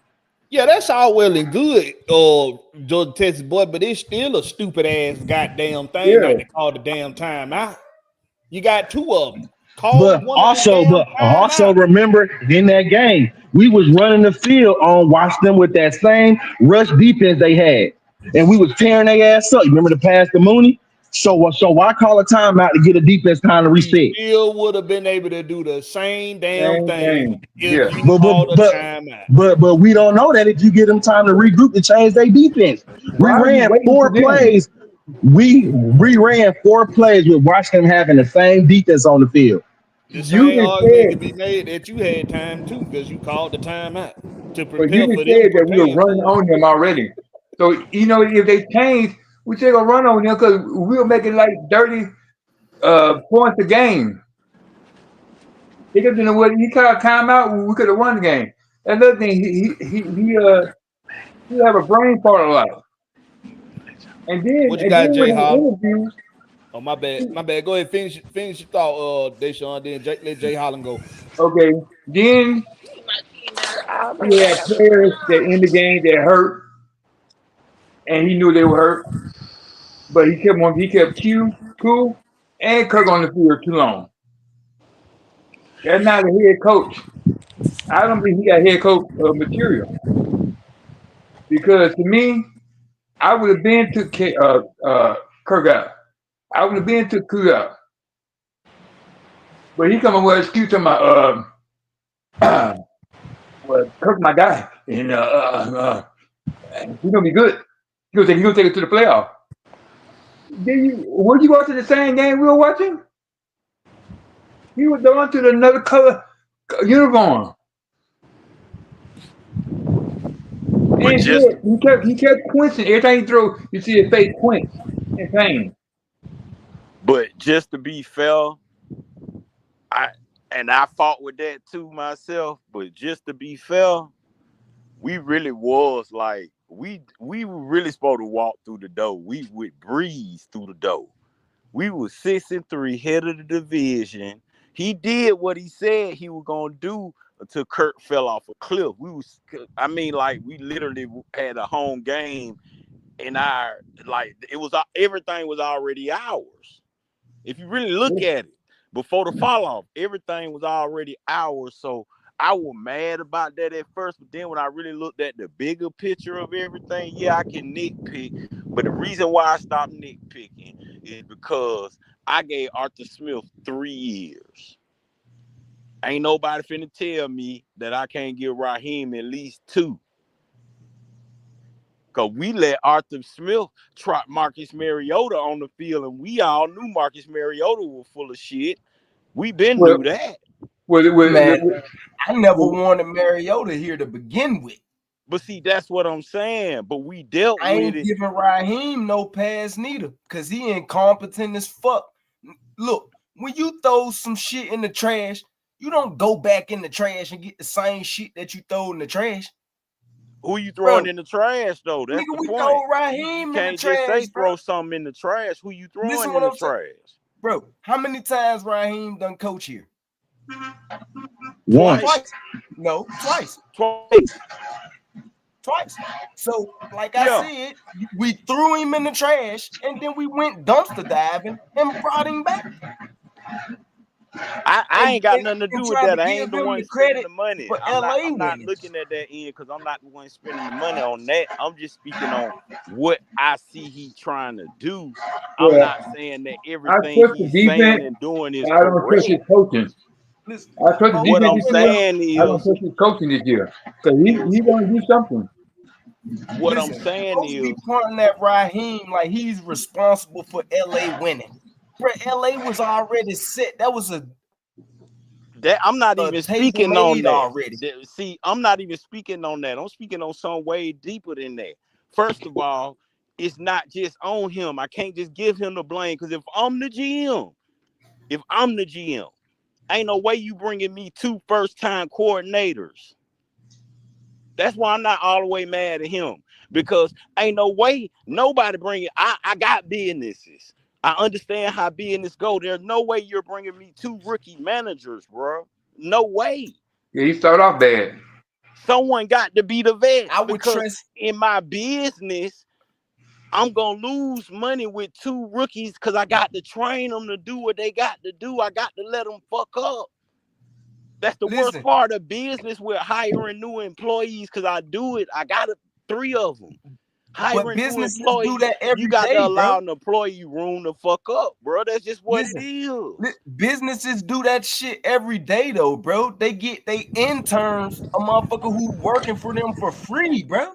Yeah, that's all well and good, Georgia Texas boy, but it's still a stupid ass goddamn thing not to call the damn timeout. You got two of them. Call one of the Also remember in that game, we was running the field on Washington with that same rush defense they had. And we was tearing their ass up. You remember the pass to Mooney? So why call a timeout to get a defense time to reset? Still would have been able to do the same damn thing if you But called a timeout. but we don't know that if you give them time to regroup to change their defense. We ran 4 plays. We ran 4 plays with Washington having the same defense on the field. The same argument can be made that you had time too because you called the timeout to But you prepare for just them. said that we were running on them already. So if they change, we still gonna run on them because we'll make it like 30 points a game. Because you know what, he called timeout, we could have won the game. Another thing, he have a brain part of life. And then What you got, Jay Holland? interviews. Oh, my bad. Go ahead, finish your thought, Deshaun. Then let Jay Holland go. Okay. Then he had players that in the game that hurt, and he knew they were hurt, but he kept Q cool and Kirk on the field too long. That's not a head coach. I don't think he got head coach material. Because to me, I would have been to Kirk out. I would have been to Q out. But he coming with an excuse to my well, Kirk my guy. And he's gonna be good. He's gonna take it to the playoff. Were you watching the same game we were watching? He was going to another color uniform. And he kept quenching. Every time he throw, you see his face quench in pain. But just to be fair, I fought with that too myself. But just to be fair, we really was like we were really supposed to walk through the door. We would breeze through the door. We were 6-3, head of the division. He did what he said he was gonna do until Kurt fell off a cliff. We literally had a home game, and everything was already ours. If you really look at it. before the fall off. Everything was already ours. So I was mad about that at first, but then when I really looked at the bigger picture of everything, yeah, I can nitpick. But the reason why I stopped nitpicking is because I gave Arthur Smith 3 years. Ain't nobody finna tell me that I can't give Raheem at least 2. Because we let Arthur Smith trot Marcus Mariota on the field, and we all knew Marcus Mariota was full of shit. We been knew that. Man, I never wanted Mariota here to begin with. But see, that's what I'm saying. But we dealt I with ain't it. giving Raheem no pass neither, because he incompetent as fuck. Look, when you throw some shit in the trash, you don't go back in the trash and get the same shit that you throw in the trash. Who you throwing in the trash, though? That's Nigga, the we point. throw Raheem You in the can't just trash, say bro. throw something in the trash. Who you throwing Listen in what the I'm saying. trash? Bro, how many times Raheem done coach here? Once. Twice. No, twice. Twice. So, like I said, we threw him in the trash, and then we went dumpster diving and brought him back. I ain't got nothing to do with that. I ain't the one spending the money. For I'm LA not looking at that end because I'm not the one spending the money on that. I'm just speaking on what I see he trying to do. I'm not saying that everything he's saying and doing is I don't trust his correct. coaching. I trust the What I'm defense this year. saying I don't is, trust his coaching this year. So he want to do something. what I'm saying folks be is, pointing at Raheem like he's responsible for LA winning. Bro, LA was already set. That was that I'm not even speaking on that. already. See, I'm not even speaking on that. I'm speaking on something way deeper than that. First of all, it's not just on him. I can't just give him the blame because if I'm the GM, ain't no way you bringing me 2 first-time coordinators. That's why I'm not all the way mad at him, because ain't no way nobody bringing. I got businesses. I understand how business go. There's no way you're bringing me 2 rookie managers, bro. No way. Yeah, he started off bad. Someone got to be the vet. I would because trust in my business, I'm gonna lose money with 2 rookies because I got to train them to do what they got to do. I got to let them fuck up. That's the worst part of business with hiring new employees, because I do it. I got 3 of them. Hiring new employees, do that every you got day, to allow bro. an employee room to fuck up, bro. That's just what it is. Businesses do that shit every day, though, bro. They get they interns, a motherfucker who working for them for free, bro,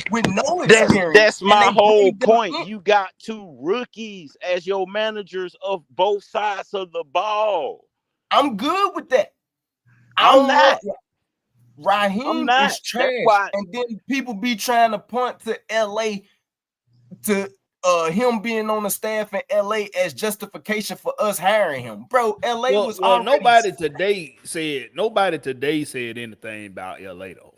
with no experience. That's my whole point. You got 2 rookies as your managers of both sides of the ball. I'm good with that. I'm not. Raheem is trash, and then people be trying to punt to LA to him being on the staff in LA as justification for us hiring him, bro. LA was already. Nobody today said anything about LA though.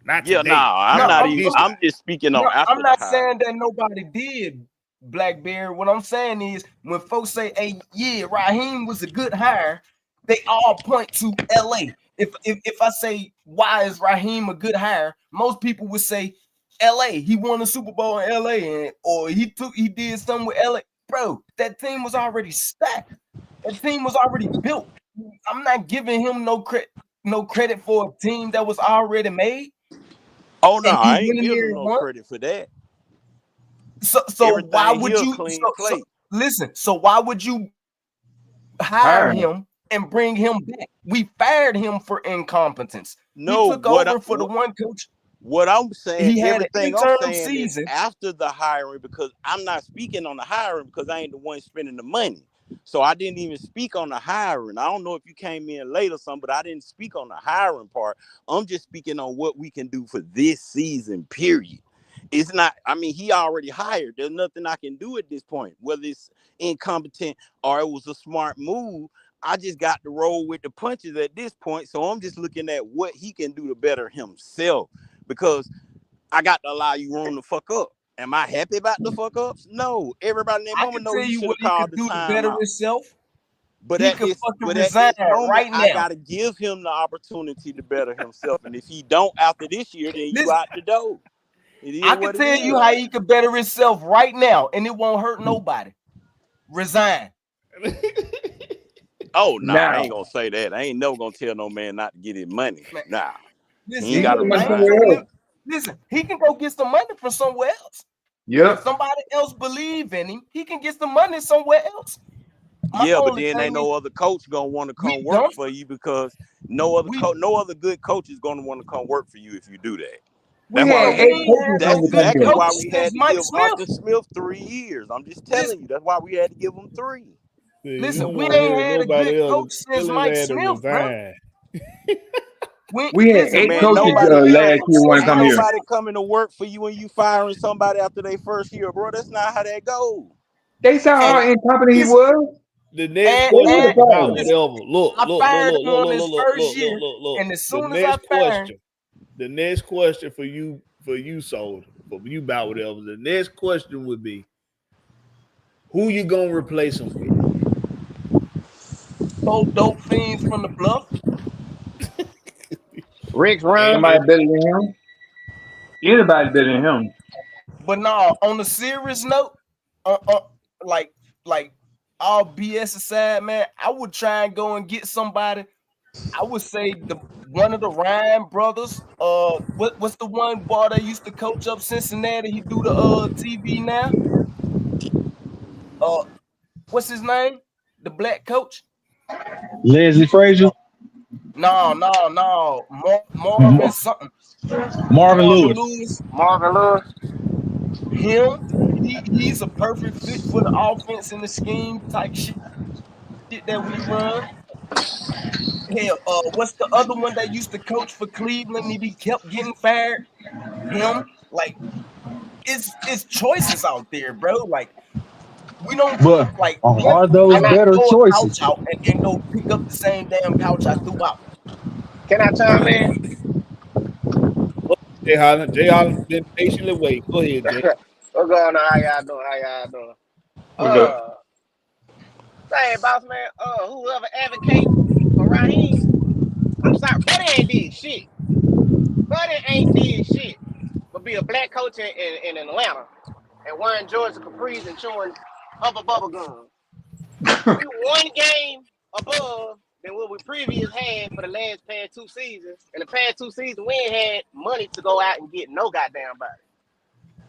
Not today. I'm just speaking on after. I'm not saying that nobody did, Blakberry. What I'm saying is when folks say, "Hey, yeah, Raheem was a good hire," they all point to LA. If I say why is Raheem a good hire, most people would say LA. He won a Super Bowl in LA, or he did something with LA. Bro, that team was already stacked. That team was already built. I'm not giving him no credit for a team that was already made. Oh no, I ain't giving him no credit for that. So why would you listen? So why would you hire him and bring him back? We fired him for incompetence. No, he took over for the one coach. What I'm saying, he had everything an I'm interim saying season is after the hiring, because I'm not speaking on the hiring because I ain't the one spending the money. So I didn't even speak on the hiring. I don't know if you came in late or something, but I didn't speak on the hiring part. I'm just speaking on what we can do for this season, period. It's not, I mean, he already hired. There's nothing I can do at this point, whether it's incompetent or it was a smart move. I just got to roll with the punches at this point. So I'm just looking at what he can do to better himself, because I got to allow you room to fuck up. Am I happy about the fuck ups? No. Everybody in that moment knows you should have called the time out. But at this moment, right now. I got to give him the opportunity to better himself. And if he don't after this year, then you out the door. I can tell you how he could better himself right now, and it won't hurt nobody. Resign. Oh no, I ain't Now, gonna say that. I ain't never gonna tell no man not to get his money. Man, Nah, listen, he he ain't he get gotta the can, money he resign. somewhere can else. listen. He can go get some money from somewhere else. If Yep. somebody else believe in him, he can get some money somewhere else. My Yeah, but only then ain't thing is, no other coach gonna want to we come work don't. for you because We no other good coach is gonna want to come work for you if you do that. We That's why had but we we 8 ain't coaches had That's on no the good come exactly here. why coach we since had to Mike give Smith. Arthur Smith 3 years. I'm just telling Listen, you. That's why we had to give him 3. See, you listen, don't we want to ain't hear had a good nobody else coach since telling his Mike ass to Smith, bro. resign. We had Listen, 8 we ain't Man, coaches had a nobody good last coming. coach year want to since Ain't come Mike here. nobody Smith. coming to work for you and you firing somebody after their first year, bro. That's not how that goes. They saw how And incompetent he listen, was. The next and So what's question the and about problem? listen, whatever. I fired him on his first year, Look. and as The soon as I next fired him, question. The next question for you, Soldier, for you about whatever. The next question would be, who you gonna replace him with? both dope fiends from the bluff. Rick's run. Somebody And better than him. Anybody better than him. But no, on a serious note, like like all BS aside, man, I would try and go and get somebody. I would say the one of the Ryan brothers. What's the one boy that used to coach up Cincinnati? He do the TV now. Uh, what's his name? The black coach? Leslie Frazier, No. Marvin M- something. Marvin Marvin Lewis. Lewis. Marvin Lewis. Him. He's a perfect fit for the offense and the scheme type shit that we run. Hell, what's the other one that used to coach for Cleveland and he kept getting fired? Him. Like, it's choices out there, bro. Like, we don't But like him. are I those Can I wouldn't better throw a couch choices? out and then go pick up the same damn couch I threw out. can I chime in? Jay Holland been patiently waiting. Go ahead, Jay. What's going on? How y'all doing? How y'all doing? What's up? Uh, Say, boss man. Whoever advocate for Raheem, I'm sorry, Buddy ain't did shit. Buddy ain't did shit. But be a black coach in Atlanta and wearing Georgia capris and chewing upper bubble gum. We one game above than what we previous had for the last past 2 seasons. And the past 2 seasons, we ain't had money to go out and get no goddamn body.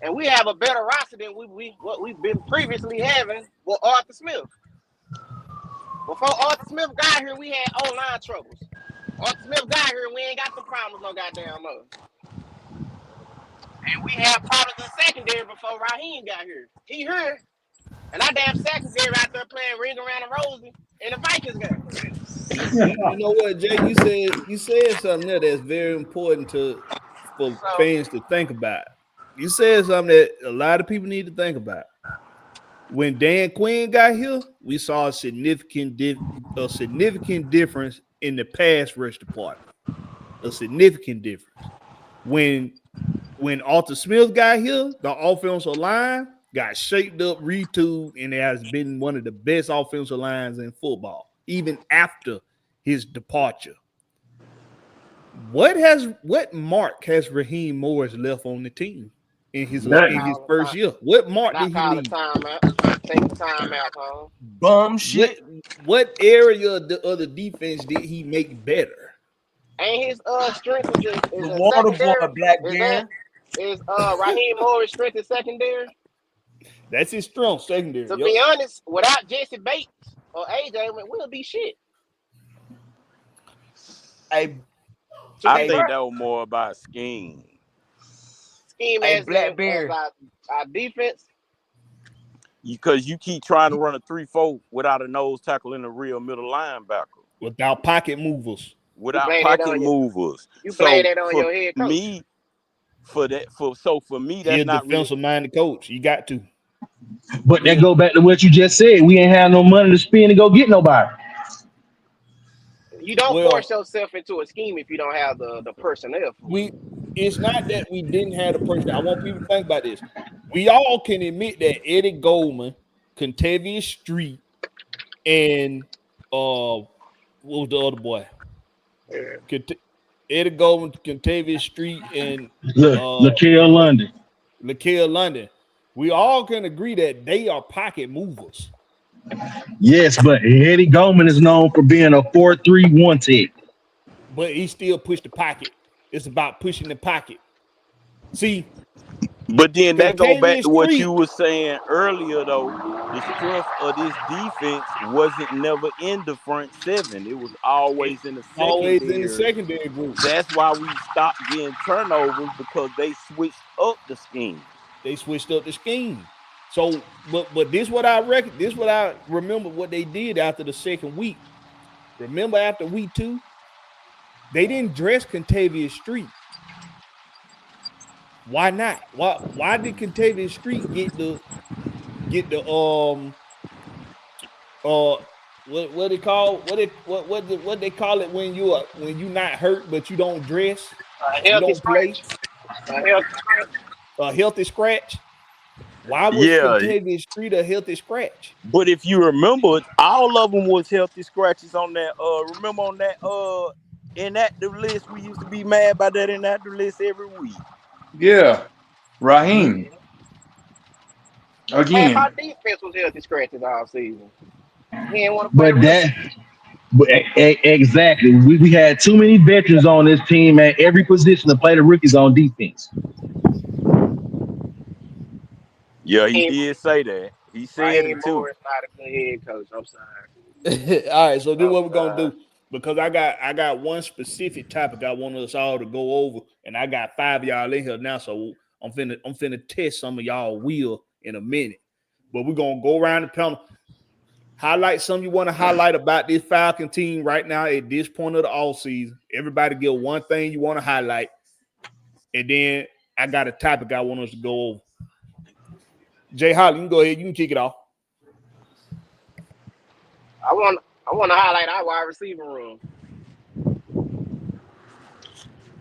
And we have a better roster than what we've been previously having with Arthur Smith. Before Arthur Smith got here, we had online troubles. Arthur Smith got here, we ain't got them problems no goddamn more. And we had problems in secondary before Raheem got here. He here, and our damn secondary out there playing Ring Around the Rosie in the Vikings game. You know what, Jay? You said something there that's very important for So fans to think about. You said something that a lot of people need to think about. When Dan Quinn got here, we saw a significant difference in the pass rush department. A significant difference. When Arthur Smith got here, the offensive line got shaped up, retooled, and it has been one of the best offensive lines in football, even after his departure. What mark has Raheem Morris left on the team in his Nothing. first year? What mark did not he call the leave? timeout. Take the timeout, Cole. Bum What shit. what area of the defense did he make better? Ain't his strength is The a water boy, secondary? Is that Blackberry. is Raheem Morris strength is secondary? That's his strong secondary. To Yep. be honest, without Jesse Bates or AJ, we'll be shit. Hey, To I be hey, think fair, that was more about scheme. scheme hey, as in as Blackberry. our defense. Because you keep trying to run a 3-4 without a nose tackle in the real middle linebacker, Without pocket movers. You without blame that pocket on your movers. you blame So that on for your head coach. me, for me, He that's a not really. defensive minded coach. You got to. But that Yeah, go back to what you just said. We ain't have no money to spend to go get nobody. You don't force Well, yourself into a scheme if you don't have the personnel for it. it's not that we didn't have the person. I want people to think about this. We all can admit that Eddie Goldman, Contavious Street, and what was the other boy? Yeah. Eddie Goldman, Contavious Street, and Look, Laquel London. Laquel London. We all can agree that they are pocket movers. Yes, but Eddie Goldman is known for being a 4-3-1 tech. But he still pushed the pocket. It's about pushing the pocket. See, But then that go back Contavious to what Street you were saying earlier, though. The strength of this defense wasn't never in the front seven. It was always in the always in the secondary. secondary group. That's why we stopped getting turnovers because they switched up the scheme. They switched up the scheme. So, but this what I reckon. This what I remember what they did after the second week. Remember after week 2, they didn't dress Contavious Street. Why not? Why did Contavious Street get the what they call what they call it when you not hurt but you don't dress, you don't play, a healthy scratch. Why was Contavious Street a healthy scratch? But if you remember, all of them was healthy scratches on that. Remember on that inactive list, we used to be mad about that inactive list every week. Yeah, Raheem. Again, Man, my defense was healthy scratches all season. He didn't want to play. Exactly. We had too many veterans on this team at every position to play the rookies on defense. Yeah, he did say that. He said it too. Morris not a good head coach. I'm sorry. All right, so this is what we're gonna do, because I got one specific topic I want us all to go over, and I got 5 of y'all in here now, so I'm finna test some of y'all will in a minute. But we're gonna go around the panel, highlight something you want to highlight about this Falcon team right now at this point of the all season. Everybody get one thing you want to highlight, and then I got a topic I want us to go over. Jay Holly, you can go ahead. You can kick it off. I want to highlight our wide receiver room.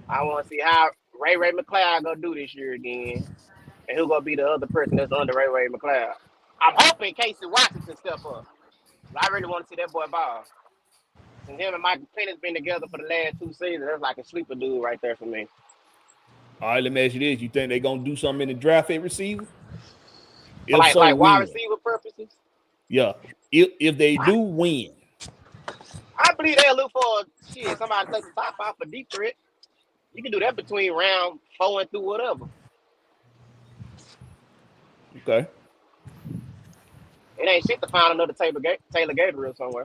I want to see how Ray McLeod gonna do this year again, and who gonna be the other person that's under Ray McLeod. I'm hoping Casey Washington step up. I really want to see that boy ball. And him and Michael Penix been together for the last 2 seasons. That's like a sleeper dude right there for me. All right, let me ask you this: you think they're gonna do something in the draft at receiver? If Like so, wide receiver purposes? Yeah. If they do win, I believe they'll look for somebody to take the top off for deep threat. You can do that between round 4 and through whatever. Okay. It ain't shit to find another Taylor Gabriel somewhere.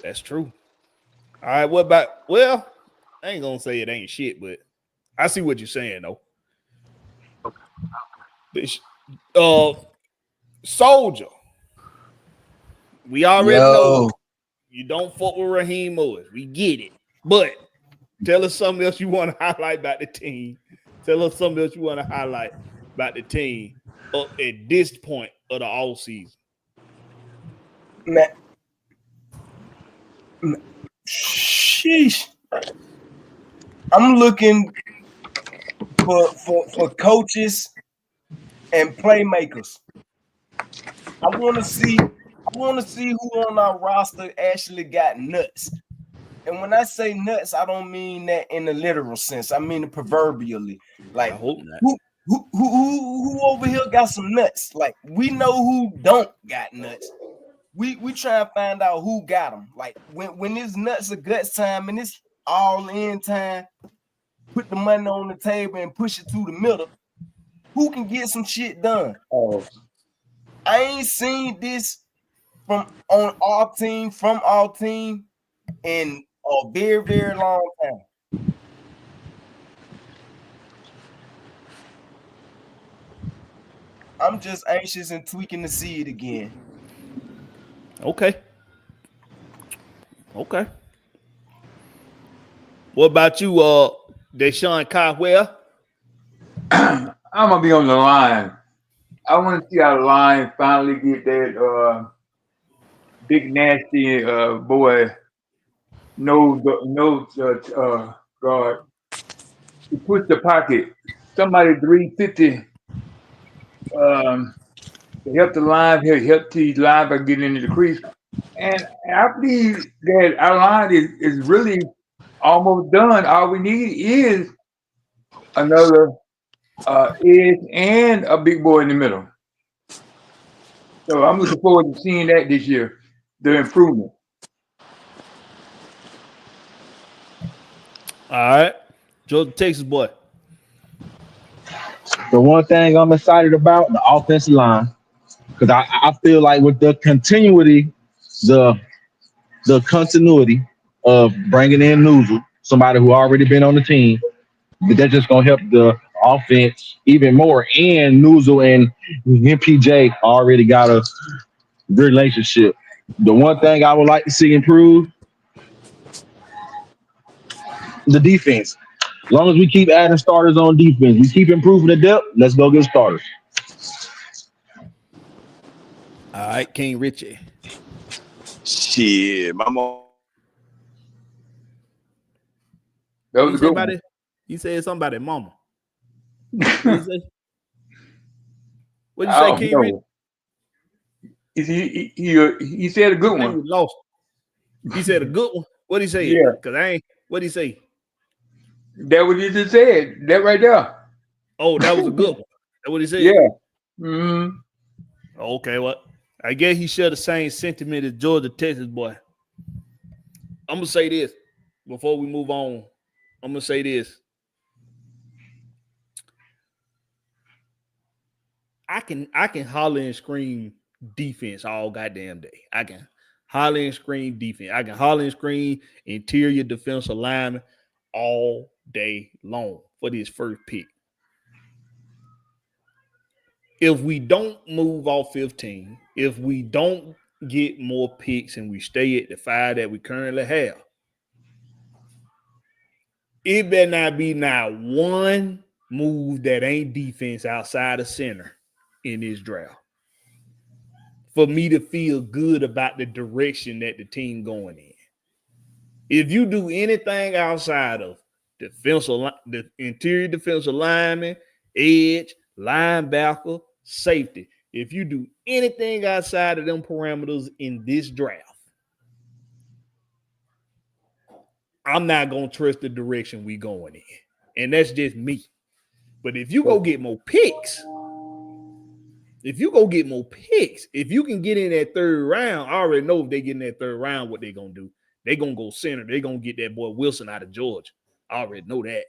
That's true. All right, what about? Well, I ain't gonna say it ain't shit, but I see what you're saying though. Soldier. We already know you don't fuck with Raheem Morris. We get it. But tell us something else you want to highlight about the team. Tell us something else you want to highlight about the team up at this point of the all season. Man. Sheesh. I'm looking for coaches and playmakers. I want to see who on our roster actually got nuts. And when I say nuts, I don't mean that in the literal sense. I mean it proverbially. Like, I hope not. Who over here got some nuts? Like, we know who don't got nuts. We try and find out who got them. Like, when it's nuts or guts time and it's all in time, put the money on the table and push it through the middle. Who can get some shit done? Oh, I ain't seen this from our team in a very, very long time. I'm just anxious and tweaking to see it again. Okay. What about you, Deshaun Caldwell? I'm gonna be on the line. I want to see how the line finally get that big nasty boy guard. He push the pocket. Somebody 350 to help the line here, help the line by getting into the crease. And I believe that our line is really almost done. All we need is another edge and a big boy in the middle. So I'm looking forward to seeing that this year, the improvement. All right. Georgia, Texas boy. The one thing I'm excited about, the offensive line, because I feel like with the continuity, the continuity of bringing in Newsel, somebody who already been on the team, that's just gonna help the offense even more. And Newsel and MPJ already got a good relationship. The one thing I would like to see improve, the defense. As long as we keep adding starters on defense, we keep improving the depth, let's go get starters. All right, King Richie. Shit, my mom. That was a good one. You said something about that mama. What you say? What'd you I say, don't King Richie? know. He said a good I think one. we lost. He said a good one. What'd he say? Yeah. Because I ain't. What'd he say? That what he just said. That right there. Oh, that was a good one. That's what he said? Yeah. Mm-hmm. Okay, well, I guess he shared the same sentiment as Georgia, Texas boy. I'm going to say this before we move on. I'm going to say this. I can holler and scream defense all goddamn day. I can holler and scream defense. I can holler and scream interior defensive lineman all day long for this first pick. If we don't move off 15, if we don't get more picks and we stay at the 5 that we currently have, it better not be not one move that ain't defense outside of center in this draft for me to feel good about the direction that the team going in. If you do anything outside of the interior defensive lineman, edge, linebacker, safety, if you do anything outside of them parameters in this draft, I'm not going to trust the direction we going in. And that's just me. But if you go get more picks, if you can get in that third round, I already know if they get in that third round, what they're going to do. They're going to go center. They're going to get that boy Wilson out of Georgia. I already know that.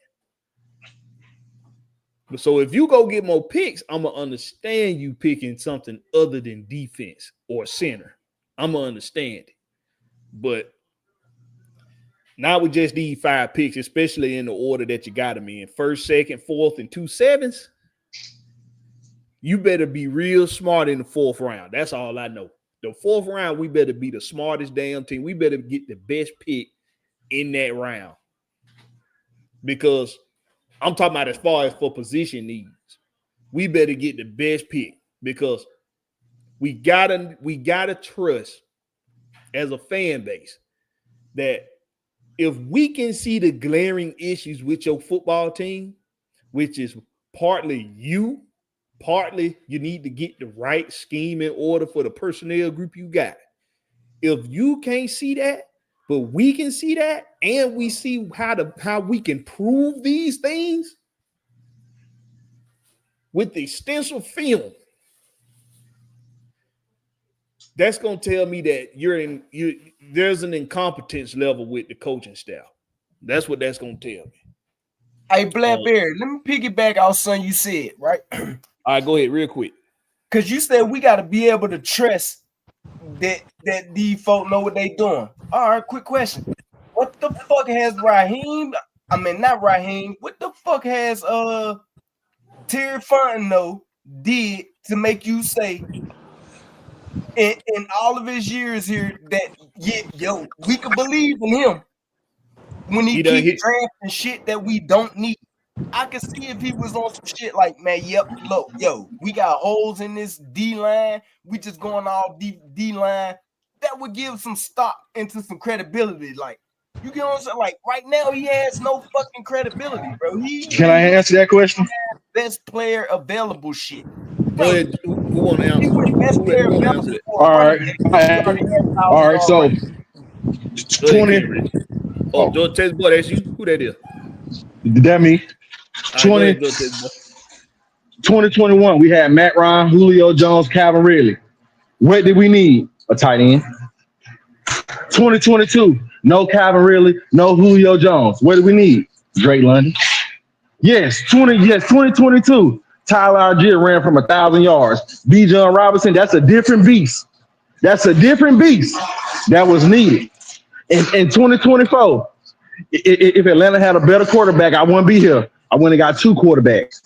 So if you go get more picks, I'm going to understand you picking something other than defense or center. I'm going to understand it. But now we just need 5 picks, especially in the order that you got them in. 1st, 2nd, 4th, and 2 7s. You better be real smart in the 4th round. That's all I know. The 4th round, we better be the smartest damn team. We better get the best pick in that round. Because I'm talking about as far as for position needs. We better get the best pick because we gotta trust as a fan base that if we can see the glaring issues with your football team, which is partly you need to get the right scheme in order for the personnel group you got. If you can't see that, but we can see that, and we see how we can prove these things with the extensive film, that's going to tell me that there's an incompetence level with the coaching staff. That's what that's going to tell me. Hey, Blakberry, let me piggyback off something you said, right? All right, go ahead real quick. Because you said we got to be able to trust that these folk know what they doing. All right, quick question. What the fuck has not Raheem, what the fuck has Terry Fontenot did to make you say in all of his years here that we can believe in him when he keeps drafting shit that we don't need? I can see if he was on some shit like, man, look, we got holes in this D line. We just going all D line. That would give some stock into some credibility. Like, you get what I'm saying? Like, right now, he has no fucking credibility, bro. Can I answer that question? Best player available shit. Go ahead. Who want to answer? Best player available. All right. So, 20. George Texas boy, that's you? Who that is? That me. 2021, we had Matt Ryan, Julio Jones, Calvin Ridley. What did we need? A tight end. 2022, no Calvin Ridley, no Julio Jones. What do we need? Drake London. Yes, 2022. Tyler Algier ran from 1,000 yards. B. John Robinson, that's a different beast. That's a different beast that was needed. In 2024, if Atlanta had a better quarterback, I wouldn't be here. I wouldn't have got 2 quarterbacks.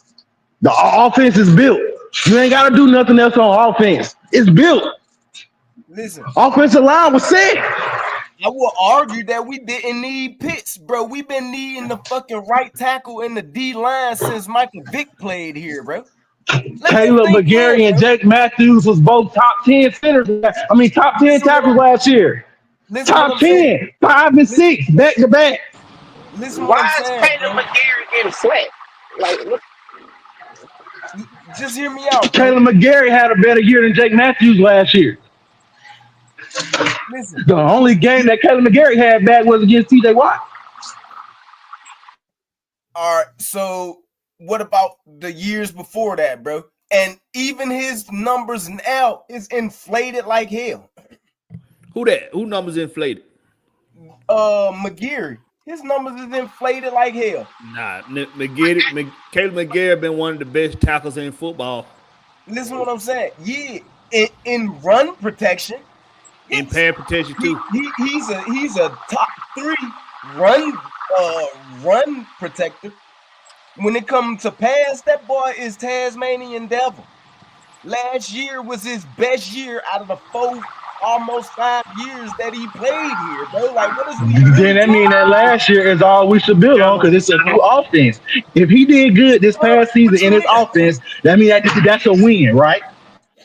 The offense is built. You ain't got to do nothing else on offense. It's built. Listen, offensive line was set. I will argue that we didn't need Pitts, bro. We've been needing the fucking right tackle in the D line since Michael Vick played here, bro. Caleb McGarry and Jake Matthews was both top 10 centers. I mean, top 10 tackles last year. Top 10, 5 and 6, back to back. Listen, why is Caleb McGarry getting slack? Like, look. Just hear me out. Caleb McGarry had a better year than Jake Matthews last year. Listen. The only game that Caleb McGarry had back was against TJ Watt. All right, so what about the years before that, bro? And even his numbers now is inflated like hell. Who that? Who numbers inflated? McGarry. His numbers is inflated like hell. Nah, Caleb McGarry been one of the best tackles in football. Listen to what I'm saying. Yeah, in run protection. In pad protection too. He's a top 3 run protector. When it comes to pass, that boy is Tasmanian devil. Last year was his best year out of the 4, almost 5 years that he played here, bro. Like, what is we doing? Then that mean that last year is all we should build on because it's a new offense. If he did good this past season in his offense, that means that's a win, right?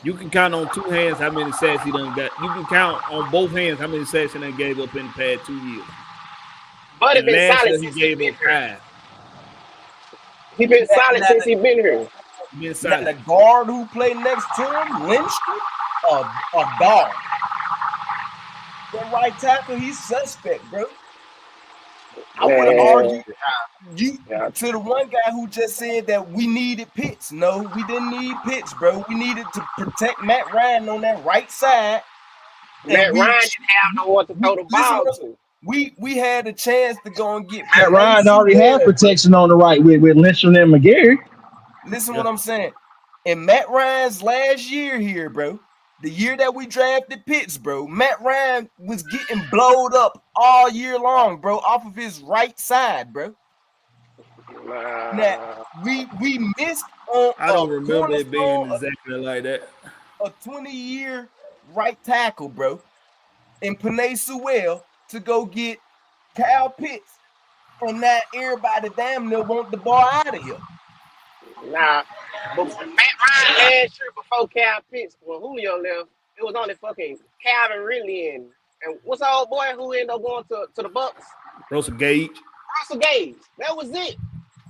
You can count on 2 hands how many sacks he done got. You can count on both hands how many sacks he done gave up in the past 2 years. But it been solid since he been here. He been solid since he been here. The guard who played next to him, Lindstrom, a dog. That right tackle, he's suspect, bro. I want to argue to the one guy who just said that we needed Pitts. No, we didn't need Pitts, bro. We needed to protect Matt Ryan on that right side. Matt Ryan didn't have no one to throw the ball to. We had a chance to go and get Matt Ryan already had protection on the right with Lindstrom and McGarry. Listen what I'm saying. In Matt Ryan's last year here, bro, the year that we drafted Pitts, bro, Matt Ryan was getting blowed up all year long, bro, off of his right side, bro. Now, we missed on I don't remember it being exactly like that. A 20-year right tackle, bro, in Penei Sewell to go get Kyle Pitts. And now everybody damn near want the ball out of here. Nah, but Matt Ryan last year before Cal Pitts, when Julio left, it was only fucking Calvin Ridley and what's our old boy who ended up going to the Bucks? Russell Gage. That was it.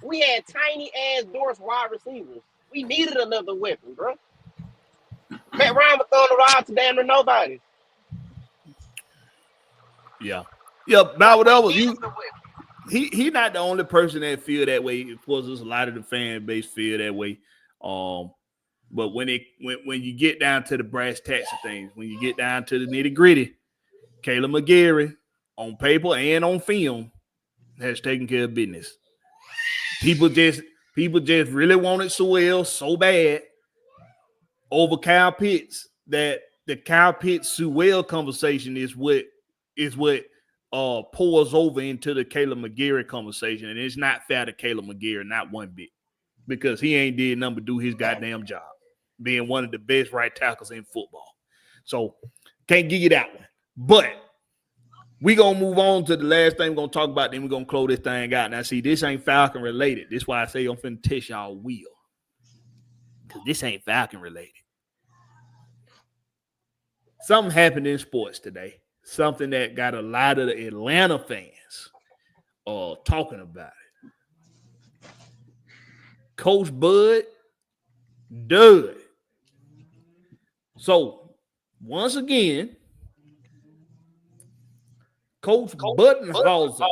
We had tiny ass Doris wide receivers. We needed another weapon, bro. Matt Ryan was throwing the rod to damn near nobody. Yeah. Yeah, now whatever he not the only person that feel that way. Of course, there's a lot of the fan base feel that way. But when you get down to the brass tacks of things, when you get down to the nitty gritty, Caleb McGarry on paper and on film has taken care of business. People just really wanted Sewell so bad over Kyle Pitts that the Kyle Pitts Sewell conversation is what pours over into the Caleb McGarry conversation, and it's not fair to Caleb McGarry, not one bit, because he ain't did nothing but do his goddamn job, being one of the best right tackles in football. So can't give you that one. But we gonna move on to the last thing we're gonna talk about. Then we're gonna close this thing out. Now, see, this ain't Falcon related. This is why I say I'm finna test y'all wheel, because this ain't Falcon related. Something happened in sports today. Something that got a lot of the Atlanta fans talking about it. Coach Bud dud. So, once again, Coach Budenholzer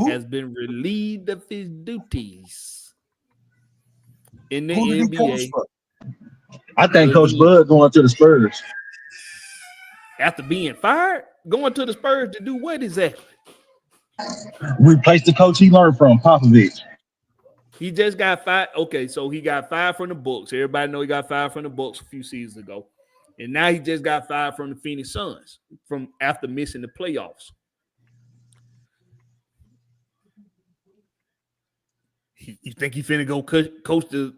has been relieved of his duties in the NBA. I think Coach Bud going to the Spurs. After being fired, going to the Spurs to do what exactly? Replace the coach he learned from, Popovich. He just got fired. Okay, so he got fired from the Bucks. Everybody know he got fired from the Bucks a few seasons ago. And now he just got fired from the Phoenix Suns from after missing the playoffs. You think he finna go coach the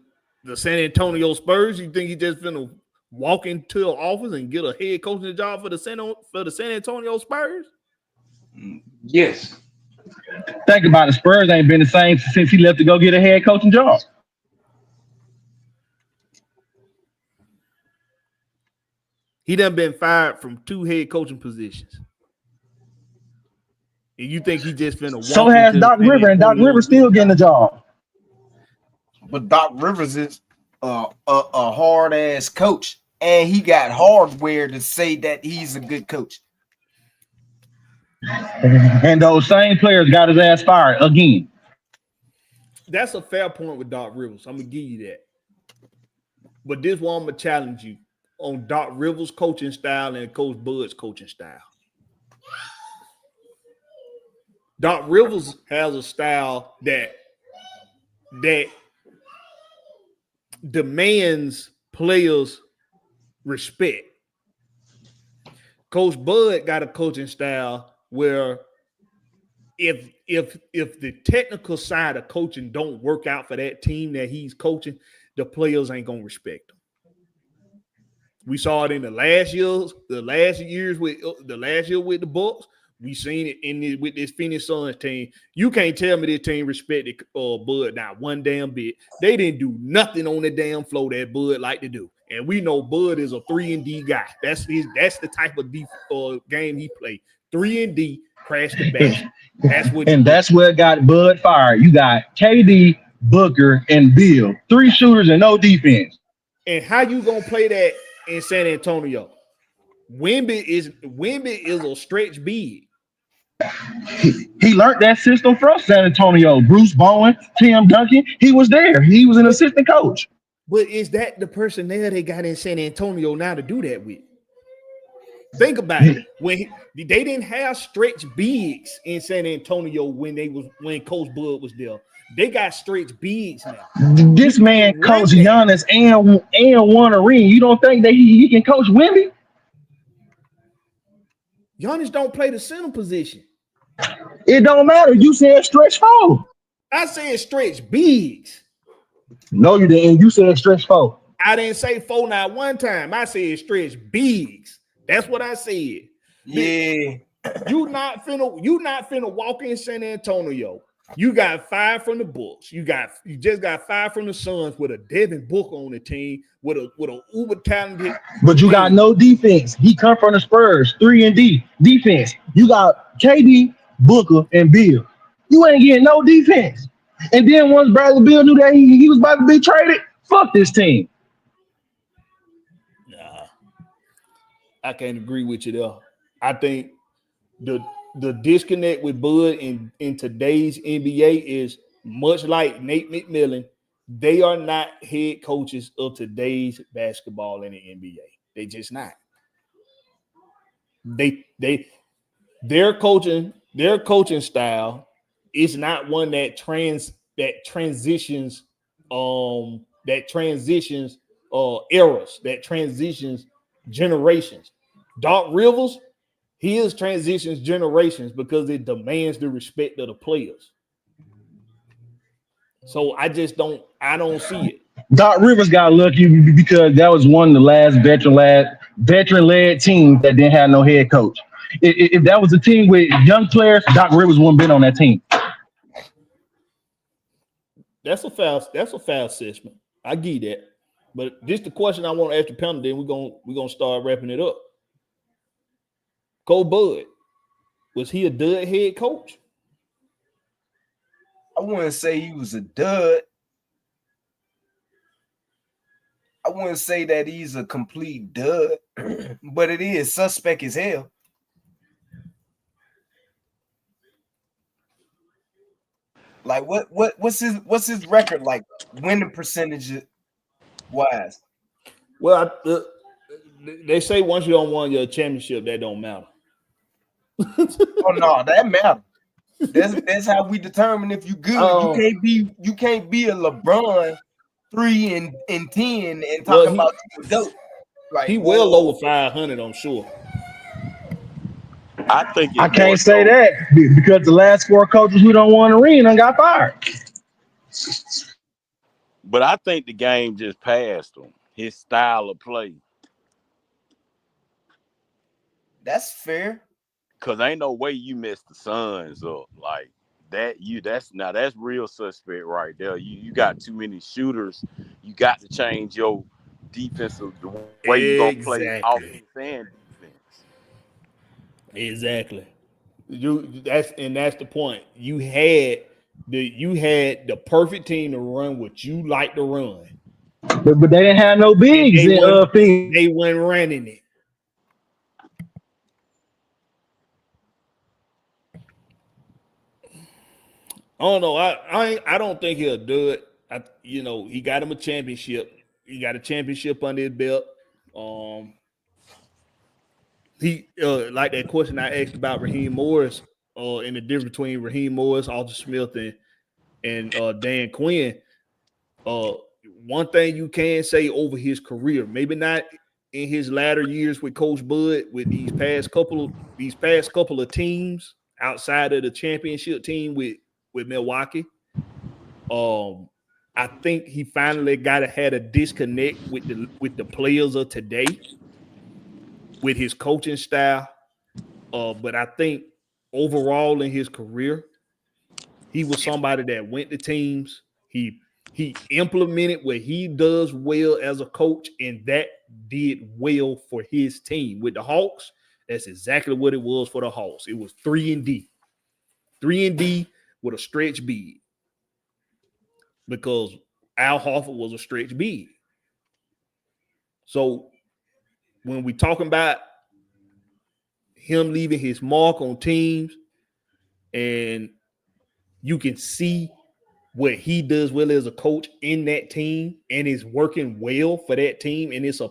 San Antonio Spurs? You think he just finna walk into an office and get a head coaching job for the San Antonio Spurs? Yes. Think about it. Spurs ain't been the same since he left to go get a head coaching job. He done been fired from 2 head coaching positions. And you think he just finna walk So has Doc Rivers, and Doc Rivers still getting the job. But Doc Rivers is a hard ass coach, and he got hardware to say that he's a good coach. And those same players got his ass fired again. That's a fair point with Doc Rivers. I'm gonna give you that. But this one I'm gonna challenge you on Doc Rivers' coaching style and Coach Bud's coaching style. Doc Rivers has a style that demands players respect. Coach Bud got a coaching style where if the technical side of coaching don't work out for that team that he's coaching, the players ain't gonna respect him. We saw it in the last year with the Bucks. We seen it with this Phoenix Suns team. You can't tell me this team respected Bud not one damn bit. They didn't do nothing on the damn floor that Bud like to do. And we know Bud is a 3-and-D guy. That's the type of game he played. 3-and-D, crash the basket. That's what got Bud fired. You got KD, Booker, and Bill. 3 shooters and no defense. And how you gonna play that in San Antonio? Wemby is a stretch big. He learned that system from San Antonio. Bruce Bowen, Tim Duncan, he was there. He was an assistant coach. But is that the personnel they got in San Antonio now to do that with? Think about it. When they didn't have stretch bigs in San Antonio when Coach Bud was there. They got stretch bigs now. This man coached Giannis and won a ring. You don't think that he can coach Wemby? Giannis don't play the center position. It don't matter. You said stretch 4. I said stretch bigs. No, you didn't. You said stretch 4. I didn't say 4 not one time. I said stretch bigs. That's what I said. Yeah. You not finna walk in San Antonio. You got 5 from the Bucks. You just got 5 from the Suns with a Devin Booker on the team with a uber talented. But you got no defense. He come from the Spurs, 3-and-D defense. You got KD, Booker, and Bill. You ain't getting no defense. And then once Bradley Beal knew that he was about to be traded, fuck this team. Nah, I can't agree with you there. I think the disconnect with Bud in today's NBA is much like Nate McMillan. They are not head coaches of today's basketball in the NBA. They just not. Their coaching style is not one that transitions eras, that transitions generations. Doc Rivers, his transitions generations because it demands the respect of the players. So I don't see it. Doc Rivers got lucky because that was one of the last veteran-led teams that didn't have no head coach. If that was a team with young players, Doc Rivers wouldn't been on that team. That's a foul assessment. I give that. But this the question I want to ask the panel, then we're gonna start wrapping it up. Coach Bud, was he a dud head coach? I wouldn't say he was a dud. I wouldn't say that he's a complete dud, but it is suspect as hell. Like what's his record like winning percentage wise? Well, they say once you don't win your championship, that don't matter. Oh no, that matters. That's how we determine if you good. You can't be a LeBron 3 and 10 and talking about you dope. Like he well over 500, I'm sure. I think I it's can't more say so that because the last 4 coaches who don't want to ring done got fired. but I think the game just passed him. His style of play. that's fair. Cause ain't no way you messed the Suns up like that. That's real suspect right there. You got too many shooters. You got to change your defensive the way you gonna play offense and defense. Exactly. That's the point. You had the perfect team to run what you like to run. But they didn't have no bigs in Phoenix. They weren't running it. I don't know. I don't think he'll do it. He got him a championship. He got a championship under his belt. He like that question I asked about Raheem Morris, and the difference between Raheem Morris, Arthur Smith, and Dan Quinn. One thing you can say over his career, maybe not in his latter years with Coach Bud, with these past couple of teams outside of the championship team with Milwaukee. I think he finally had a disconnect with the players of today, with his coaching style. But I think overall in his career, he was somebody that went to teams. He implemented what he does well as a coach, and that did well for his team. With the Hawks, that's exactly what it was for the Hawks. It was 3-and-D. 3-and-D with a stretch big. Because Al Horford was a stretch big. So when we talking about him leaving his mark on teams, and you can see what he does well as a coach in that team and is working well for that team, and it's a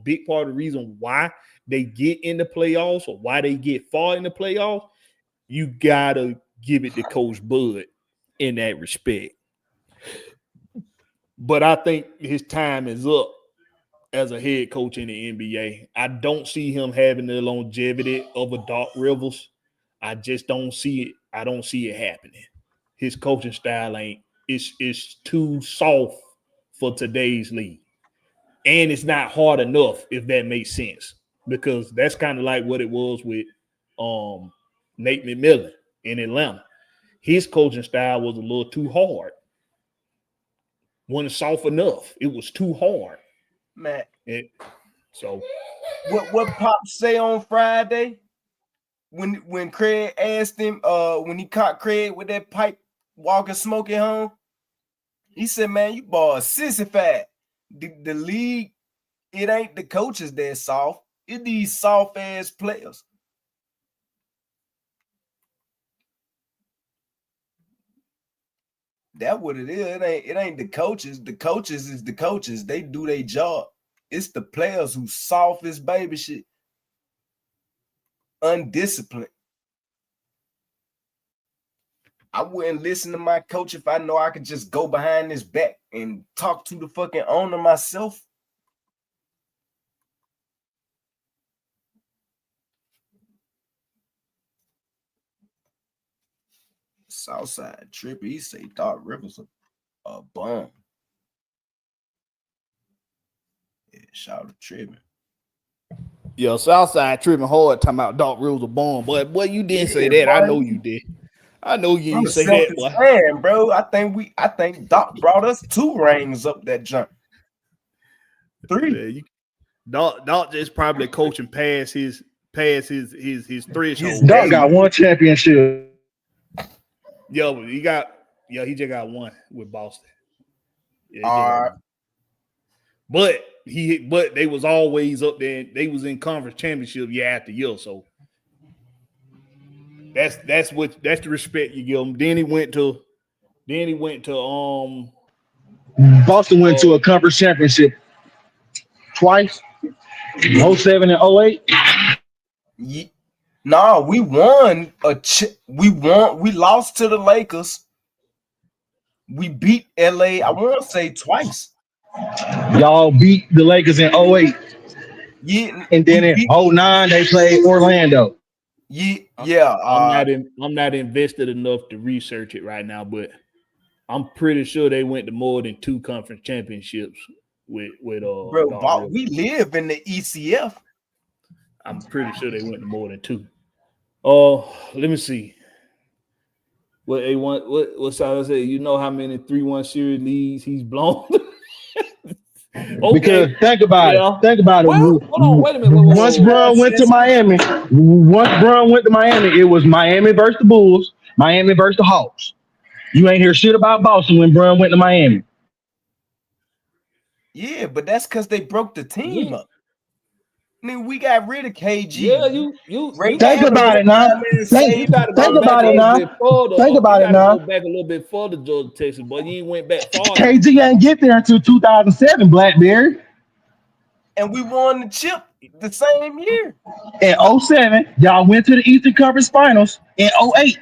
big part of the reason why they get in the playoffs or why they get far in the playoffs, you gotta give it to Coach Bud in that respect. But I think his time is up as a head coach in the NBA. I don't see him having the longevity of a Doc Rivers. I just don't see it. I don't see it happening. His coaching style it's too soft for today's league. And it's not hard enough, if that makes sense. Because that's kind of like what it was with Nate McMillan in Atlanta. His coaching style was a little too hard. Wasn't soft enough. It was too hard. Man. So what Pop say on Friday when Craig asked him, when he caught Craig with that pipe walking smoking home, he said, man, you boys sissified. The league, it ain't the coaches that soft. It these soft ass players. That what it is. It ain't the coaches. The coaches is the coaches. They do their job. It's the players who soft as baby shit. Undisciplined. I wouldn't listen to my coach if I know I could just go behind his back and talk to the fucking owner myself. Southside Trippy, he say Doc Rivers a bum. Yeah, shout out to Trippy. Yo, Southside tripping hard talking about Doc Rivers a bomb. But boy, you didn't say that. I know you did. I know you didn't say that, boy. Man, bro. I think Doc brought us 2 rings up that jump. 3. Doc just probably coaching past his threshold. Doc got 1 championship. Yo, he just got 1 with Boston. Yeah, all right. But they was always up there. They was in conference championship year after year. So that's the respect you give him. Then he went to Boston went to a conference championship. twice, 07 and 08? No, we won we lost to the Lakers. We beat LA, I want to say twice. Y'all beat the Lakers in 08. Yeah, and then in 09 they played Orlando. Yeah. I'm not invested enough to research it right now, but I'm pretty sure they went to more than 2 conference championships with bro, we live in the ECF. I'm pretty sure they went to more than 2. Let me see. What Silas said? You know how many 3-1 series leads he's blown? Okay. Because think about it. Think about it. Hold on, wait a minute. Once Bron went to Miami, it was Miami versus the Bulls, Miami versus the Hawks. You ain't hear shit about Boston when Bron went to Miami. Yeah, but that's because they broke the team up. I mean, we got rid of KG. Yeah, you think about it now. Think about it now. Think about it now. Go back a little bit further, Georgia, Texas, but you ain't went back far. KG ain't get there until 2007, Blakberry. And we won the chip the same year. In 07, y'all went to the Eastern Conference Finals. In 08,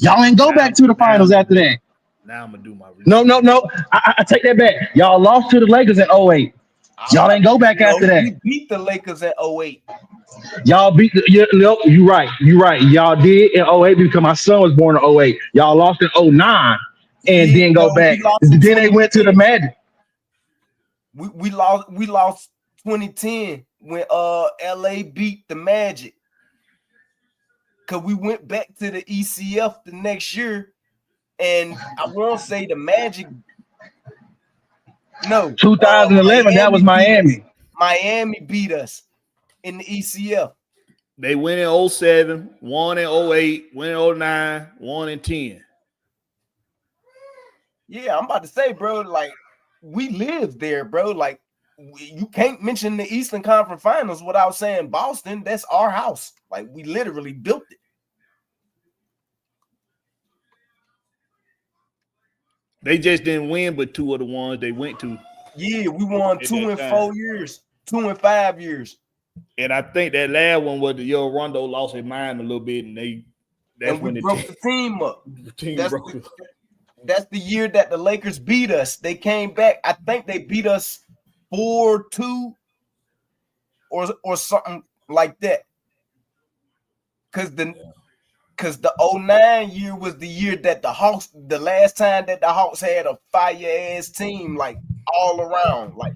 y'all ain't go back to the finals after that. Now I'm gonna do my research. No. I take that back. Y'all lost to the Lakers in 08. Y'all ain't go back after that. We beat the Lakers in 08. Y'all beat you're right. Y'all did in 08 because my son was born in 08. Y'all lost in 09 and then go back. Then they went to the Magic. We lost 2010 when LA beat the Magic. Cause we went back to the ECF the next year, and I won't say the Magic. No, 2011. That was Miami. Miami beat us in the ECF. They went in 07, won in 08, went in 09, won in 10. Yeah, I'm about to say, bro, like we lived there, bro. Like you can't mention the Eastern Conference Finals without saying Boston. That's our house. Like we literally built it. They just didn't win, but 2 of the ones they went to. Yeah, we won 2 in 4 years, 2 in 5 years. And I think that last one was the year Rondo lost his mind a little bit, and we when broke the team up. The team broke up. That's the year that the Lakers beat us. They came back. I think they beat us 4-2 or something like that. Because the 09 year was the year that the last time that the Hawks had a fire ass team, like all around. Like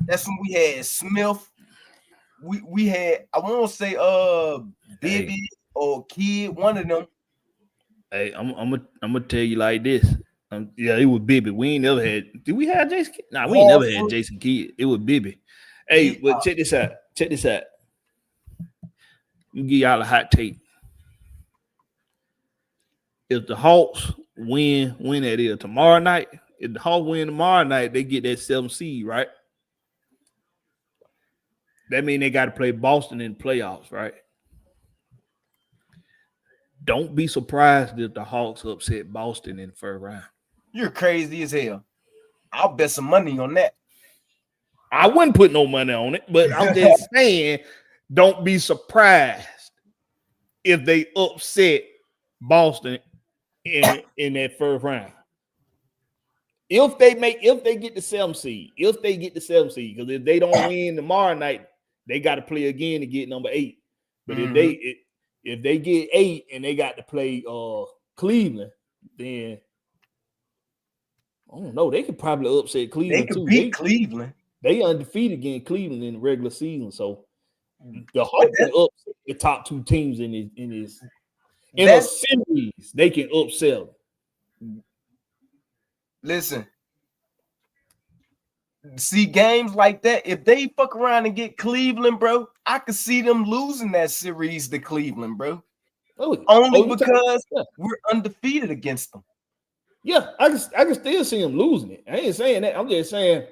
that's when we had Smith. We had, I want to say Bibby or Kid, one of them. Hey, I'm gonna tell you like this. Yeah, it was Bibby. We ain't never had. Did we have Jason Kidd? Nah, we ain't never had Jason Kidd. It was Bibby. Hey, but check this out. Check this out. Let me give y'all a hot take. If the Hawks win that is tomorrow night, if the Hawks win tomorrow night, they get that 7th seed, right? That means they got to play Boston in the playoffs, right? Don't be surprised if the Hawks upset Boston in the first round. You're crazy as hell. I'll bet some money on that. I wouldn't put no money on it, but I'm just saying, don't be surprised if they upset Boston in that first round. If they get the 7th seed, because if they don't win tomorrow night, they got to play again to get number 8. But if they get 8 and they got to play Cleveland, then I don't know. They could probably upset Cleveland. They could beat Cleveland. They undefeated against Cleveland in the regular season, so the Hawks can upset the top 2 teams in a series. They can upset them. Listen, see games like that. If they fuck around and get Cleveland, bro, I could see them losing that series to Cleveland, bro. Only because we're undefeated against them. Yeah, I can still see them losing it. I ain't saying that. I'm just saying.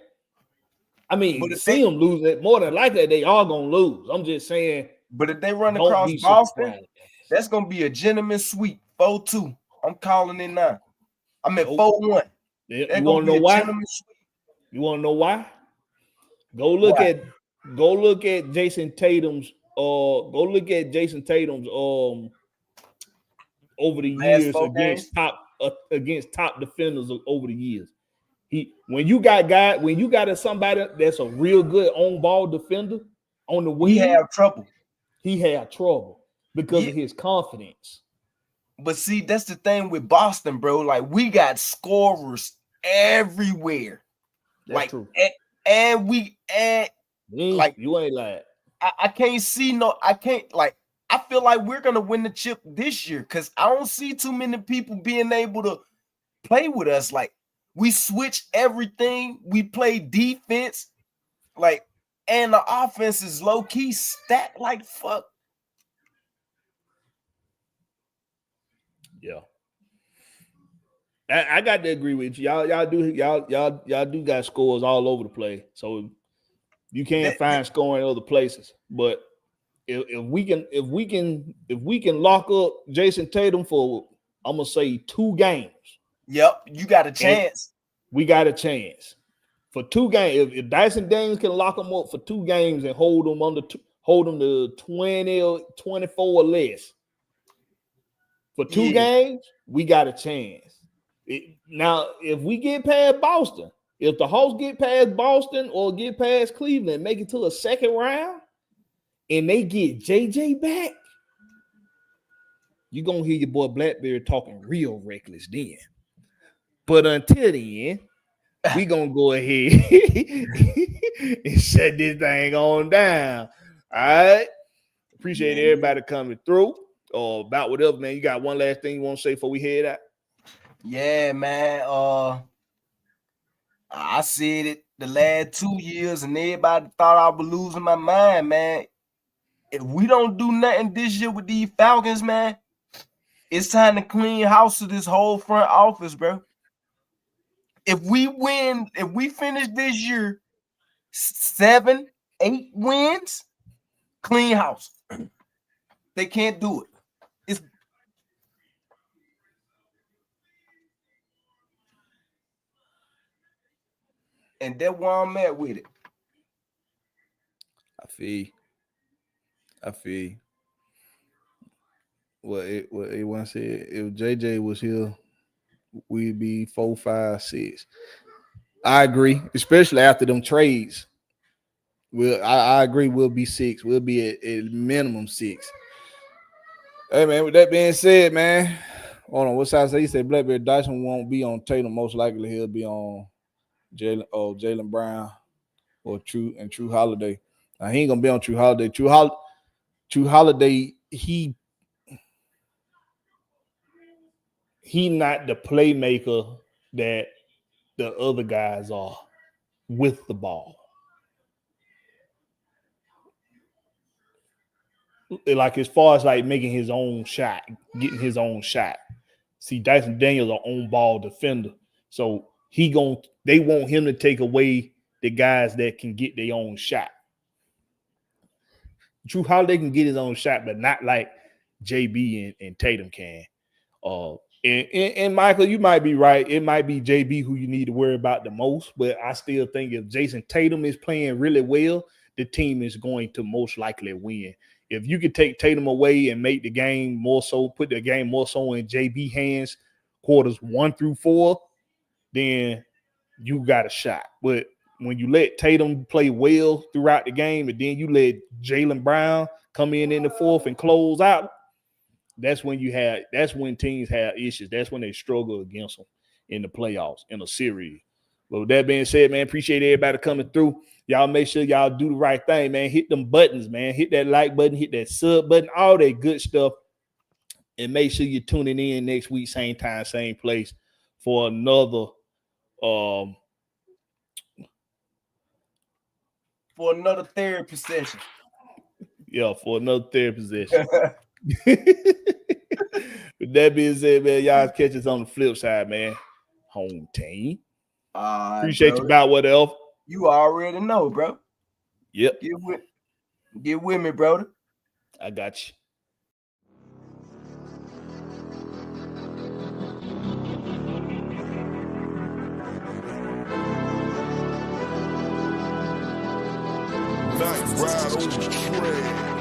I mean, see them losing it. More than likely, they are gonna lose. I'm just saying. But if they run across Boston, that's gonna be a gentleman sweep. 4-2. I'm calling it now. I'm at 4-1. You want to know why? You want to know why? Go look Why? at Jason Tatum's over the Last years 4 games. against top defenders over the years. When you got somebody that's a real good on ball defender on the We wing, have trouble. he had trouble because Yeah. of his confidence. But see, that's the thing with Boston, bro. Like, we got scorers everywhere. That's true. And like, you ain't lying. I can't see I feel like we're gonna win the chip this year because I don't see too many people being able to play with us. Like, we switch everything, we play defense, like, and the offense is low-key stacked like fuck. Yeah. I got to agree with you. Y'all do got scores all over the place. So you can't find scoring in other places. But if we can lock up Jason Tatum for, I'm gonna say, 2 games. Yep, you got a chance. We got a chance for 2 games. If Dyson Daniels can lock them up for 2 games and hold them to 20 or 24 or less for 2 games, we got a chance. Now, if we get past Boston, if the Hawks get past Boston or get past Cleveland, make it to a second round, and they get JJ back, you're going to hear your boy Blakberry talking real reckless then. But until then, we going to go ahead and shut this thing on down. All right? Appreciate everybody coming through or about whatever, man. You got one last thing you want to say before we head out? Yeah, man. I said it the last 2 years, and everybody thought I was losing my mind, man. If we don't do nothing this year with these Falcons, man, it's time to clean house to this whole front office, bro. If we finish this year 7, 8 wins, clean house. They can't do it. And that's where I'm at with it. I feel. What it once said, if JJ was here, we'd be 4, 5, 6. I agree, especially after them trades. I agree. We'll be 6. We'll be at minimum 6. Hey man, with that being said, man, hold on. What side say? You say Blakberry Dyson won't be on Tatum. Most likely he'll be on Jaylen Brown or True Holiday. Now, he ain't gonna be on True Holiday. True Holiday, he not the playmaker that the other guys are with the ball. Like, as far as like making his own shot, getting his own shot. See, Dyson Daniels an on ball defender, so they want him to take away the guys that can get their own shot. True Holiday can get his own shot, but not like JB and Tatum can. And Michael, you might be right. It might be JB who you need to worry about the most, but I still think if Jason Tatum is playing really well, the team is going to most likely win. If you could take Tatum away and make the game more so, put the game more so in JB hands, quarters 1 through 4, then you got a shot. But when you let Tatum play well throughout the game and then you let Jaylen Brown come in the 4th and close out, that's when teams have issues. That's when they struggle against them in the playoffs, in a series. But with that being said, man, appreciate everybody coming through. Y'all make sure y'all do the right thing, man. Hit them buttons, man. Hit that like button, hit that sub button, all that good stuff. And make sure you're tuning in next week, same time, same place, for another therapy session. Yeah, for another therapy session. With that being said, man, y'all catch us on the flip side, man. Home team. Appreciate you about what else. You already know, bro. Yep. Get with me, brother. I got you. night ride on the track.